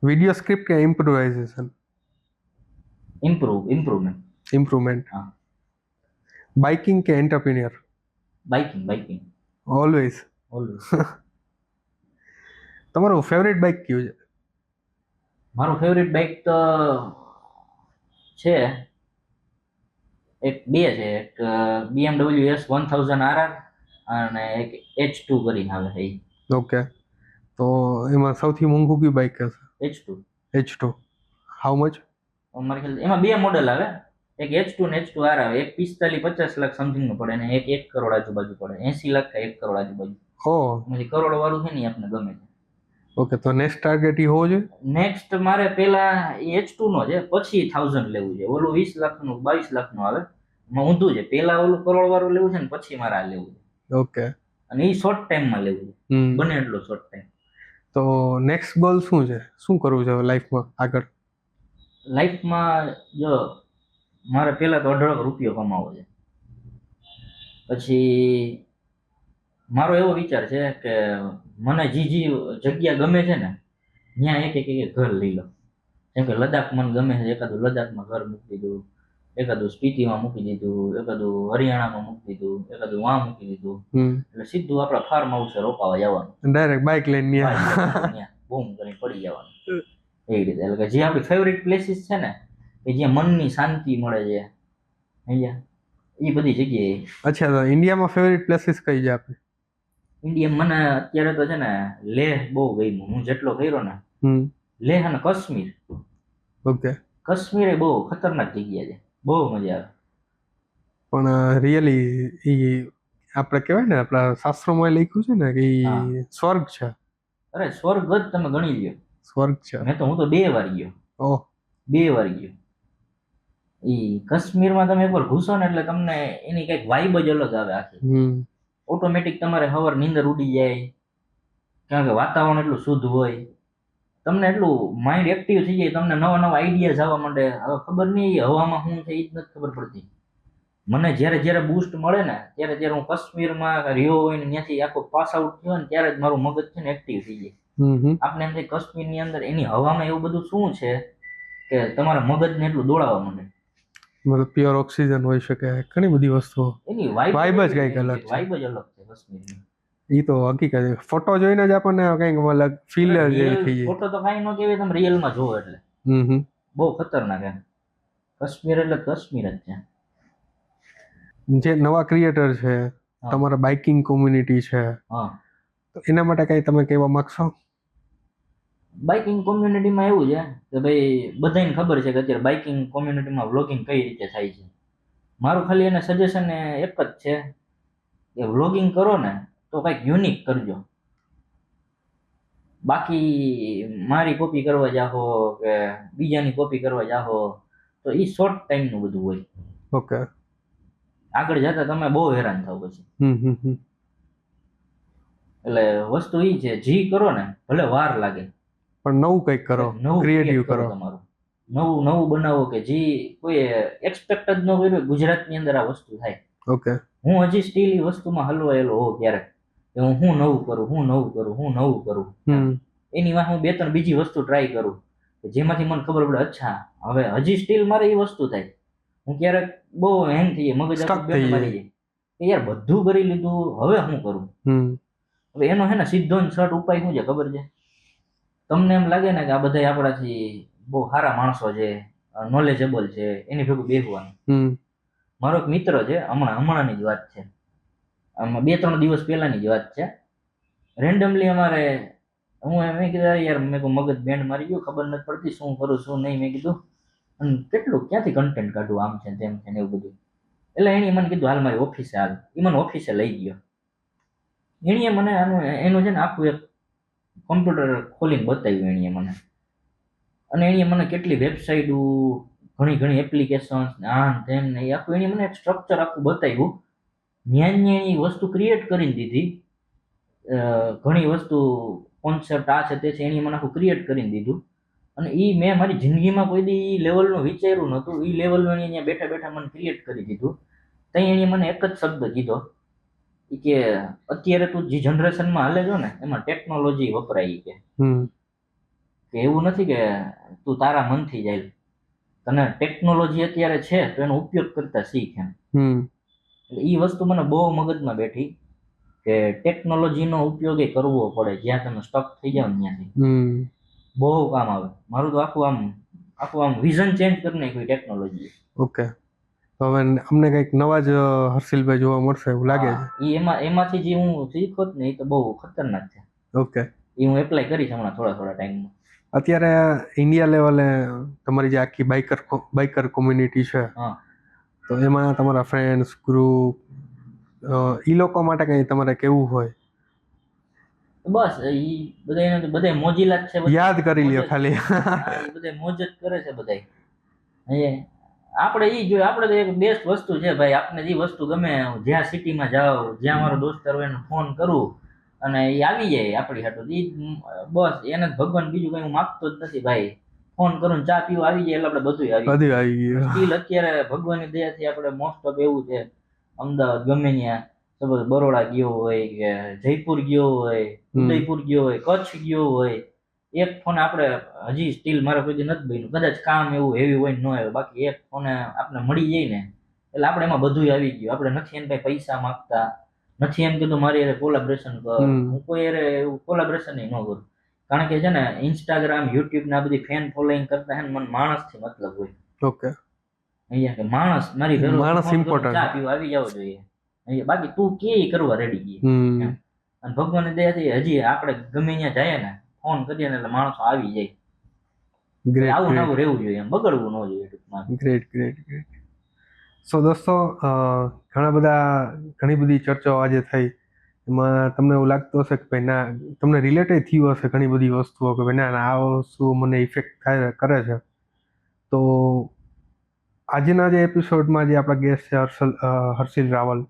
વિડિયો સ્ક્રિપ્ટ કે ઇમ્પ્રોવાઇઝેશન? ઇમ્પ્રુવમેન્ટ. હા. બાઇકિંગ કે એન્ટરપ્રિન્યોર? બાઇકિંગ. ઓલવેઝ. તમારું ફેવરેટ બાઇક કયું છે? મારું ફેવરેટ બાઇક તો છે એક બે છે, એક BMW S1000 RR અને એક H2 કરીને આવે છે. ઓકે, તો એમાં સૌથી મોંઘું કયું બાઇક હશે? H2 H2. How much? મારા ખ્યાલ એમાં બે મોડેલ આવે, એક H2 ને H2R આવે. એક 45-50 લાખ સમથિંગ નું પડે ને એક 1 કરોડ આજુબાજુ પડે. 80 લાખ કે 1 કરોડ આજુબાજુ. ઓ કરોડ વાળું છે ને આપણે ગમે. ઓકે, તો નેક્સ્ટ ટાર્ગેટ ઈ હોવો જોઈએ. નેક્સ્ટ મારે પેલા H2 નો છે, પછી 1000 લેવું છે. ઓલું 20 લાખ નું 22 લાખ નું આવે, ઊંધું છે. પેલા ઓલું કરોડ વાળું લેવું છે ને પછી મારે આ લેવું છે. ઓકે, અને એ શોર્ટ ટાઈમમાં લેવું છે, બને એટલો શોર્ટ ટાઈમ. તો નેક્સ્ટ ગોલ શું છે? શું કરવું છે લાઈફમાં આગળ? લાઈફમાં જો મારે પેલા તો 18 રૂપિયો કમાવો છે. પછી મારો એવો વિચાર છે કે મને જે જગ્યા ગમે છે ને ત્યાં એક ઘર લઈ લો. જેમ કે લદ્દાખ મને ગમે છે, એકાદું લદ્દાખમાં ઘર મૂકી દીધું, એકાદું સ્પીતિમાં મૂકી દીધું, એકાદું હરિયાણામાં મૂકી દીધું, એકાદું વાં મૂકી દીધું. એટલે સીધું આપણા ફાર્મ હાઉસે રોકાવા જવાનું, ડાયરેક્ટ બાઇક લઈને બૂમ કરીને પડી જવાનું. એવી રીતે એટલે કે જે આપણી ફેવરિટ પ્લેસીસ છે ને, કે જ્યાં મનની શાંતિ મળે છે, અહીંયા એ બધી જગ્યાએ. અચ્છા, તો ઇન્ડિયામાં ફેવરિટ પ્લેસીસ કઈ છે આપણી? ઇન્ડિયા મને અત્યારે તો છે ને લેહ બહુ ગમ્યું. હું જેટલો કર્યો ને, લેહ અને કાશ્મીર. ઓકે, કાશ્મીર એ બહુ ખતરનાક જગ્યા છે, બહુ મજા આવે. પણ રિયલી ઈ આપણે કહેવાય ને, આપણા શાસ્ત્રોમાં લખ્યું છે ને કે ઈ સ્વર્ગ છે. અરે સ્વર્ગ જ તમે ગણી લ્યો, સ્વર્ગ છે. હું તો 2 વાર ગયો. 2 વાર ગયો. ઈ કાશ્મીરમાં તમે એકવાર ઘૂસો ને એટલે તમને એની કઈક વાઇબ જ અલગ આવે આખી. ઓટોમેટિક તમારે હવાર નીંદર ઉડી જાય, કારણ કે વાતાવરણ એટલું શુદ્ધ હોય. તમને એટલું માઇન્ડ એક્ટિવ થઈ જાય, તમને નવા નવા આઈડિયાઝ આવવા માંડે. હવે ખબર નહીં હવામાં શું છે એ જ નથી ખબર પડતી. મને જ્યારે બૂસ્ટ મળે ને ત્યારે હું કાશ્મીરમાં રહ્યો હોય ને ત્યાંથી આખો પાસ આઉટ થયો ને ત્યારે જ મારું મગજ છે ને એક્ટિવ થઈ જાય. આપણે એમ થાય કાશ્મીરની અંદર એની હવામાં એવું બધું શું છે કે તમારા મગજને એટલું દોડાવવા માંડે. મતલબ પ્યોર ઓક્સિજન હોઈ શકે, ઘણી બધી વસ્તુઓ. એની વાઇબ જ કંઈક અલગ છે. વાઇબ જ અલગ છે કાશ્મીરની. ઈ તો હકીકત છે. ફોટો જોઈને જ આપણને કંઈક અલગ ફીલ જ થઈ જાય. ફોટો તો કાંઈ ન કહેવાય, તમે રિયલમાં જોવો એટલે બહુ ખતરનાક છે કાશ્મીર. એટલે કાશ્મીર જ છે. જે નવા ક્રિએટર છે, તમારા બાઇકિંગ કોમ્યુનિટી છે, તો એના માટે કઈ તમે કહેવા માંગશો? બાઇકિંગ કોમ્યુનિટીમાં એવું છે કે ભાઈ બધાને ખબર છે કે અત્યારે બાઇકિંગ કોમ્યુનિટીમાં વ્લોગિંગ કઈ રીતે થાય છે. મારું ખાલી એને સજેશન એક જ છે કે વ્લોગિંગ કરો ને તો કંઈક યુનિક કરજો. બાકી મારી કોપી કરવા જાહો કે બીજાની કોપી કરવા જાહો તો એ શોર્ટ ટાઈમનું બધું હોય. ઓકે, આગળ જતા તમે બહુ હેરાન થાવ પછી. એટલે વસ્તુ એ છે, જી કરો ને ભલે વાર લાગે પણ નવું કંઈક કરો, ક્રિએટિવ કરો, તમારું નવું બનાવો કે જે કોઈ એક્સપેક્ટ જ ન કર્યું. ગુજરાતની અંદર આ વસ્તુ થાય. ઓકે, હું હજી સ્ટીલ એ વસ્તુમાં હલવાયેલો હોઉં ક્યારેક કે હું નવું કરું. એની વાત હું 2-3 બીજી વસ્તુ ટ્રાય કરું જેમાંથી મને ખબર પડે અચ્છા હવે હજી સ્ટીલ મારે એ વસ્તુ થાય. હું ક્યારેક બહુ હેંગ થઈ જાય, મગજ મારી જાય કે યાર બધું કરી લીધું, હવે શું કરું? હવે એનો હે ને સીધો ને શર્ટ ઉપાય શું છે ખબર છે? તમને એમ લાગે ને કે આ બધા આપણાથી બહુ સારા માણસો છે, નોલેજેબલ છે, એની ભેગું બેસવાનું. મારો એક મિત્ર છે, હમણાંની જ વાત છે, 2-3 દિવસ પહેલાની જ વાત છે. રેન્ડમલી અમારે મેં કીધું યાર મેં મગજ બેન્ડ મારી ગયું, ખબર નથી પડતી શું કરું શું નહીં. મેં કીધું અને કેટલું ક્યાંથી કન્ટેન્ટ કાઢું, આમ છે તેમ છે ને એવું બધું. એટલે એણે મને કીધું હાલ મારી ઓફિસે હાલ. એ મને ઓફિસે લઈ ગયો. એણે મને એનું છે ને આખું એક કોમ્પ્યુટર ખોલીને બતાવ્યું એણે મને. અને એણે મને કેટલી વેબસાઇટો, ઘણી એપ્લિકેશન્સ ને આમ તેમ ને એ આખું એણે મને એક સ્ટ્રક્ચર આખું બતાવ્યું. ન્યાય એ વસ્તુ ક્રિએટ કરીને દીધી. ઘણી વસ્તુ કોન્સેપ્ટ આ છે તે છે એણે મને આખું ક્રિએટ કરીને દીધું. અને એ મેં મારી જિંદગીમાં કોઈ દી એ લેવલનું વિચાર્યું નહોતું. એ લેવલનું એને અહીંયા બેઠા મને ક્રિએટ કરી દીધું. ત્યાં એણે મને એક જ શબ્દ કીધો કે અત્યારે તું જે જનરેશનમાં હાલે છો ને એમાં ટેકનોલોજી વપરાય કે એવું નથી કે તું તારા મનથી જાય. તને ટેકનોલોજી અત્યારે છે તો એનો ઉપયોગ કરતા શીખ એમ. એટલે એ વસ્તુ મને બહુ મગજમાં બેઠી કે ટેકનોલોજીનો ઉપયોગ એ કરવો પડે. જ્યાં તમે સ્ટક થઈ જાવ ને ત્યાંથી બહુ કામ આવે. મારું તો આખું આમ વિઝન ચેન્જ કરી નાખ્યું ટેકનોલોજી. ઓકે, તો હવે અમને કંઈક નવા જ હર્ષિલભાઈ જોવા મળશે એવું લાગે છે. એમાંથી જે હું શીખોત ને એ તો બહુ ખતરનાક છે. ઓકે, એ હું એપ્લાય કરીશ હમણાં થોડા ટાઈમમાં. અત્યારે ઇન્ડિયા લેવલે તમારી જે આખી બાઇકર કોમ્યુનિટી છે, હા, તો એમાં તમારા ફ્રેન્ડ્સ ગ્રુપ એ લોકો માટે કંઈ તમારે કેવું હોય તો બસ એ બધા મોજીલા જ છે. યાદ કરી લ્યો ખાલી. એ બધા મોજ જ કરે છે બધા. આપણે ઈ જોઈએ, આપણે તો એક બેસ્ટ વસ્તુ છે ભાઈ. આપણે જે વસ્તુ ગમે, જ્યાં સિટીમાં જાઓ, જ્યાં મારો દોસ્તાર હોય એને ફોન કરું અને એ આવી જાય આપણી હાટુ. બસ એને ભગવાન બીજું કઈ હું માગતો જ નથી ભાઈ. ફોન કરું ચા પીવા આવી જાય એટલે આપણે બધું આવી ગયું. સ્ટીલ અત્યારે ભગવાનની દયાથી આપણે મોસ્ટ ઓફ એવું છે, અમદાવાદ ગમે ત્યાં, સપોઝ બરોડા ગયો હોય કે જયપુર ગયો હોય, ઉદયપુર ગયો હોય, કચ્છ ગયો હોય, એક ફોન આપણે હજી સ્ટીલ મારે કોઈ દી નથી બન્યું. કદાચ કામ એવું હેવી હોય ન હોય, બાકી એક ફોને આપણે મળી જાય ને એટલે આપણે એમાં બધું આવી ગયું. આપણે નથી એને પૈસા માંગતા, નથી એમ કીધું મારી હારે કોલેબરેશન કર. હું કોઈ હારે એવું કોલેબરેશન ન કરું, કારણ કે છે ને ઇન્સ્ટાગ્રામ, યુટ્યુબ ને આ બધી ફેન ફોલોઈંગ કરતા હે ને મને માણસથી મતલબ હોય. ઓકે, અહીંયા કે માણસ મારી ઘરે માણસ ઇમ્પોર્ટન્ટ, ચા પીવા આવી જવો જોઈએ. અહીંયા બાકી તું કે કરવા રેડી ગઈ. અને ભગવાનની દયાથી હજી આપણે ગમે ત્યાં જાય ને ફોન કરીએ ને એટલે માણસો આવી જાય. આવું નવું રહેવું જોઈએ, એમ બગડવું ન જોઈએ ટૂંકમાં. ગ્રેટ. સો દોસ્તો, ઘણી બધી ચર્ચાઓ આજે થઈ. એમાં તમને એવું લાગતું હશે કે ભાઈ ના, તમને રિલેટેડ થયું હશે ઘણી બધી વસ્તુઓ કે ભાઈ ના આ વસ્તુ મને ઇફેક્ટ કરે છે. તો આજના જે એપિસોડમાં જે આપણા ગેસ્ટ છે હર્ષિલ રાવલ,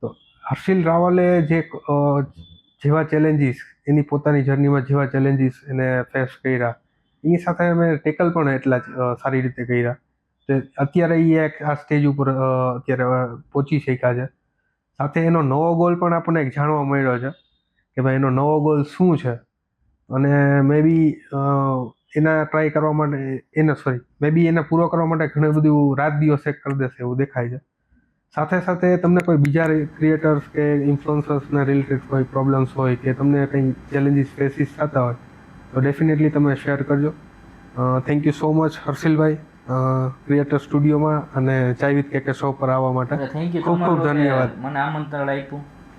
તો હર્ષિલ રાવલે જેવા ચેલેન્જીસ એની પોતાની જર્નીમાં જેવા ચેલેન્જીસ એને ફેસ કર્યા, એની સાથે અમે ટેકલ પણ એટલા જ સારી રીતે કર્યા. અત્યારે એ આ સ્ટેજ ઉપર અત્યારે પહોંચી શક્યા છે. સાથે એનો નવો ગોલ પણ આપણને એક જાણવા મળ્યો છે કે ભાઈ એનો નવો ગોલ શું છે, અને મે બી એના ટ્રાય કરવા માટે એને પૂરો કરવા માટે ઘણું બધું રાત દિવસ એક કરી દેશે એવું દેખાય છે. સાથે તમને કોઈ બીજા ક્રિએટર્સ કે ઇન્ફ્લુઅન્સર્સને રિલેટેડ કોઈ પ્રોબ્લેમ્સ હોય કે તમને કંઈ ચેલેન્જીસ ફેસીસ થતા હોય તો ડેફિનેટલી તમે શેર કરજો. થેન્ક યુ સો મચ હર્ષિલભાઈ, ક્રિએટર સ્ટુડિયોમાં અને ચાય વિથ કેકે શો પર આવવા માટે થેન્ક યુ. ખૂબ ધન્યવાદ. મને આમંત્રણ આપ્યું.